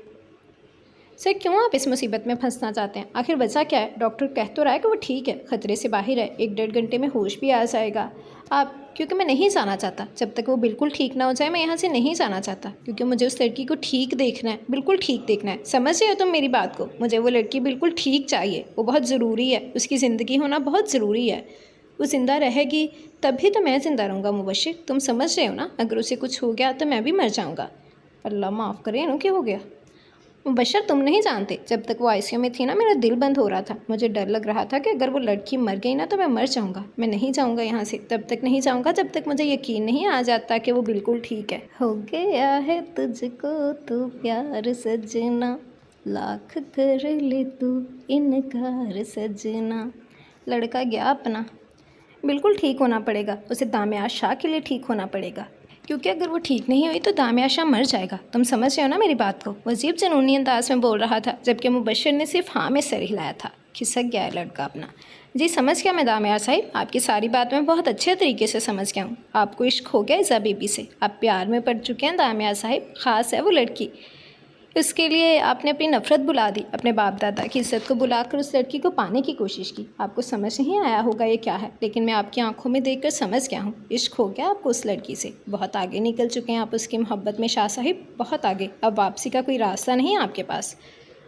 सर, क्यों आप इस मुसीबत में फंसना चाहते हैं? आखिर वजह क्या है? डॉक्टर कह तो रहा है कि वो ठीक है, खतरे से बाहर है, 1-1.5 घंटे में होश भी आ जाएगा। आप क्योंकि मैं नहीं जाना चाहता, जब तक वो बिल्कुल ठीक ना हो जाए मैं यहाँ से नहीं जाना चाहता, क्योंकि मुझे उस लड़की को ठीक देखना है, बिल्कुल ठीक देखना है। समझ रहे हो तुम मेरी बात को? मुझे वो लड़की बिल्कुल ठीक चाहिए, वो बहुत ज़रूरी है, उसकी ज़िंदगी होना बहुत ज़रूरी है। वो ज़िंदा रहेगी तभी तो मैं ज़िंदा रहूँगा मुबशिर, तुम समझ रहे हो ना? अगर उसे कुछ हो गया तो मैं भी मर जाऊँगा। अल्लाह माफ़ करे, इन्हों क्या हो गया? मुबशर, तुम नहीं जानते, जब तक वो आईसीयू में थी ना मेरा दिल बंद हो रहा था। मुझे डर लग रहा था कि अगर वो लड़की मर गई ना तो मैं मर जाऊंगा। मैं नहीं जाऊंगा यहाँ से, तब तक नहीं जाऊंगा जब तक मुझे यकीन नहीं आ जाता कि वो बिल्कुल ठीक है। हो गया है तुझको तो प्यार सजना, लाख कर ले तू इनकार सजना। लड़का गया अपना, बिल्कुल ठीक होना पड़ेगा उसे। दामिया शाह के लिए ठीक होना पड़ेगा, क्योंकि अगर वो ठीक नहीं हुई तो दामिया शाह मर जाएगा। तुम समझ रहे हो ना मेरी बात को? वो अजीब जुनूनी अंदाज में बोल रहा था, जबकि मुबशर ने सिर्फ हाँ में सर हिलाया था। खिसक गया है लड़का अपना। जी समझ गया मैं दामिया साहिब, आपकी सारी बात मैं बहुत अच्छे तरीके से समझ गया हूँ। आपको इश्क हो गया ईज़ा बीबी से, आप प्यार में पड़ चुके हैं दामिया साहिब। ख़ास है वो लड़की, इसके लिए आपने अपनी नफ़रत बुला दी, अपने बाप दादा की इज़्ज़त को बुलाकर उस लड़की को पाने की कोशिश की। आपको समझ नहीं आया होगा ये क्या है, लेकिन मैं आपकी आंखों में देखकर समझ गया हूँ। इश्क हो गया आपको उस लड़की से। बहुत आगे निकल चुके हैं आप उसकी मोहब्बत में शाह साहिब, बहुत आगे। अब वापसी का कोई रास्ता नहीं है आपके पास।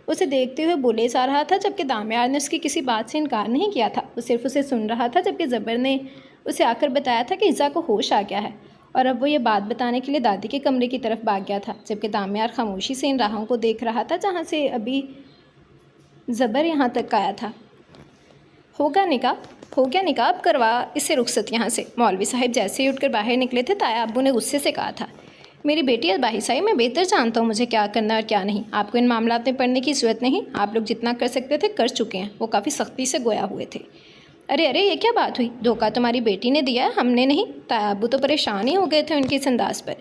उसे देखते हुए बोले जा रहा था, जबकि दामियार ने उसकी किसी बात से इनकार नहीं किया था। वो सिर्फ उसे सुन रहा था, जबकि ज़बर ने उसे आकर बताया था कि ईज़ा को होश आ गया है। और अब वो ये बात बताने के लिए दादी के कमरे की तरफ भाग गया था, जबकि दामियार खामोशी से इन राहों को देख रहा था जहाँ से अभी ज़बर यहाँ तक आया था। हो गया निकाह, अब करवा इससे रुखसत यहाँ से। मौलवी साहब जैसे ही उठकर बाहर निकले थे, ताया अब्बू ने गुस्से से कहा था, मेरी बेटी अबाही साहिब, मैं बेहतर जानता हूँ मुझे क्या करना है और क्या नहीं। आपको इन मामलात में पढ़ने की ज़रूरत नहीं। आप लोग जितना कर सकते थे कर चुके हैं। वो काफ़ी सख्ती से गोया हुए थे। अरे अरे, ये क्या बात हुई? धोखा तुम्हारी बेटी ने दिया है, हमने नहीं। ताया अब्बू तो परेशान ही हो गए थे उनके इस अंदाज पर।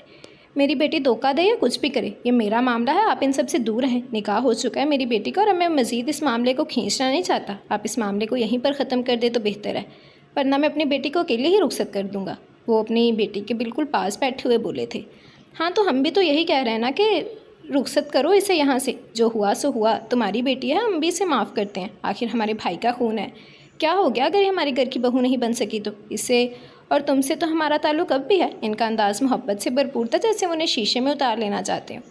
मेरी बेटी धोखा दे या कुछ भी करे, ये मेरा मामला है, आप इन सब से दूर रहें। निकाह हो चुका है मेरी बेटी का और अब मैं मज़ीद इस मामले को खींचना नहीं चाहता। आप इस मामले को यहीं पर ख़त्म कर दे तो बेहतर है, वरना मैं अपनी बेटी को अकेले ही रुखसत कर दूँगा। वो अपनी बेटी के बिल्कुल पास बैठे हुए बोले थे। हाँ, तो हम भी तो यही कह रहे हैं ना कि रुखसत करो इसे यहाँ से। जो हुआ सो हुआ, तुम्हारी बेटी है, हम भी इसे माफ़ करते हैं। आखिर हमारे भाई का खून है। क्या हो गया अगर ये हमारे घर की बहू नहीं बन सकी तो? इससे और तुमसे तो हमारा ताल्लुक़ अब भी है। इनका अंदाज़ मोहब्बत से भरपूर था, जैसे वो उन्हें शीशे में उतार लेना चाहते हो।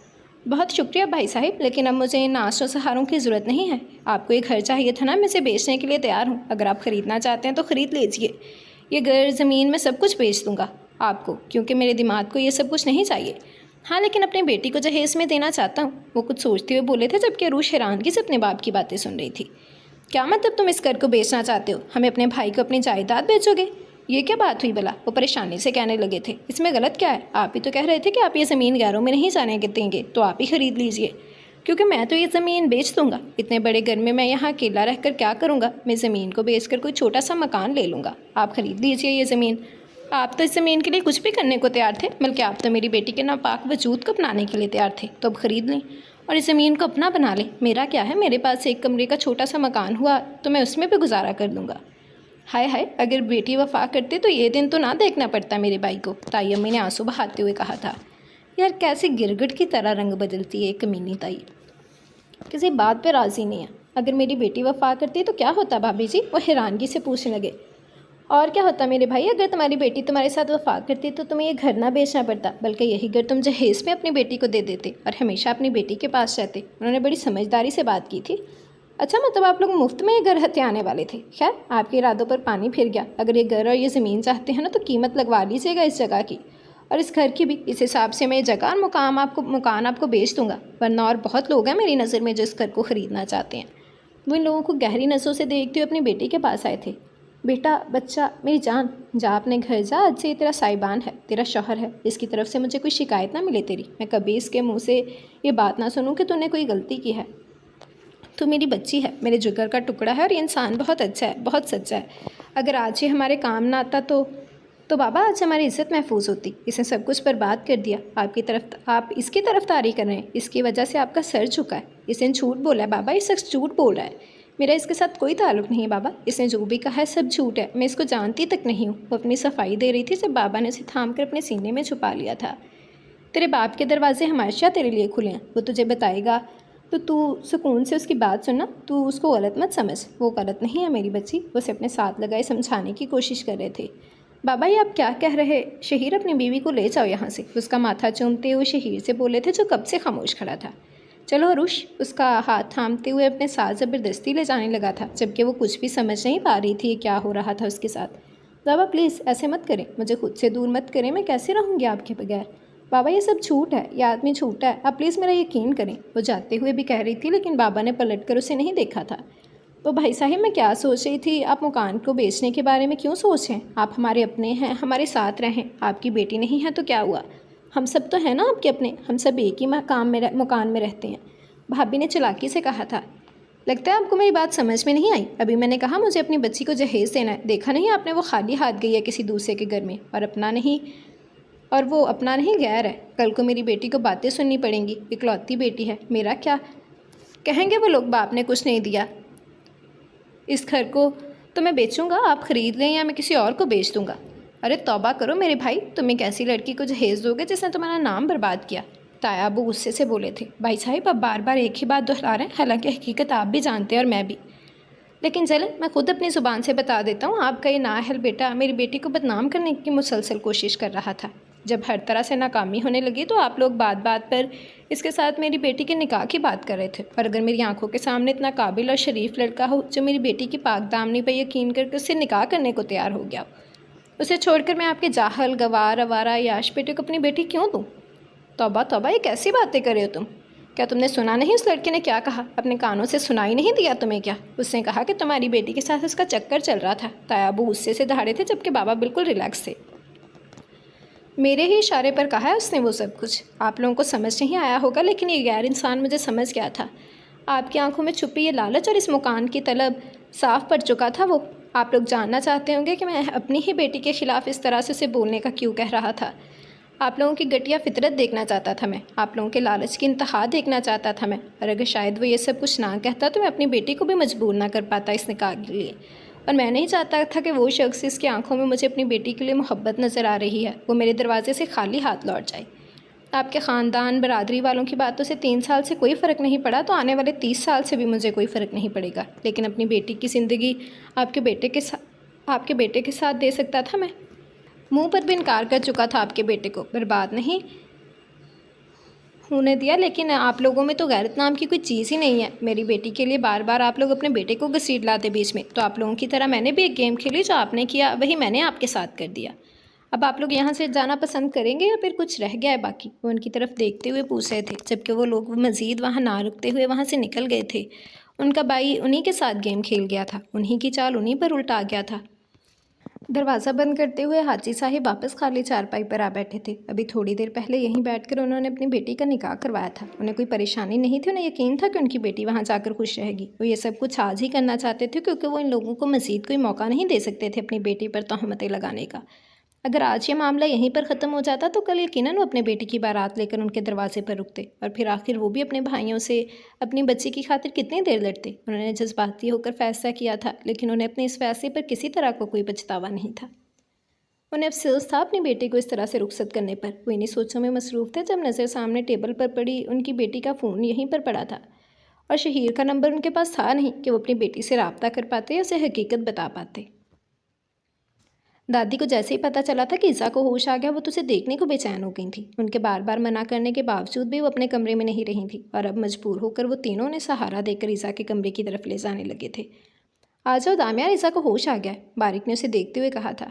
बहुत शुक्रिया भाई साहिब, लेकिन अब मुझे इन आसों सहारों की ज़रूरत नहीं है। आपको ये घर चाहिए था ना, मैं इसे बेचने के लिए तैयार हूँ। अगर आप ख़रीदना चाहते हैं तो ख़रीद लीजिए। ये घर, ज़मीन, मैं सब कुछ बेच दूँगा आपको, क्योंकि मेरे दिमाग को ये सब कुछ नहीं चाहिए। हाँ, लेकिन अपनी बेटी को जहेज़ में देना चाहता हूँ। वो कुछ सोचते हुए बोले थे, जबकि अरूश हैरानगी से अपने बाप की बातें सुन रही थी। क्या मतलब तुम इस घर को बेचना चाहते हो? हमें अपने भाई को अपनी जायदाद बेचोगे? ये क्या बात हुई भला? वो परेशानी से कहने लगे थे। इसमें गलत क्या है? आप ही तो कह रहे थे कि आप ये ज़मीन गैरों में नहीं जाने देंगे, तो आप ही ख़रीद लीजिए। क्योंकि मैं तो ये ज़मीन बेच दूँगा। इतने बड़े घर में मैं यहाँ अकेला रहकर क्या करूँगा? मैं ज़मीन को बेचकर कोई छोटा सा मकान ले लूँगा। आप ख़रीद लीजिए ये ज़मीन। आप तो इस ज़मीन के लिए कुछ भी करने को तैयार थे, बल्कि आप तो मेरी बेटी के नापाक वजूद को अपनाने के लिए तैयार थे। तो अब ख़रीद लें और इस ज़मीन को अपना बना लें। मेरा क्या है, मेरे पास एक कमरे का छोटा सा मकान हुआ तो मैं उसमें भी गुजारा कर लूँगा। हाय हाय, अगर बेटी वफा करती तो ये दिन तो ना देखना पड़ता मेरे भाई को, ताई अम्मी ने आंसू बहाते हुए कहा था। यार कैसे गिरगिट की तरह रंग बदलती है एक कमीनी ताई, किसी बात पे राज़ी नहीं है। अगर मेरी बेटी वफा करती तो क्या होता भाभी जी, वो हैरानगी से पूछने लगे। और क्या होता मेरे भाई, अगर तुम्हारी बेटी तुम्हारे साथ वफा करती तो तुम्हें ये घर ना बेचना पड़ता, बल्कि यही घर तुम जहेज़ में अपनी बेटी को दे देते और हमेशा अपनी बेटी के पास रहते। उन्होंने बड़ी समझदारी से बात की थी। अच्छा, मतलब आप लोग मुफ्त में ये घर हथियाने वाले थे। खैर, आपके इरादों पर पानी फिर गया। अगर ये घर और ये ज़मीन चाहते हैं ना तो कीमत लगवा लीजिएगा इस जगह की और इस घर की भी। इस हिसाब से मैं ये जगह और मकान आपको बेच दूंगा, वरना और बहुत लोग हैं मेरी नज़र में जो इस घर को ख़रीदना चाहते हैं। वो इन लोगों को गहरी नज़रों से देखते हुए अपनी बेटी के पास आए थे। बेटा, बच्चा, मेरी जान, जा अपने घर जा। आज से ये तेरा साहिबान है, तेरा शौहर है। इसकी तरफ से मुझे कोई शिकायत ना मिले तेरी। मैं कभी इसके मुंह से ये बात ना सुनूं कि तूने कोई गलती की है। तू मेरी बच्ची है, मेरे जिगर का टुकड़ा है और ये इंसान बहुत अच्छा है, बहुत सच्चा है। अगर आज ये हमारे काम ना आता तो बाबा आज हमारी इज़्ज़त महफूज होती। इसने सब कुछ बर्बाद कर दिया। आप इसकी तरफदारी कर रहे हैं, इसकी वजह से आपका सर झुका है। इसने झूठ बोला है बाबा, ये शख्स झूठ बोल रहा है। मेरा इसके साथ कोई ताल्लुक़ नहीं है बाबा। इसने जो भी कहा है सब झूठ है। मैं इसको जानती तक नहीं हूँ। वो अपनी सफाई दे रही थी जब बाबा ने उसे थाम कर अपने सीने में छुपा लिया था। तेरे बाप के दरवाजे हमेशा तेरे लिए खुले हैं, वो तुझे बताएगा तो तू सुकून से उसकी बात सुनना। तू उसको गलत मत समझ, वो गलत नहीं है मेरी बच्ची। वो उसे अपने साथ लगाए समझाने की कोशिश कर रहे थे। बाबा ये आप क्या कह रहे? शहीर, अपनी बीवी को ले जाओ यहाँ से। उसका माथा चूमते हुए शहीर से बोले थे जो कब से खामोश खड़ा था। चलो अरुष, उसका हाथ थामते हुए अपने साथ ज़बरदस्ती ले जाने लगा था, जबकि वो कुछ भी समझ नहीं पा रही थी क्या हो रहा था उसके साथ। बाबा प्लीज़ ऐसे मत करें, मुझे खुद से दूर मत करें। मैं कैसे रहूँगी आपके बगैर? बाबा ये सब झूठ है, ये आदमी झूठा है, आप प्लीज़ मेरा यकीन करें। वो जाते हुए भी कह रही थी, लेकिन बाबा ने पलट कर उसे नहीं देखा था। तो भाई साहब, मैं क्या सोच रही थी, आप मकान को बेचने के बारे में क्यों सोच रहे हैं? आप हमारे अपने हैं, हमारे साथ रहें। आपकी बेटी नहीं है तो क्या हुआ? हम सब तो हैं ना आपके अपने, हम सब एक ही मकान में रहते हैं। भाभी ने चालाकी से कहा था। लगता है आपको मेरी बात समझ में नहीं आई। अभी मैंने कहा मुझे अपनी बच्ची को जहेज़ देना है। देखा नहीं आपने, वो खाली हाथ गई है किसी दूसरे के घर में, और वो अपना नहीं गैर है। कल को मेरी बेटी को बातें सुननी पड़ेंगी। इकलौती बेटी है, मेरा क्या कहेंगे वो लोग, बाप ने कुछ नहीं दिया। इस घर को तो मैं बेचूंगा, आप ख़रीद लें या मैं किसी और को बेच दूंगा। अरे तौबा करो मेरे भाई, तुम एक ऐसी लड़की को जहेज़ दोगे जिसने तुम्हारा नाम बर्बाद किया। ताया अबू गुस्से से बोले थे। भाई साहिब, आप बार बार एक ही बात दोहरा रहे हैं, हालांकि हकीकत आप भी जानते हैं और मैं भी। लेकिन चलें, मैं खुद अपनी ज़ुबान से बता देता हूँ। आपका ये नाअहल बेटा मेरी बेटी को बदनाम करने की मुसलसल कोशिश कर रहा था। जब हर तरह से नाकामी होने लगी तो आप लोग बात बात पर इसके साथ मेरी बेटी के निकाह की बात कर रहे थे। और अगर मेरी आंखों के सामने इतना काबिल और शरीफ लड़का हो जो मेरी बेटी की पाक दामनी पर यकीन करके उससे निकाह करने को तैयार हो गया, उसे छोड़कर मैं आपके जाहल, गवार, अवारा, याश बेटे को अपनी बेटी क्यों दूँ? तौबा तौबा, ये कैसी बातें कर रहे हो तुम? क्या तुमने सुना नहीं उस लड़के ने क्या कहा? अपने कानों से सुनाई नहीं दिया तुम्हें क्या? उसने कहा कि तुम्हारी बेटी के साथ उसका चक्कर चल रहा था। ताया अबू गुस्से से दहाड़े थे, जबकि बाबा बिल्कुल रिलैक्स थे। मेरे ही इशारे पर कहा है उसने वो सब कुछ। आप लोगों को समझ नहीं आया होगा, लेकिन ये गैर इंसान मुझे समझ गया था। आपकी आंखों में छुपी ये लालच और इस मुकान की तलब साफ पड़ चुका था वो। आप लोग जानना चाहते होंगे कि मैं अपनी ही बेटी के ख़िलाफ़ इस तरह से उसे बोलने का क्यों कह रहा था। आप लोगों की घटिया फितरत देखना चाहता था मैं, आप लोगों के लालच की इंतहा देखना चाहता था मैं। और अगर शायद वो ये सब कुछ ना कहता तो मैं अपनी बेटी को भी मजबूर ना कर पाता इस निकाह के लिए। और मैं नहीं चाहता था कि वो शख्स, इसकी आंखों में मुझे अपनी बेटी के लिए मोहब्बत नज़र आ रही है, वो मेरे दरवाजे से खाली हाथ लौट जाए। आपके ख़ानदान बरादरी वालों की बातों से 3 साल से कोई फ़र्क नहीं पड़ा, तो आने वाले 30 साल से भी मुझे कोई फ़र्क नहीं पड़ेगा। लेकिन अपनी बेटी की ज़िंदगी आपके बेटे के साथ दे सकता था मैं। मुंह पर भी इनकार कर चुका था आपके बेटे को बर्बाद नहीं होने दिया। लेकिन आप लोगों में तो गैरत नाम की कोई चीज़ ही नहीं है। मेरी बेटी के लिए बार बार आप लोग अपने बेटे को घसीट लाते बीच में। तो आप लोगों की तरह मैंने भी एक गेम खेली, जो आपने किया वही मैंने आपके साथ कर दिया। अब आप लोग यहाँ से जाना पसंद करेंगे या फिर कुछ रह गया है बाकी? वो उनकी तरफ देखते हुए पूछ रहे थे, जबकि वो लोग मज़ीद वहाँ ना रुकते हुए वहाँ से निकल गए थे। उनका भाई उन्हीं के साथ गेम खेल गया था, उन्हीं की चाल उन्हीं पर उल्टा आ गया था। दरवाज़ा बंद करते हुए हाजी साहिब वापस खाली चारपाई पर आ बैठे थे। अभी थोड़ी देर पहले यहीं बैठकर उन्होंने अपनी बेटी का निकाह करवाया था। उन्हें कोई परेशानी नहीं थी, उन्हें यकीन था कि उनकी बेटी वहां जाकर खुश रहेगी। वो ये सब कुछ आज ही करना चाहते थे, क्योंकि वो इन लोगों को मज़ीद कोई मौका नहीं दे सकते थे अपनी बेटी पर तोहमतें लगाने का। अगर आज ये मामला यहीं पर ख़त्म हो जाता तो कल यकीनन वो अपने बेटी की बारात लेकर उनके दरवाजे पर रुकते और फिर आखिर वो भी अपने भाइयों से अपनी बच्ची की खातिर कितनी देर लड़ते। उन्होंने जज्बाती होकर फैसला किया था, लेकिन उन्हें अपने इस फैसले पर किसी तरह का कोई पछतावा नहीं था। उन्हें अफसोस था अपनी बेटी को इस तरह से रुखसत करने पर। वो इन्हीं सोचों में मसरूफ़ थे जब नज़र सामने टेबल पर पड़ी उनकी बेटी का फ़ोन यहीं पर पड़ा था और शहीर का नंबर उनके पास था नहीं कि वो अपनी बेटी से रब्ता कर पाते या उसे हकीकत बता पाते। दादी को जैसे ही पता चला था कि ईसा को होश आ गया, वो तो उसे देखने को बेचैन हो गई थी। उनके बार बार मना करने के बावजूद भी वो अपने कमरे में नहीं रही थी और अब मजबूर होकर वो तीनों ने सहारा देकर ईसा के कमरे की तरफ ले जाने लगे थे। आ जाओ दामियार, ईसा को होश आ गया है, बारिक ने उसे देखते हुए कहा था।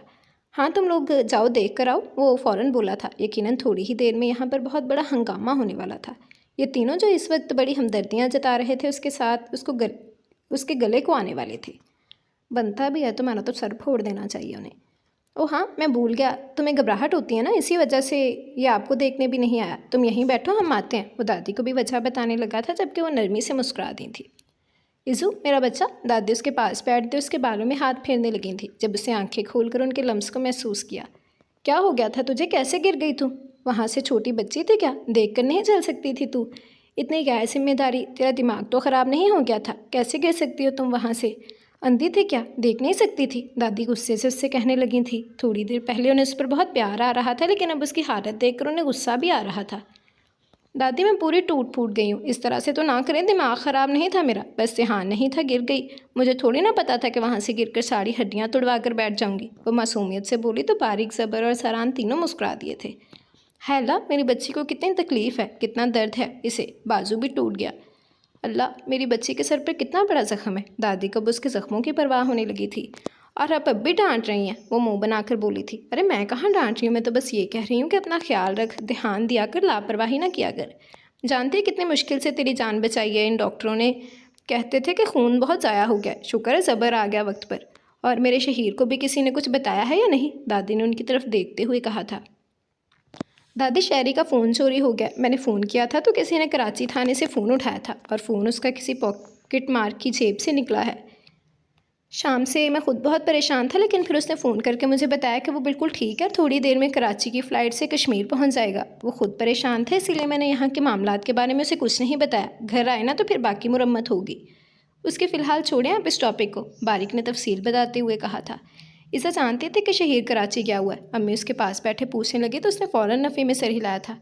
हाँ तुम लोग जाओ देख कर आओ, वो फ़ौरन बोला था। यकीनन थोड़ी ही देर में यहाँ पर बहुत बड़ा हंगामा होने वाला था। ये तीनों जो इस वक्त बड़ी हमदर्दियाँ जता रहे थे उसके साथ उसके गले को आने वाले थे। बनता भी है तुम्हारा तो सर फोड़ देना चाहिए उन्हें। ओह हाँ, मैं भूल गया, तुम्हें घबराहट होती है ना, इसी वजह से ये आपको देखने भी नहीं आया। तुम यहीं बैठो, हम आते हैं। वो दादी को भी वजह बताने लगा था जबकि वो नरमी से मुस्कुरा दी थी। इज़ू मेरा बच्चा। दादी उसके पास बैठते उसके बालों में हाथ फेरने लगी थी जब उसे आंखें खोलकर उनके लम्स को महसूस किया। क्या हो गया था तुझे, कैसे गिर गई तू? वहाँ से छोटी बच्ची थी क्या, देख कर नहीं चल सकती थी तू? इतनी गैर जिम्मेदारी, तेरा दिमाग तो ख़राब नहीं हो गया था? कैसे गिर सकती हो तुम वहाँ से? अंधी थी क्या, देख नहीं सकती थी? दादी गुस्से से उससे कहने लगी थी। थोड़ी देर पहले उन्हें उस पर बहुत प्यार आ रहा था, लेकिन अब उसकी हालत देखकर उन्हें गुस्सा भी आ रहा था। दादी मैं पूरी टूट फूट गई हूँ, इस तरह से तो ना करें, दिमाग ख़राब नहीं था मेरा, बस ध्यान नहीं था, गिर गई। मुझे थोड़ी ना पता था कि वहाँ से गिरकर सारी हड्डियाँ तुड़वा कर बैठ जाऊँगी। वो मासूमियत से बोली तो बारिक, ज़बर और सरान तीनों मुस्कुरा दिए थे। है अल्लाह, मेरी बच्ची को कितनी तकलीफ़ है, कितना दर्द है इसे, बाजू भी टूट गया। अल्लाह, मेरी बच्ची के सर पर कितना बड़ा ज़ख्म है। दादी को उसके ज़ख्मों की परवाह होने लगी थी। और आप अब भी डांट रही हैं, वो मुंह बनाकर बोली थी। अरे मैं कहाँ डांट रही हूँ, मैं तो बस ये कह रही हूँ कि अपना ख्याल रख, ध्यान दिया कर, लापरवाही ना किया कर। जानती है कितनी मुश्किल से तेरी जान बचाई है। इन डॉक्टरों ने कहते थे कि खून बहुत ज़ाया हो गया, शुक्र है ज़बर आ गया वक्त पर। और मेरे शहीर को भी किसी ने कुछ बताया है या नहीं? दादी ने उनकी तरफ देखते हुए कहा था। दादी शहरी का फ़ोन चोरी हो गया, मैंने फ़ोन किया था तो किसी ने कराची थाने से फ़ोन उठाया था और फ़ोन उसका किसी पॉकेट मार की जेब से निकला है। शाम से मैं ख़ुद बहुत परेशान था, लेकिन फिर उसने फ़ोन करके मुझे बताया कि वो बिल्कुल ठीक है, थोड़ी देर में कराची की फ़्लाइट से कश्मीर पहुंच जाएगा। वो ख़ुद परेशान था, इसीलिए मैंने यहाँ के मामलात के बारे में उसे कुछ नहीं बताया। घर आए ना तो फिर बाकी मुरम्मत होगी। उसके फ़िलहाल छोड़ें आप इस टॉपिक को, बारिक ने तफसील बताते हुए कहा था। ईसा जानते थे कि शहीर कराची गया हुआ है। अम्मी उसके पास बैठे पूछने लगी तो उसने फ़ौरन नफ़ी में सर हिलाया था,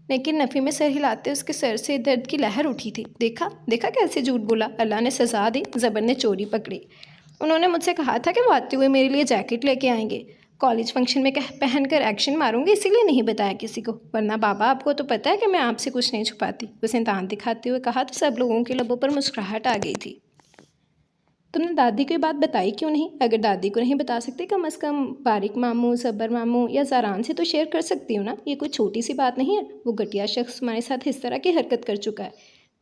लेकिन नफ़ी में सर हिलाते उसके सर से दर्द की लहर उठी थी। देखा देखा कैसे झूठ बोला, अल्लाह ने सज़ा दी, ज़बर ने चोरी पकड़ी। उन्होंने मुझसे कहा था कि वो आते हुए मेरे लिए जैकेट लेके आएंगे, कॉलेज फंक्शन में पहन कर एक्शन मारूंगी, इसीलिए नहीं बताया किसी को, वरना बाबा आपको तो पता है कि मैं आपसे कुछ नहीं छुपाती। उसने दांत दिखाते हुए कहा तो सब लोगों के लबों पर मुस्कुराहट आ गई थी। तुमने दादी को ये बात बताई क्यों नहीं? अगर दादी को नहीं बता सकते, कम अज़ कम बारिक मामू, ज़बर मामू या ज़ारान से तो शेयर कर सकती हो ना। ये कोई छोटी सी बात नहीं है। वो घटिया शख्स तुम्हारे साथ इस तरह की हरकत कर चुका है।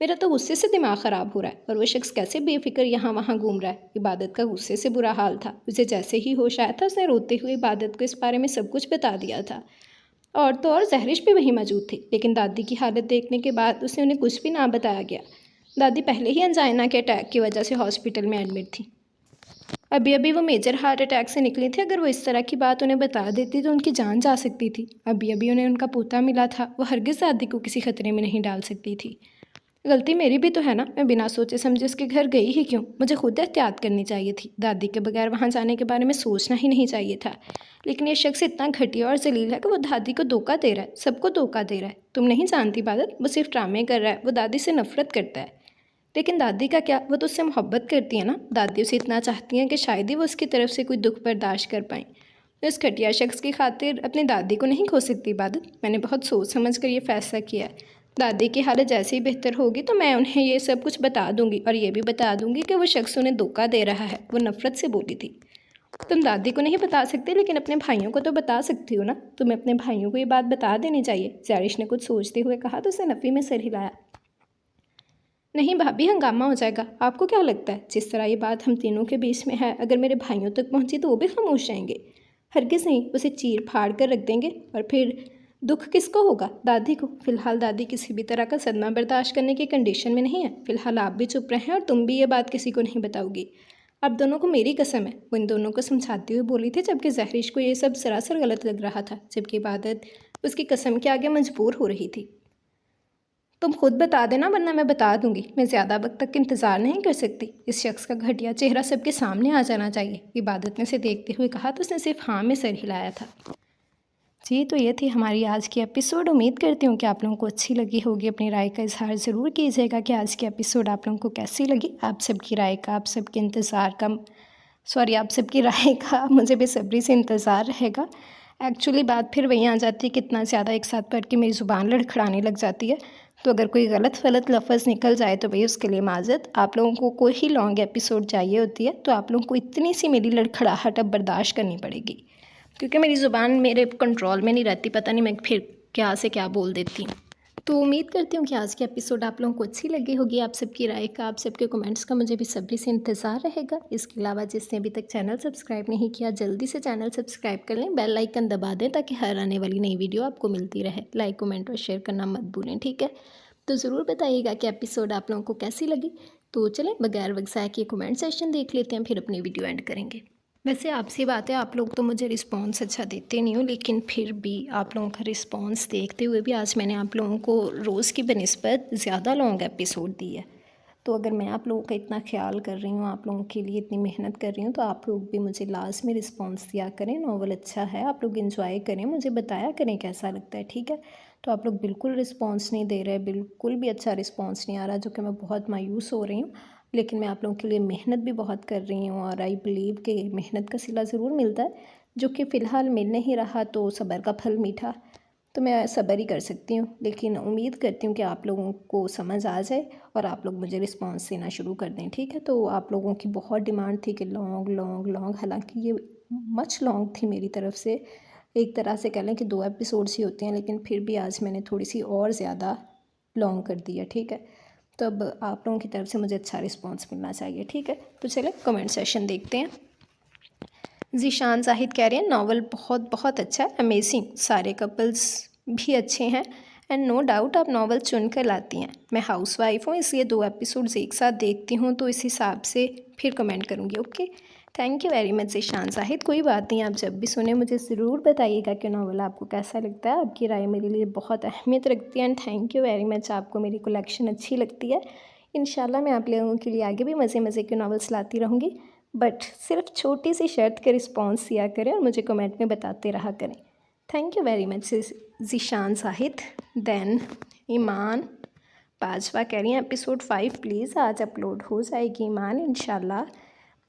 मेरा तो गुस्से से दिमाग ख़राब हो रहा है। और वो शख्स कैसे बेफिक्र यहाँ वहाँ घूम रहा है। इबादत का गुस्से से बुरा हाल था। उसे जैसे ही होश आया था उसने रोते हुए इबादत को इस बारे में सब कुछ बता दिया था। और तो और जहरिश भी वहीं मौजूद थी, लेकिन दादी की हालत देखने के बाद उसे उन्हें कुछ भी ना बताया गया। दादी पहले ही अंजाइना के अटैक की वजह से हॉस्पिटल में एडमिट थी। अभी अभी वो मेजर हार्ट अटैक से निकली थी। अगर वो इस तरह की बात उन्हें बता देती तो उनकी जान जा सकती थी। अभी अभी उन्हें उनका पोता मिला था, वो हरगिज़ दादी को किसी खतरे में नहीं डाल सकती थी। गलती मेरी भी तो है ना, मैं बिना सोचे समझे उसके घर गई ही क्यों? मुझे खुद एहतियात करनी चाहिए थी। दादी के बगैर वहाँ जाने के बारे में सोचना ही नहीं चाहिए था। लेकिन ये शख्स इतना घटिया और जलील है कि वो दादी को धोखा दे रहा है, सबको धोखा दे रहा है। तुम नहीं जानती इबादत, वो सिर्फ ड्रामे कर रहा है। वो दादी से नफरत करता है। लेकिन दादी का क्या, वो तो उससे मोहब्बत करती है ना। दादी उसे इतना चाहती हैं कि शायद ही वो उसकी तरफ से कोई दुख बर्दाश्त कर पाएँ। इस घटिया शख्स की खातिर अपनी दादी को नहीं खो सकती इबादत। मैंने बहुत सोच समझ कर ये फ़ैसला किया है। दादी की हालत जैसे ही बेहतर होगी तो मैं उन्हें ये सब कुछ बता दूंगी और ये भी बता दूंगी कि वो शख्स उन्हें धोखा दे रहा है। वो नफ़रत से बोली थी। तुम दादी को नहीं बता सकते, लेकिन अपने भाइयों को तो बता सकती हो ना। तुम्हें अपने भाइयों को ये बात बता देनी चाहिए, ज़ारिश ने कुछ सोचते हुए कहा तो उसने नफ़ी में सिर हिलाया। नहीं भाभी, हंगामा हो जाएगा। आपको क्या लगता है जिस तरह ये बात हम तीनों के बीच में है, अगर मेरे भाइयों तक पहुंची तो वो भी खामोश रहेंगे? हरगिज़ नहीं, उसे चीर फाड़ कर रख देंगे। और फिर दुख किसको होगा? दादी को। फ़िलहाल दादी किसी भी तरह का सदमा बर्दाश्त करने की कंडीशन में नहीं है। फ़िलहाल आप भी चुप रहें और तुम भी ये बात किसी को नहीं बताओगी। आप दोनों को मेरी कसम है, वो इन दोनों को समझाते हुए बोली थी, जबकि जहरीश को ये सब सरासर गलत लग रहा था, जबकि इबादत उसकी कसम के आगे मजबूर हो रही थी। तुम खुद बता देना वरना मैं बता दूंगी। मैं ज़्यादा वक्त तक इंतज़ार नहीं कर सकती। इस शख्स का घटिया चेहरा सबके सामने आ जाना चाहिए, इबादत ने उसे देखते हुए कहा तो उसने सिर्फ हाँ में सर हिलाया था। जी, तो ये थी हमारी आज की एपिसोड। उम्मीद करती हूँ कि आप लोगों को अच्छी लगी होगी। अपनी राय का इजहार ज़रूर कीजिएगा कि आज की एपिसोड आप लोगों को कैसी लगी। आप सबकी राय का, आप सबके इंतज़ार का, आप सबकी राय का मुझे बेसब्री से इंतज़ार रहेगा। एक्चुअली बात फिर वहीं आ जाती है, कितना ज़्यादा एक साथ पढ़ के मेरी ज़ुबान लड़खड़ाने लग जाती है, तो अगर कोई गलत फलत लफ्ज़ निकल जाए तो भाई उसके लिए माज़रत। आप लोगों को कोई ही लॉन्ग एपिसोड चाहिए होती है तो आप लोगों को इतनी सी मेरी लड़खड़ाहट अब बर्दाश्त करनी पड़ेगी, क्योंकि मेरी ज़ुबान मेरे कंट्रोल में नहीं रहती। पता नहीं मैं फिर क्या से क्या बोल देती हूँ। तो उम्मीद करती हूँ कि आज की एपिसोड आप लोगों को अच्छी लगी होगी। आप सबकी राय का, आप सबके कमेंट्स का मुझे बेसब्री से इंतज़ार रहेगा। इसके अलावा जिसने अभी तक चैनल सब्सक्राइब नहीं किया, जल्दी से चैनल सब्सक्राइब कर लें, बेल आइकन दबा दें ताकि हर आने वाली नई वीडियो आपको मिलती रहे। लाइक, कमेंट और शेयर करना मत भूलें, ठीक है। तो ज़रूर बताइएगा कि एपिसोड आप लोगों को कैसी लगी। तो चलें बगैर वक्त ज़ाया किए कमेंट सेशन देख लेते हैं, फिर अपनी वीडियो एंड करेंगे। वैसे आपसी बात है, आप लोग तो मुझे रिस्पांस अच्छा देते नहीं हो, लेकिन फिर भी आप लोगों का रिस्पांस देखते हुए भी आज मैंने आप लोगों को रोज़ की बनिस्बत ज़्यादा लॉन्ग एपिसोड दी है। तो अगर मैं आप लोगों का इतना ख्याल कर रही हूँ, आप लोगों के लिए इतनी मेहनत कर रही हूँ, तो आप लोग भी मुझे लास्ट में रिस्पांस दिया करें। नॉवल अच्छा है, आप लोग इंजॉय करें, मुझे बताया करें कैसा लगता है, ठीक है। तो आप लोग बिल्कुल रिस्पांस नहीं दे रहे, बिल्कुल भी अच्छा रिस्पांस नहीं आ रहा, जो कि मैं बहुत मायूस हो रही हूँ। लेकिन मैं आप लोगों के लिए मेहनत भी बहुत कर रही हूँ और आई बिलीव कि मेहनत का सिला ज़रूर मिलता है, जो कि फ़िलहाल मिल नहीं रहा। तो सब्र का फल मीठा, तो मैं सब्र ही कर सकती हूँ। लेकिन उम्मीद करती हूँ कि आप लोगों को समझ आ जाए और आप लोग मुझे रिस्पांस देना शुरू कर दें, ठीक है। तो आप लोगों की बहुत डिमांड थी कि लॉन्ग लॉन्ग लॉन्ग, हालांकि ये मच लॉन्ग थी मेरी तरफ से। एक तरह से कह लें कि 2 एपिसोड्स ही होते हैं, लेकिन फिर भी आज मैंने थोड़ी सी और ज़्यादा लॉन्ग कर दी है, ठीक है। तो अब आप लोगों की तरफ से मुझे अच्छा रिस्पांस मिलना चाहिए, ठीक है। तो चले कमेंट सेशन देखते हैं। ज़ीशान जाहिद कह रहे हैं नावल बहुत बहुत अच्छा है, अमेजिंग, सारे कपल्स भी अच्छे हैं एंड नो डाउट आप नावल चुन कर लाती हैं। मैं हाउसवाइफ हूँ, इसलिए 2 एपिसोड्स एक साथ देखती हूँ, तो इस हिसाब से फिर कमेंट करूँगी। Okay, thank you very much Zeeshan Zahid. कोई बात नहीं, आप जब भी सुने मुझे ज़रूर बताइएगा कि नावल आपको कैसा लगता है। आपकी राय मेरे लिए बहुत अहमियत रखती है and thank you very much. आपको मेरी कलेक्शन अच्छी लगती है। इंशाल्लाह मैं आप लोगों के लिए आगे भी मज़े मज़े के नावल्स लाती रहूँगी, बट सिर्फ छोटी सी शर्त के रिस्पॉन्स दिया करें और मुझे कमेंट में बताते रहा करें। Thank you very much Zeeshan Zahid. Then Iman Bajwa कह रही हैं एपिसोड 5 प्लीज़ आज अपलोड हो जाएगी ईमान इंशाल्लाह।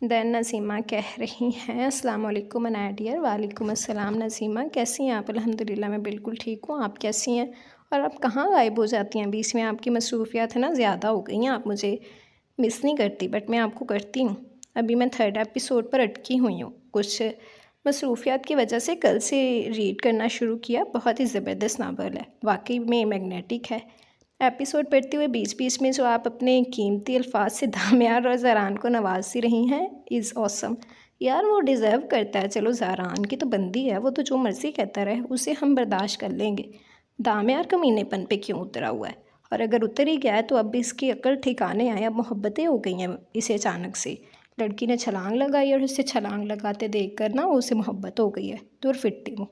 देन नसीमा कह रही हैं अस्सलाम वालेकुम अनाया डियर। वालेकुम अस्सलाम नसीमा, कैसी हैं आप? अल्हम्दुलिल्लाह मैं बिल्कुल ठीक हूँ, आप कैसी हैं? और आप कहाँ गायब हो जाती हैं बीच में? आपकी मसरूफियात है ना ज़्यादा हो गई हैं, आप मुझे मिस नहीं करती, बट मैं आपको करती हूँ। अभी मैं 3rd एपिसोड पर अटकी हुई हूँ, कुछ मसरूफियात की वजह से कल से रीड करना शुरू किया। बहुत ही ज़बरदस्त नावल है, वाकई में मैग्नेटिक है। एपिसोड पढ़ते हुए बीच बीच में जो आप अपने कीमती अल्फाज से दामियार और ज़रान को नवाज़ रही हैं इज़ ऑसम। यार वो डिज़र्व करता है। चलो ज़रान की तो बंदी है, वो तो जो मर्ज़ी कहता रहे, उसे हम बर्दाश्त कर लेंगे। दामियार कमीनेपन पे क्यों उतरा हुआ है? और अगर उतर ही गया है तो अब इसकी अक्ल ठिकाने आए, अब मोहब्बतें हो गई हैं इसे अचानक से। लड़की ने छलांग लगाई और उससे छलांग लगाते देख कर ना उसे मोहब्बत हो गई है। दूर फिटती हूँ।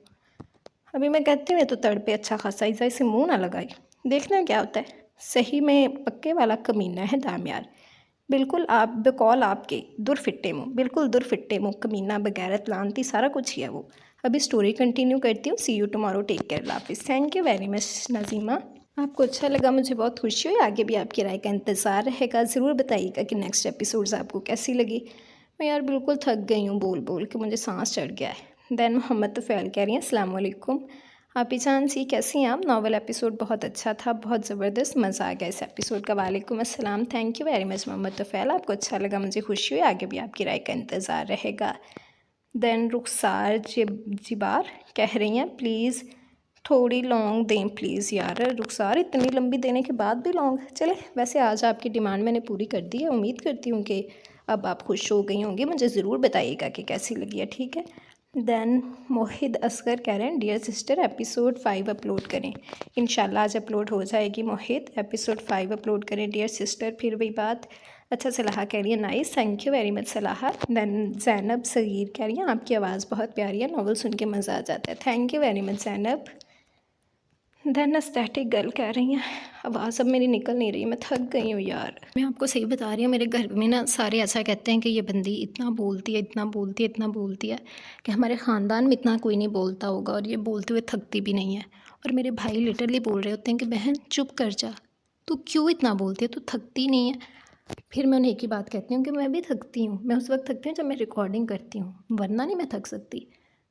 अभी मैं कहती हूँ तो तड़ पे अच्छा खासा ऐसा इसे मुँह ना लगाई, देखना क्या होता है। सही में पक्के वाला कमीना है दामियार, बिल्कुल आप बेकौल आपके दुर फिट्टे मुँह, बिल्कुल दुर फिट्टे मुँह, कमीना, बगैरत, लानती, सारा कुछ ही है वो। अभी स्टोरी कंटिन्यू करती हूँ। सी यू टुमारो, टेक केयर, अल्लाह हाफिज़। थैंक यू वेरी मच नज़ीमा, आपको अच्छा लगा, मुझे बहुत खुशी हुई। आगे भी आपकी राय का इंतज़ार रहेगा। ज़रूर बताइएगा कि नेक्स्ट एपिसोड्स आपको कैसी लगी। मैं यार बिल्कुल थक गई हूँ बोल बोल के, मुझे सांस चढ़ गया है। देन मोहम्मद तुफ़ैल कह रही हैं अस्सलाम वालेकुम आपी जान सी, कैसी हैं आप? नावल एपिसोड बहुत अच्छा था, बहुत ज़बरदस्त, मज़ा आ गया इस एपिसोड का। वालेकुम अस्सलाम, thank you very much Mohammad Tufail, आपको अच्छा लगा, मुझे खुशी हुई। आगे भी आपकी राय का इंतज़ार रहेगा। देन रुखसार जिबार कह रही हैं प्लीज़ थोड़ी लॉन्ग दें प्लीज़। यार रुखसार इतनी लंबी देने के बाद भी लॉन्ग, चले वैसे आज आपकी डिमांड मैंने पूरी कर दी है। उम्मीद करती हूँ कि अब आप खुश हो गई होंगी। मुझे ज़रूर बताइएगा कि कैसी लगी है, ठीक है। देन मोहिद असगर कह रहे हैं डियर सिस्टर एपिसोड 5 अपलोड करें। इंशाल्लाह आज अपलोड हो जाएगी मोहिद, एपिसोड 5 अपलोड करें डियर सिस्टर। फिर वही बात, अच्छा सलाहा कह रही है nice, thank you very much Salaha. Then Zainab Sagheer कह रही हैं आपकी आवाज़ बहुत प्यारी है, नॉवल सुन के मज़ा आ जाता है, thank you very much Zainab. Then aesthetic girl कह रही हैं आवाज़ अब मेरी निकल नहीं रही, मैं थक गई हूँ यार। मैं आपको सही बता रही हूँ, मेरे घर में ना सारे ऐसा कहते हैं कि ये बंदी इतना बोलती है, इतना बोलती है, इतना बोलती है कि हमारे ख़ानदान में इतना कोई नहीं बोलता होगा, और ये बोलते हुए थकती भी नहीं है। और मेरे भाई लिटरली बोल रहे होते हैं कि बहन चुप कर जा, तू क्यों इतना बोलती है, तू थकती नहीं है। फिर मैं उन्हें एक ही बात कहती हूँ कि मैं भी थकती हूँ, मैं उस वक्त थकती हूँ जब मैं रिकॉर्डिंग करती हूँ, वरना नहीं मैं थक सकती।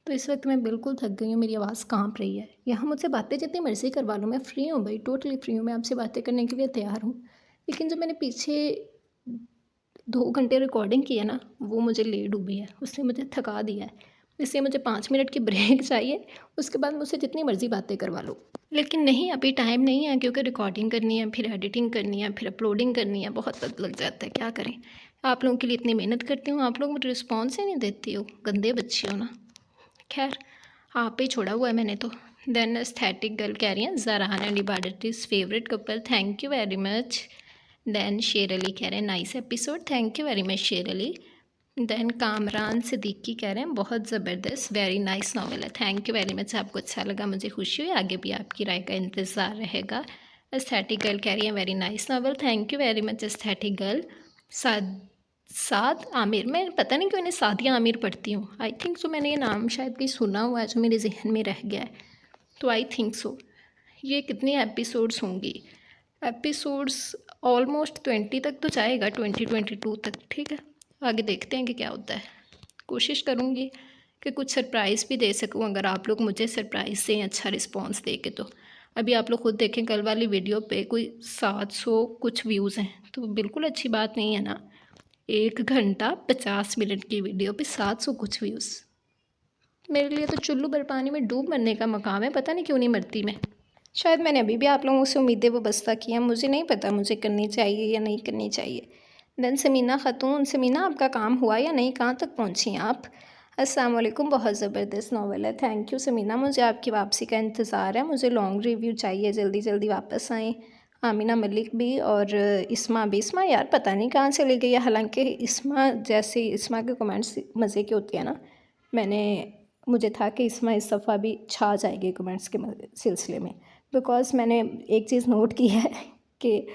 तो इस वक्त मैं बिल्कुल थक गई हूँ, मेरी आवाज़ काँप रही है। यहाँ मुझसे बातें जितनी मर्ज़ी करवा लो, मैं फ़्री हूँ भाई, टोटली फ़्री हूँ, मैं आपसे बातें करने के लिए तैयार हूँ। लेकिन जब मैंने पीछे 2 घंटे रिकॉर्डिंग की है ना, वो मुझे ले डूबी है, उसने मुझे थका दिया है। इसलिए मुझे 5 मिनट की ब्रेक चाहिए, उसके बाद मुझसे जितनी मर्ज़ी बातें करवा लो। लेकिन नहीं, अभी टाइम नहीं है, क्योंकि रिकॉर्डिंग करनी है, फिर एडिटिंग करनी है, फिर अपलोडिंग करनी है, बहुत वक्त लग जाता है, क्या करें। आप लोगों के लिए इतनी मेहनत करती हूँ, आप लोग मुझे रिस्पॉन्स ही नहीं देती हो, गंदे बच्चे हो ना। खैर आप ही छोड़ा हुआ है मैंने तो। देन एस्थेटिक गर्ल कह रही हैं Zaran and Ibadat is favourite couple, thank you very much. Then Sher Ali कह रहे हैं nice episode, thank you very much Sher Ali. Then Kamran Siddiqui कह रहे हैं बहुत ज़बरदस्त, वेरी नाइस नॉवल है, थैंक यू वेरी मच, आपको अच्छा लगा, मुझे खुशी हुई, आगे भी आपकी राय का इंतज़ार रहेगा। एस्थेटिक गर्ल कह रही है very nice novel, thank you very much aesthetic girl. Saad Aamir, मैं पता नहीं क्यों इन्हें सादिया आमिर पढ़ती हूँ, आई थिंक सो, मैंने ये नाम शायद कहीं सुना हुआ है जो मेरे जहन में रह गया है, तो आई थिंक सो। ये कितनी एपिसोड्स होंगी, एपिसोड्स ऑलमोस्ट 20 तक तो जाएगा, 20-22 तक, ठीक है। आगे देखते हैं कि क्या होता है, कोशिश करूँगी कि कुछ सरप्राइज़ भी दे सकूँ, अगर आप लोग मुझे सरप्राइज़ दें, अच्छा रिस्पॉन्स दे के। तो अभी आप लोग खुद देखें, कल वाली वीडियो पे कोई 700 कुछ व्यूज़ हैं, तो बिल्कुल अच्छी बात नहीं है ना। 1 घंटा 50 मिनट की वीडियो पे 700 कुछ व्यूज़, मेरे लिए तो चुल्लू भर पानी में डूब मरने का मकाम है, पता नहीं क्यों नहीं मरती मैं। शायद मैंने अभी भी आप लोगों से उम्मीदें वाबस्ता की हैं, मुझे नहीं पता मुझे करनी चाहिए या नहीं करनी चाहिए। देन समीना खातून, समीना आपका काम हुआ या नहीं, कहाँ तक पहुँची आप? अस्सलाम वालेकुम, बहुत ज़बरदस्त नावल है, थैंक यू समीना, मुझे आपकी वापसी का इंतज़ार है, मुझे लॉन्ग रिव्यू चाहिए, जल्दी जल्दी वापस आएँ। आमिना मलिक भी और इस्मा भी, इस्मा यार पता नहीं कहाँ चली गई है, हालांकि इस्मा जैसे इस्मा के कमेंट्स मज़े के होते हैं ना, मुझे था कि इस्मा इस दफ़ा भी छा जाएगी कमेंट्स के सिलसिले में, बिकॉज़ मैंने एक चीज़ नोट की है कि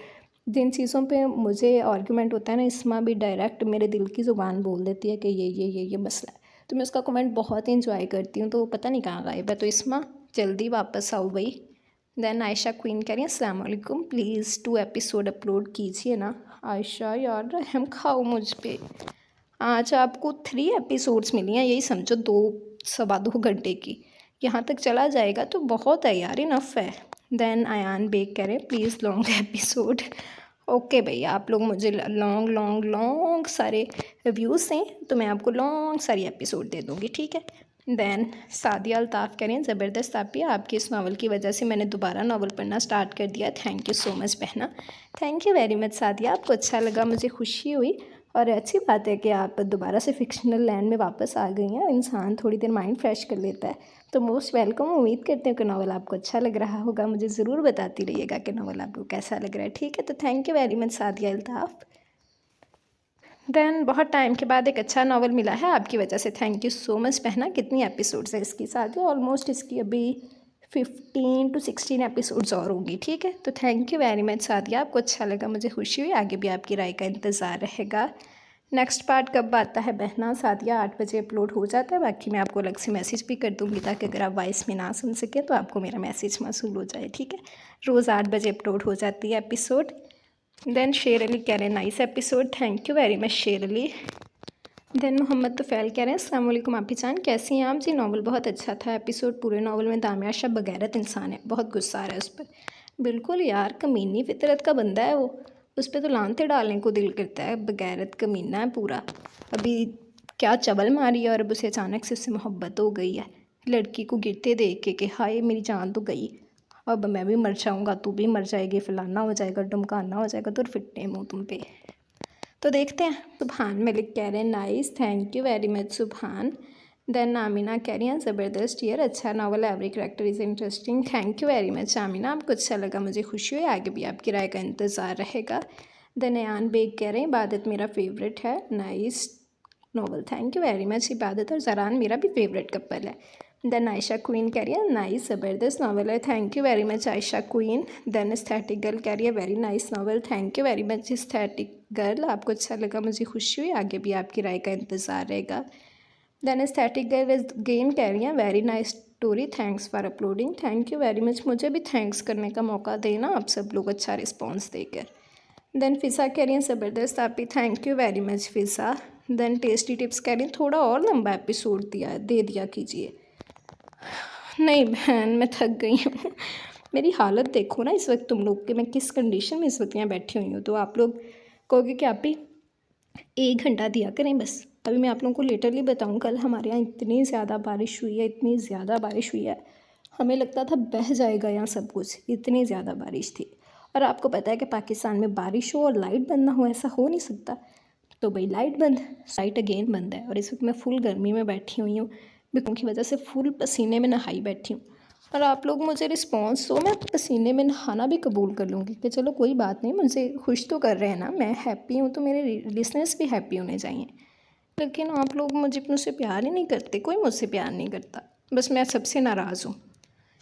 जिन चीज़ों पे मुझे आर्गुमेंट होता है ना, इस्मा भी डायरेक्ट मेरे दिल की ज़ुबान बोल देती है कि ये मसला है, तो मैं उसका कमेंट बहुत इंजॉय करती हूँ, तो पता नहीं कहाँ गायब है, तो इस्मा जल्दी वापस आओ भाई। देन आयशा क्वीन कह रही हैं अस्सलाम वालेकुम, प्लीज़ 2 एपिसोड अपलोड कीजिए ना। आयशा यार रहम खाओ मुझ पे, आज आपको 3 एपिसोड्स मिली हैं, यही समझो 2 सवा 2 घंटे की, यहाँ तक चला जाएगा तो बहुत है यार, इनफ है। देन अयान बेग कह रहे हैं प्लीज़ लॉन्ग एपिसोड। ओके भैया, आप लोग मुझे लॉन्ग लॉन्ग लॉन्ग सारे व्यूज़ दें तो मैं आपको लॉन्ग सारी एपिसोड दे दूँगी, ठीक है। देन सादिया अल्ताफ़ कह रही हैं ज़बरदस्त आप ही, आपके इस नावल की वजह से मैंने दोबारा नावल पढ़ना स्टार्ट कर दिया, थैंक यू सो मच बहना, thank you very much Sadia, आपको अच्छा लगा, मुझे खुशी हुई, और अच्छी बात है कि आप दोबारा से फिक्शनल लैंड में वापस आ गई हैं, इंसान थोड़ी देर माइंड फ्रेश कर लेता है, तो मोस्ट वेलकम। उम्मीद करते हैं कि नावल आपको अच्छा लग रहा होगा, मुझे ज़रूर बताती रहिएगा कि नावल आपको कैसा लग रहा है, ठीक है। तो thank you very much Sadia Altaf. Then बहुत टाइम के बाद एक अच्छा नावल मिला है आपकी वजह से, थैंक यू सो मच बहना। कितनी एपिसोड्स है इसकी सादिया? ऑलमोस्ट इसकी अभी 15 to 16 एपिसोड्स और होंगी, ठीक है। तो thank you very much Sadia, आपको अच्छा लगा, मुझे खुशी हुई, आगे भी आपकी राय का इंतज़ार रहेगा। नेक्स्ट पार्ट कब आता है बहना? सादिया 8 बजे अपलोड हो जाता है, बाकी मैं आपको अलग से मैसेज भी कर दूँगी ताकि अगर आप वॉइस में ना सुन सकें तो आपको मेरा मैसेज मौसूल हो जाए, ठीक है। रोज़ 8 बजे अपलोड हो जाती है एपिसोड। देन शेर अली कह रहे हैं nice episode, thank you very much Sher Ali. Then Mohammad Tufail कह रहे हैं अस्सलाम वालेकुम आपी जान, कैसी हैं आप? जी नावल बहुत अच्छा था, एपिसोड पूरे नावल में दामिया शाह बगैरत इंसान है, बहुत गुस्सा आ रहा है उस पर। बिल्कुल यार, कमीनी फितरत का बंदा है वो, उस पर तो लानते डालने को दिल करता है, बगैरत कमीना है पूरा। अभी क्या चबल मारी है और अब उसे अचानक से उससे मोहब्बत हो गई है, लड़की को गिरते देख के हाय मेरी जान तो गई, अब मैं भी मर जाऊँगा, तू भी मर जाएगी, फलाना हो जाएगा, ढमकाना हो जाएगा, तो फिटने मुँह तुम पे। तो देखते हैं। सुबहान मलिक कह रहे हैं nice, thank you very much सुबहान। देन आमिना कह रही हैं ज़बरदस्त यार, अच्छा नावल है, every character is interesting, thank you very much Amina, आपको अच्छा लगा, मुझे खुशी हुई, आगे भी आपकी राय का इंतज़ार रहेगा। देन अयान बेग कह रहे हैं इबादत मेरा फेवरेट है, nice novel, thank you very much. Ibadat और जरान मेरा भी फेवरेट कपल है। देन आयशा क्वीन कह रही है नाइस ज़बरदस्त नावल है, thank you very much Ayesha queen. Then aesthetic girl कह रही है very nice novel, thank you very much aesthetic girl, आपको अच्छा लगा, मुझे खुशी हुई, आगे भी आपकी राय का इंतज़ार रहेगा। देन एस्थेटिक गर्ल अगेन कह रही हैं very nice story, thanks for uploading, thank you very much, मुझे भी थैंक्स करने का मौका देना आप सब लोग अच्छा रिस्पॉन्स देकर। देन फ़िज़ा कह रही हैं ज़बरदस्त आप भी, thank you very much Fiza. Then tasty tips कह रही हैं थोड़ा और लंबा एपिसोड दे दिया कीजिए। नहीं बहन, मैं थक गई हूँ। मेरी हालत देखो ना इस वक्त तुम लोग कि मैं किस कंडीशन में इस वक्त यहाँ बैठी हुई हूँ। तो आप लोग कहोगे कि आप भी 1 घंटा दिया करें बस। अभी मैं आप लोगों को लिटरली बताऊँ, कल हमारे यहाँ इतनी ज़्यादा बारिश हुई है, इतनी ज़्यादा बारिश हुई है, हमें लगता था बह जाएगा यहाँ सब कुछ, इतनी ज़्यादा बारिश थी। और आपको पता है कि पाकिस्तान में बारिश हो और लाइट बंद ना हो, ऐसा हो नहीं सकता। तो भाई लाइट बंद, लाइट अगेन बंद है और इस वक्त मैं फुल गर्मी में बैठी हुई हूँ, बिकॉज की वजह से फुल पसीने में नहाई बैठी हूँ। और आप लोग मुझे रिस्पॉन्स दो, मैं पसीने में नहाना भी कबूल कर लूँगी कि चलो कोई बात नहीं, मुझे खुश तो कर रहे हैं ना, मैं हैप्पी हूँ तो मेरे लिसनर्स भी हैप्पी होने चाहिए। लेकिन आप लोग मुझसे प्यार ही नहीं करते, कोई मुझसे प्यार नहीं करता, बस मैं सबसे नाराज़ हूँ।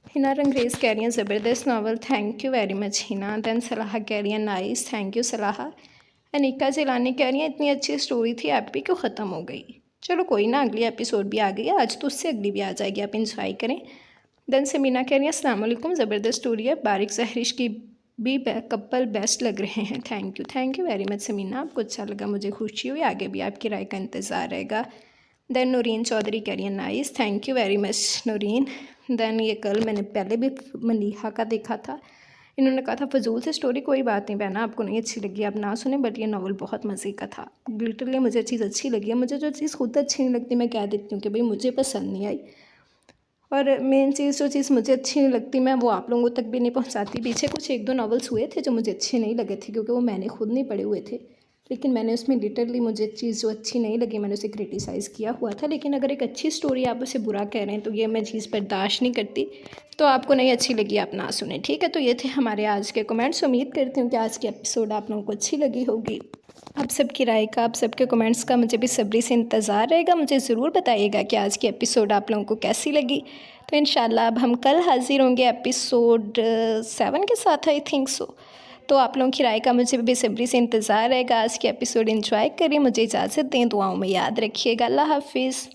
हिना रंगरेज़ कह रही हैं ज़बरदस्त novel, thank you very much Hina. Then Salah कह रही हैं नाइस, थैंक यू सलाह। अनिका जिलानी कह रही हैं इतनी अच्छी स्टोरी थी, आप भी क्यों ख़त्म हो गई। चलो कोई ना, अगली एपिसोड भी आ गई है आज तो, उससे अगली भी आ जाएगी, आप इंजॉय करें। देन समीना कह रही हैं अस्सलाम वालेकुम, ज़बरदस्त स्टोरी है, बारिक जहरिश की भी कपल बेस्ट लग रहे हैं, thank you very much Samina, आपको अच्छा लगा, मुझे खुशी हुई, आगे भी आपकी राय का इंतज़ार रहेगा। देन नूरीन चौधरी कह रही है nice, thank you very much Noreen. Then ये कल मैंने पहले भी मनीहा का देखा था, इन्होंने कहा था फजूल से स्टोरी, कोई बात नहीं बहना, आपको नहीं अच्छी लगी आप ना सुने, बट ये नावल बहुत मज़े का था, लिटरली मुझे चीज़ अच्छी लगी है। मुझे जो चीज़ खुद अच्छी नहीं लगती मैं कह देती हूँ कि भाई मुझे पसंद नहीं आई, और मेन चीज़ जो चीज़ मुझे अच्छी नहीं लगती मैं वो आप लोगों तक भी नहीं पहुंचाती। पीछे कुछ 1-2 नॉवेल्स हुए थे जो मुझे अच्छे नहीं लगे थे, क्योंकि वो मैंने खुद नहीं पढ़े हुए थे, लेकिन मैंने उसमें लिटरली मुझे चीज़ जो अच्छी नहीं लगी मैंने उसे क्रिटिसाइज़ किया हुआ था। लेकिन अगर एक अच्छी स्टोरी आप उसे बुरा कह रहे हैं तो ये मैं चीज़ बर्दाश्त नहीं करती, तो आपको नहीं अच्छी लगी आप ना सुने, ठीक है। तो ये थे हमारे आज के कमेंट्स, उम्मीद करती हूँ कि आज की एपिसोड आप लोगों को अच्छी लगी होगी। आप सबकी राय का, आप सबके कमेंट्स का मुझे भी सब्री से इंतज़ार रहेगा, मुझे ज़रूर बताइएगा कि आज की एपिसोड आप लोगों को कैसी लगी। तो इंशाल्लाह अब हम कल हाज़िर होंगे एपिसोड 7 के साथ, आई थिंक सो। तो आप लोगों की राय का मुझे बेसब्री से इंतज़ार रहेगा। आज की एपिसोड एंजॉय करिए, मुझे इजाज़त दें, दुआओं में याद रखिएगा, अल्लाह हाफिज़।